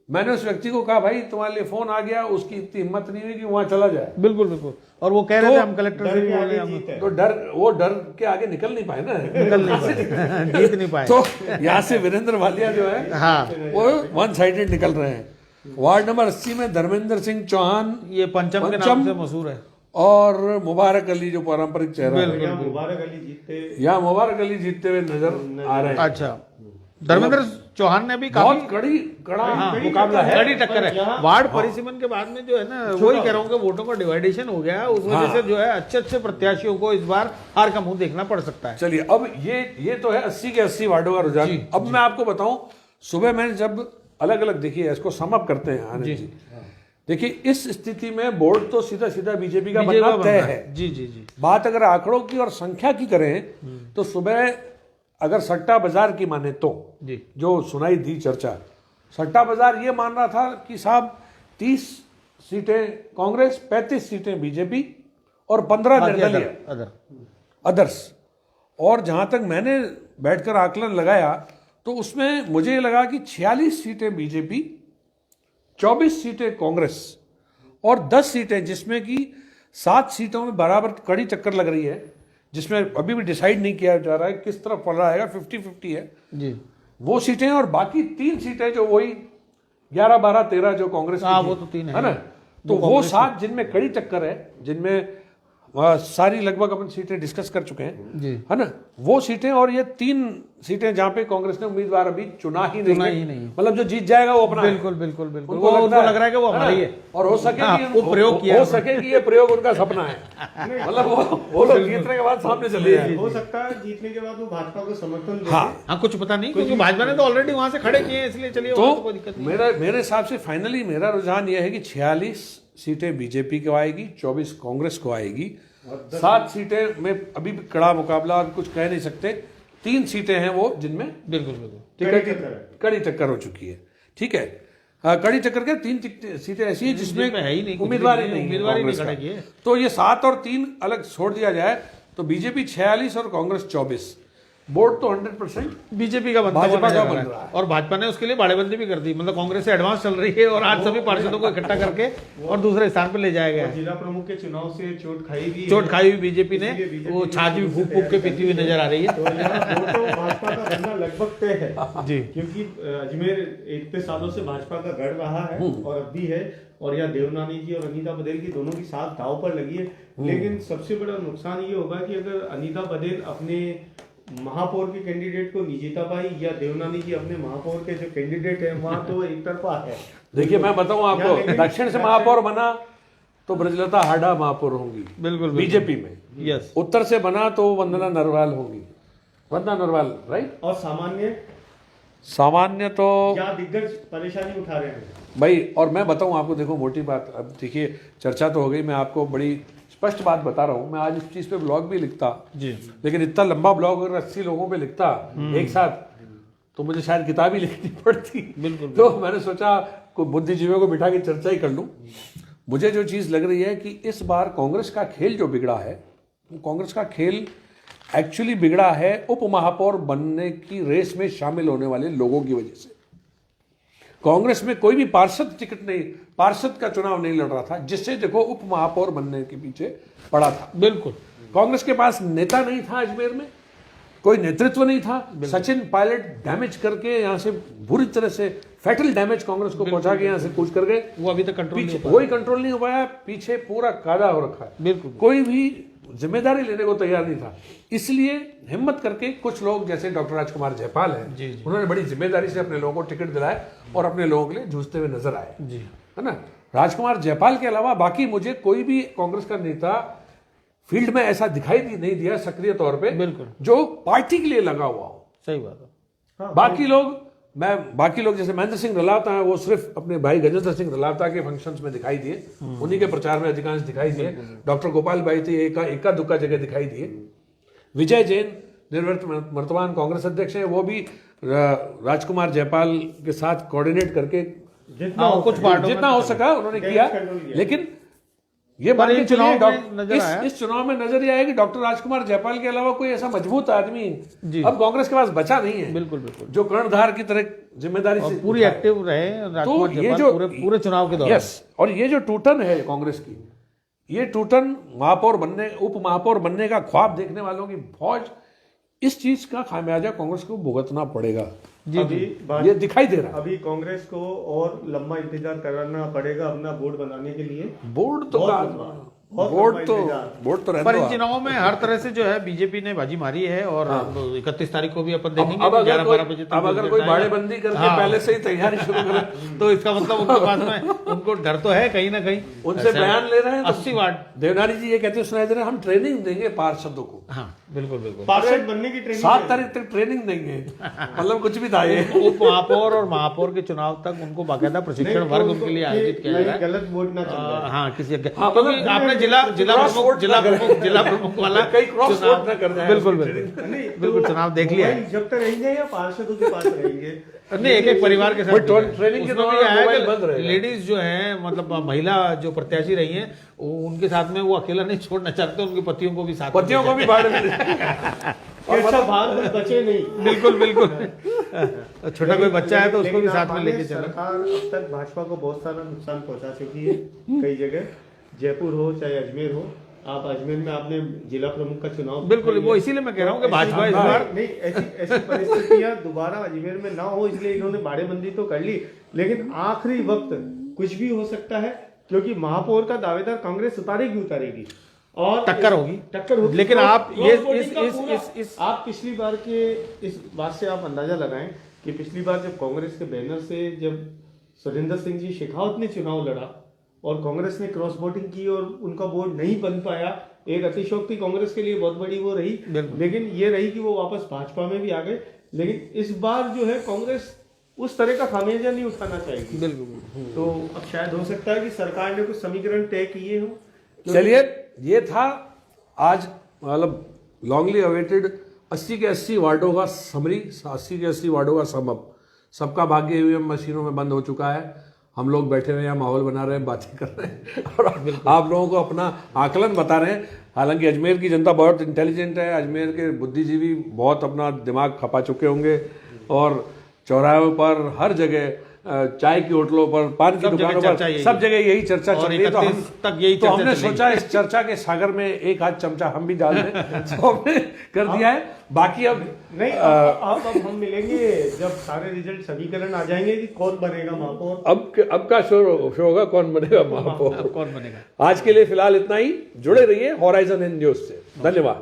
S1: मैंने उस व्यक्ति को कहा भाई तुम्हारे लिए फोन आ गया, उसकी इतनी हिम्मत नहीं हुई कि वहां चला जाए।
S2: बिल्कुल बिल्कुल। और वो कह रहे थे हम कलेक्टर से भी बोल रहे हैं,
S1: तो डर के आगे निकल नहीं पाए ना,
S2: निकल नहीं पाए, जीत नहीं पाए।
S1: तो यहाँ से वीरेंद्र वालिया जो है
S2: हाँ,
S1: वो वन साइडेड निकल रहे हैं। वार्ड नंबर 80 में धर्मेंद्र सिंह चौहान
S2: ये पंचम के नाम से मशहूर है।
S1: और मुबारक अली जो पारंपरिक चेहरा है,
S3: यहाँ मुबारक अली जीतते,
S1: यहाँ मुबारक अली जीतते हुए नजर आ रहे हैं।
S2: अच्छा, धर्मेंद्र चौहान ने भी
S1: बहुत कड़ा मुकाबला है,
S2: कड़ी टक्कर है। वार्ड परिसीमन के बाद में जो है ना, वही कह रहा हूँ कि वोटों का डिवाइडेशन हो गया, उस वजह से जो है अच्छे प्रत्याशियों को इस बार हार का मुंह देखना पड़ सकता है।
S1: चलिए अब ये तो है 80 के 80 वार्डों का रुझान। अब मैं आपको बताऊं, सुबह मैंने जब अलग अलग देखिए, इसको सम अप करते हैं आनंद जी। देखिए इस स्थिति में बोर्ड तो सीधा बीजेपी का बनना तय है।
S2: जी।
S1: बात अगर आंकड़ों की और संख्या की करें तो सुबह अगर सट्टा बाजार की माने तो
S2: जी,
S1: जो सुनाई दी चर्चा, सट्टा बाजार ये मान रहा था कि साहब 30 सीटें कांग्रेस, 35 सीटें बीजेपी और 15 निर्दलीय अदर्स। और जहां तक मैंने बैठकर आकलन लगाया तो उसमें मुझे लगा कि 46 सीटें बीजेपी, 24 सीटें कांग्रेस और 10 सीटें, जिसमें कि 7 सीटों में बराबर कड़ी टक्कर लग रही है, जिसमें अभी भी डिसाइड नहीं किया जा रहा है किस तरफ पड़ रहा है, 50-50 है जी, वो सीटें। और बाकी 3 सीटें जो वही 11, 12, 13 जो कांग्रेस की,
S2: वो तो 3
S1: है ना, तो वो 7 जिनमें कड़ी टक्कर है, जिनमें सारी लगभग अपन सीटें डिस्कस कर चुके हैं जी, है ना, वो सीटें। और ये 3 सीटें जहां पे कांग्रेस ने उम्मीदवार अभी चुना ही नहीं, मतलब जो जीत जाएगा वो अपना।
S2: बिल्कुल। उनको लग रहा है कि वो हमारी है,
S1: और हो सके
S2: वो प्रयोग किया,
S1: हो सके कि ये प्रयोग उनका सपना है। मतलब वो लोग जीतने के बाद सामने चले जाए।
S3: हो सकता है जीतने के बाद वो भाजपा को समर्थन दे।
S2: हाँ, कुछ पता नहीं, क्योंकि भाजपा ने तो ऑलरेडी वहां से खड़े किए हैं, इसलिए चलिए
S1: तो
S2: कोई दिक्कत नहीं।
S1: मेरे हिसाब से फाइनली मेरा रुझान ये है कि 46 सीटें बीजेपी को आएगी, 24 कांग्रेस को आएगी, 7 सीटें में अभी भी कड़ा मुकाबला, और कुछ कह नहीं सकते। 3 सीटें हैं वो जिनमें
S2: बिल्कुल
S1: कड़ी टक्कर हो चुकी है। ठीक है, कड़ी टक्कर के 3 सीटें ऐसी है जिसमें
S2: है ही नहीं,
S1: उम्मीदवार ही नहीं खड़ा किए। तो ये 7 और 3 अलग छोड़ दिया जाए तो बीजेपी 46 और कांग्रेस 24। बोर्ड तो 100%
S2: बीजेपी का
S1: भाजपा का बन रहा है।
S2: और भाजपा ने उसके लिए बाड़ेबंदी भी कर दी, मतलब कांग्रेस से एडवांस चल रही है और आज सभी पार्षदों को इकट्ठा करके और दूसरे स्थान पर ले जाया गया।
S3: जिला प्रमुख के चुनाव से चोट
S2: खाई हुई बीजेपी ने, वो छाछ भी फूक फूक के पीती हुई नजर आ रही है।
S3: तो भाजपा का बनना लगभग तय है जी, क्योंकि अजमेर इतने सालों से भाजपा का गढ़ रहा है और अब भी है, और यहाँ देवनानी जी और अनीता बघेल की दोनों की साथ दाव पर लगी है। लेकिन सबसे बड़ा नुकसान ये होगा कि अगर अनीता बघेल अपने महापौर के कैंडिडेट को नहीं जीता पाई, या देवनानी जी अपने महापौर के जो कैंडिडेट है वहां तो एक तरफा है।
S1: देखिए मैं बताऊं आपको, दक्षिण से महापौर बना तो ब्रजलता हाडा महापौर होंगी, बिल्कुल बीजेपी में।
S2: यस।
S1: उत्तर से बना तो वंदना नरवाल होंगी, वंदना नरवाल, राइट।
S3: और
S1: सामान्य तो
S3: क्या दिग्गज परेशानी उठा रहे हैं
S1: भाई। और मैं बताऊं आपको, देखो मोटी बात, अब देखिए चर्चा तो हो गई, मैं आपको बड़ी स्पष्ट बात बता रहा हूं। मैं आज इस चीज पे ब्लॉग भी लिखता जी, लेकिन इतना लंबा ब्लॉग अगर 80 लोगों पे लिखता एक साथ तो मुझे शायद किताब ही लिखनी पड़ती। बिल्कुल। तो मैंने सोचा कोई बुद्धिजीवियों को बिठा के चर्चा ही कर लूं। मुझे जो चीज लग रही है कि इस बार कांग्रेस का खेल जो बिगड़ा है, वो कांग्रेस का खेल एक्चुअली बिगड़ा है उप महापौर बनने की रेस में शामिल होने वाले लोगों की वजह से। कांग्रेस में कोई भी पार्षद टिकट नहीं, पार्षद का चुनाव नहीं लड़ रहा था, जिससे देखो उप महापौर बनने के पीछे पड़ा था। बिल्कुल। कांग्रेस के पास नेता नहीं था, अजमेर में कोई नेतृत्व नहीं था। सचिन पायलट डैमेज करके यहाँ से बुरी तरह से फैटल डैमेज कांग्रेस को पहुंचा के यहाँ से कूच कर गए।
S2: वो अभी तक कंट्रोल नहीं हो पाया।
S1: वही कंट्रोल नहीं हो पाया, पीछे पूरा कादा हो रखा है। बिल्कुल। कोई भी जिम्मेदारी लेने को तैयार नहीं था। इसलिए हिम्मत करके कुछ लोग जैसे डॉक्टर राजकुमार जयपाल हैं, उन्होंने बड़ी जिम्मेदारी से अपने लोगों को टिकट दिलाए और अपने लोगों के लिए जूझते हुए नजर आए, है ना। राजकुमार जयपाल के अलावा बाकी मुझे कोई भी कांग्रेस का नेता फील्ड में ऐसा दिखाई नहीं दिया सक्रिय तौर पे, बिल्कुल, जो पार्टी के लिए लगा हुआ हो।
S2: सही बात है।
S1: बाकी लोग जैसे महेंद्र सिंह रलावता है, वो सिर्फ अपने भाई गजेंद्र सिंह रलावता के फंक्शंस में दिखाई दिए, उन्हीं के प्रचार में अधिकांश दिखाई दिए। डॉक्टर गोपाल भाई थे, एका दुक्का जगह दिखाई दिए। विजय जैन निर्वर्तमान वर्तमान कांग्रेस अध्यक्ष है, वो भी राजकुमार जयपाल के साथ कोऑर्डिनेट करके जितना हो सका उन्होंने किया। लेकिन ये मान के चलिए इस चुनाव में नजर ये आया कि डॉक्टर राजकुमार जयपाल के अलावा कोई ऐसा मजबूत आदमी अब कांग्रेस के पास बचा नहीं है,
S2: बिल्कुल बिल्कुल,
S1: जो कर्णधार की तरह जिम्मेदारी से
S2: पूरी एक्टिव रहे राजकुमार
S1: ये
S2: जयपाल
S1: जो
S2: पूरे चुनाव के दौरान।
S1: यस, और ये जो टूटन है कांग्रेस की, ये टूटन महापौर बनने, उप महापौर बनने का ख्वाब देखने वालों की फौज, इस चीज का खामियाजा कांग्रेस को भुगतना पड़ेगा। ये दिखाई दे रहा है।
S3: अभी कांग्रेस को और लंबा इंतजार करना पड़ेगा अपना बोर्ड बनाने के लिए।
S1: बोर्ड तो रहता
S2: पर इन चुनावों में हर तरह से जो है बीजेपी ने बाजी मारी है, और 31 तारीख को भी अपन देखेंगे।
S1: अब अगर कोई बाड़ेबंदी करके पहले से ही तैयारी शुरू करे
S2: तो इसका मतलब उनके पास में उनको डर तो है कहीं ना कहीं।
S1: उनसे बयान ले रहे हैं
S2: 80 वार्ड।
S1: देवनानी जी ये कहते सुनाई दे रहे हैं, हम ट्रेनिंग देंगे पार्षदों को।
S2: हाँ बिल्कुल बिल्कुल,
S3: पार्षद बनने की ट्रेनिंग
S1: 7 तारीख तक ट्रेनिंग देंगे, मतलब कुछ भी था ये।
S2: उप महापौर और महापौर के चुनाव तक उनको बाकायदा प्रशिक्षण वर्ग उनके लिए आयोजित किया जा रहा है।
S3: गलत वोट ना चल जाए।
S2: हाँ किसी आपने जिला प्रमुख वाला
S1: कई क्रॉस वोट ना कर जाए।
S2: बिल्कुल बिल्कुल बिल्कुल चुनाव देख लिया है।
S3: जब तक रहेंगे या पार्षदों के पास रहेंगे,
S2: नहीं एक परिवार के साथ
S1: ट्रेनिंग के दौरान मोबाइल बंद रहेगा।
S2: लेडीज जो है मतलब महिला जो प्रत्याशी रही हैं, उनके साथ में वो अकेला नहीं छोड़ना चाहते, उनके पतियों को भी साथ,
S1: पतियों को भी बाढ़ में
S3: अच्छा भाग में बचे नहीं।
S2: बिल्कुल बिल्कुल, छोटा कोई बच्चा है तो उसको भी साथ में लेके चलो।
S3: सरकार अब तक भाजपा को बहुत सारा नुकसान पहुंचा चुकी है कई जगह, जयपुर हो चाहे अजमेर हो। आप अजमेर में आपने जिला प्रमुख का चुनाव,
S2: बिल्कुल वो इसीलिए मैं कह रहा हूँ कि भाजपा इस बार
S3: नहीं, ऐसी परिस्थितियां दोबारा अजमेर में ना हो, इसलिए इन्होंने बाड़ेबंदी तो कर ली। लेकिन आखिरी वक्त कुछ भी हो सकता है, क्योंकि महापौर का दावेदार कांग्रेस उतारेगी और
S2: टक्कर होगी। लेकिन आप इस
S3: आप पिछली बार के इस बात से आप अंदाजा लगाएं कि पिछली बार जब कांग्रेस के बैनर से जब सुरेंद्र सिंह जी शेखावत ने चुनाव लड़ा और कांग्रेस ने क्रॉस वोटिंग की और उनका बोर्ड नहीं बन पाया, एक अतिशयोक्ति कांग्रेस के लिए बहुत बड़ी वो रही, लेकिन ये रही कि वो वापस भाजपा में भी आ गए। लेकिन इस बार जो है कांग्रेस उस तरह का खामियाजा नहीं उठाना चाहेगी।
S2: बिल्कुल,
S3: तो अब शायद हो सकता है कि सरकार ने कुछ समीकरण तय किए हो।
S1: चलिए, ये था आज मतलब लॉन्गली अवेटेड 80 के 80 वार्डों का समरी, 80 के 80 वार्डों का समअप। सबका भाग्य ईवीएम मशीनों में बंद हो चुका है। हम लोग बैठे हुए यहाँ माहौल बना रहे हैं, बातें कर रहे हैं और आप लोगों को अपना आकलन बता रहे हैं। हालांकि अजमेर की जनता बहुत इंटेलिजेंट है, अजमेर के बुद्धिजीवी बहुत अपना दिमाग खपा चुके होंगे, और चौराहों पर हर जगह, चाय की होटलों पर, पान की दुकानों पर, सब जगह यही चर्चा चल रही है। तो हमने सोचा इस चर्चा के सागर में एक आध चमचा हम भी डाल दें, तो हमने कर दिया है। बाकी अब
S3: नहीं, अब हम मिलेंगे जब सारे रिजल्ट समीकरण आ जाएंगे कि कौन बनेगा महापौर।
S1: अब का शो होगा कौन बनेगा महापौर,
S2: कौन बनेगा।
S1: आज के लिए फिलहाल इतना ही। जुड़े रहिए हॉराइजन न्यूज से। धन्यवाद।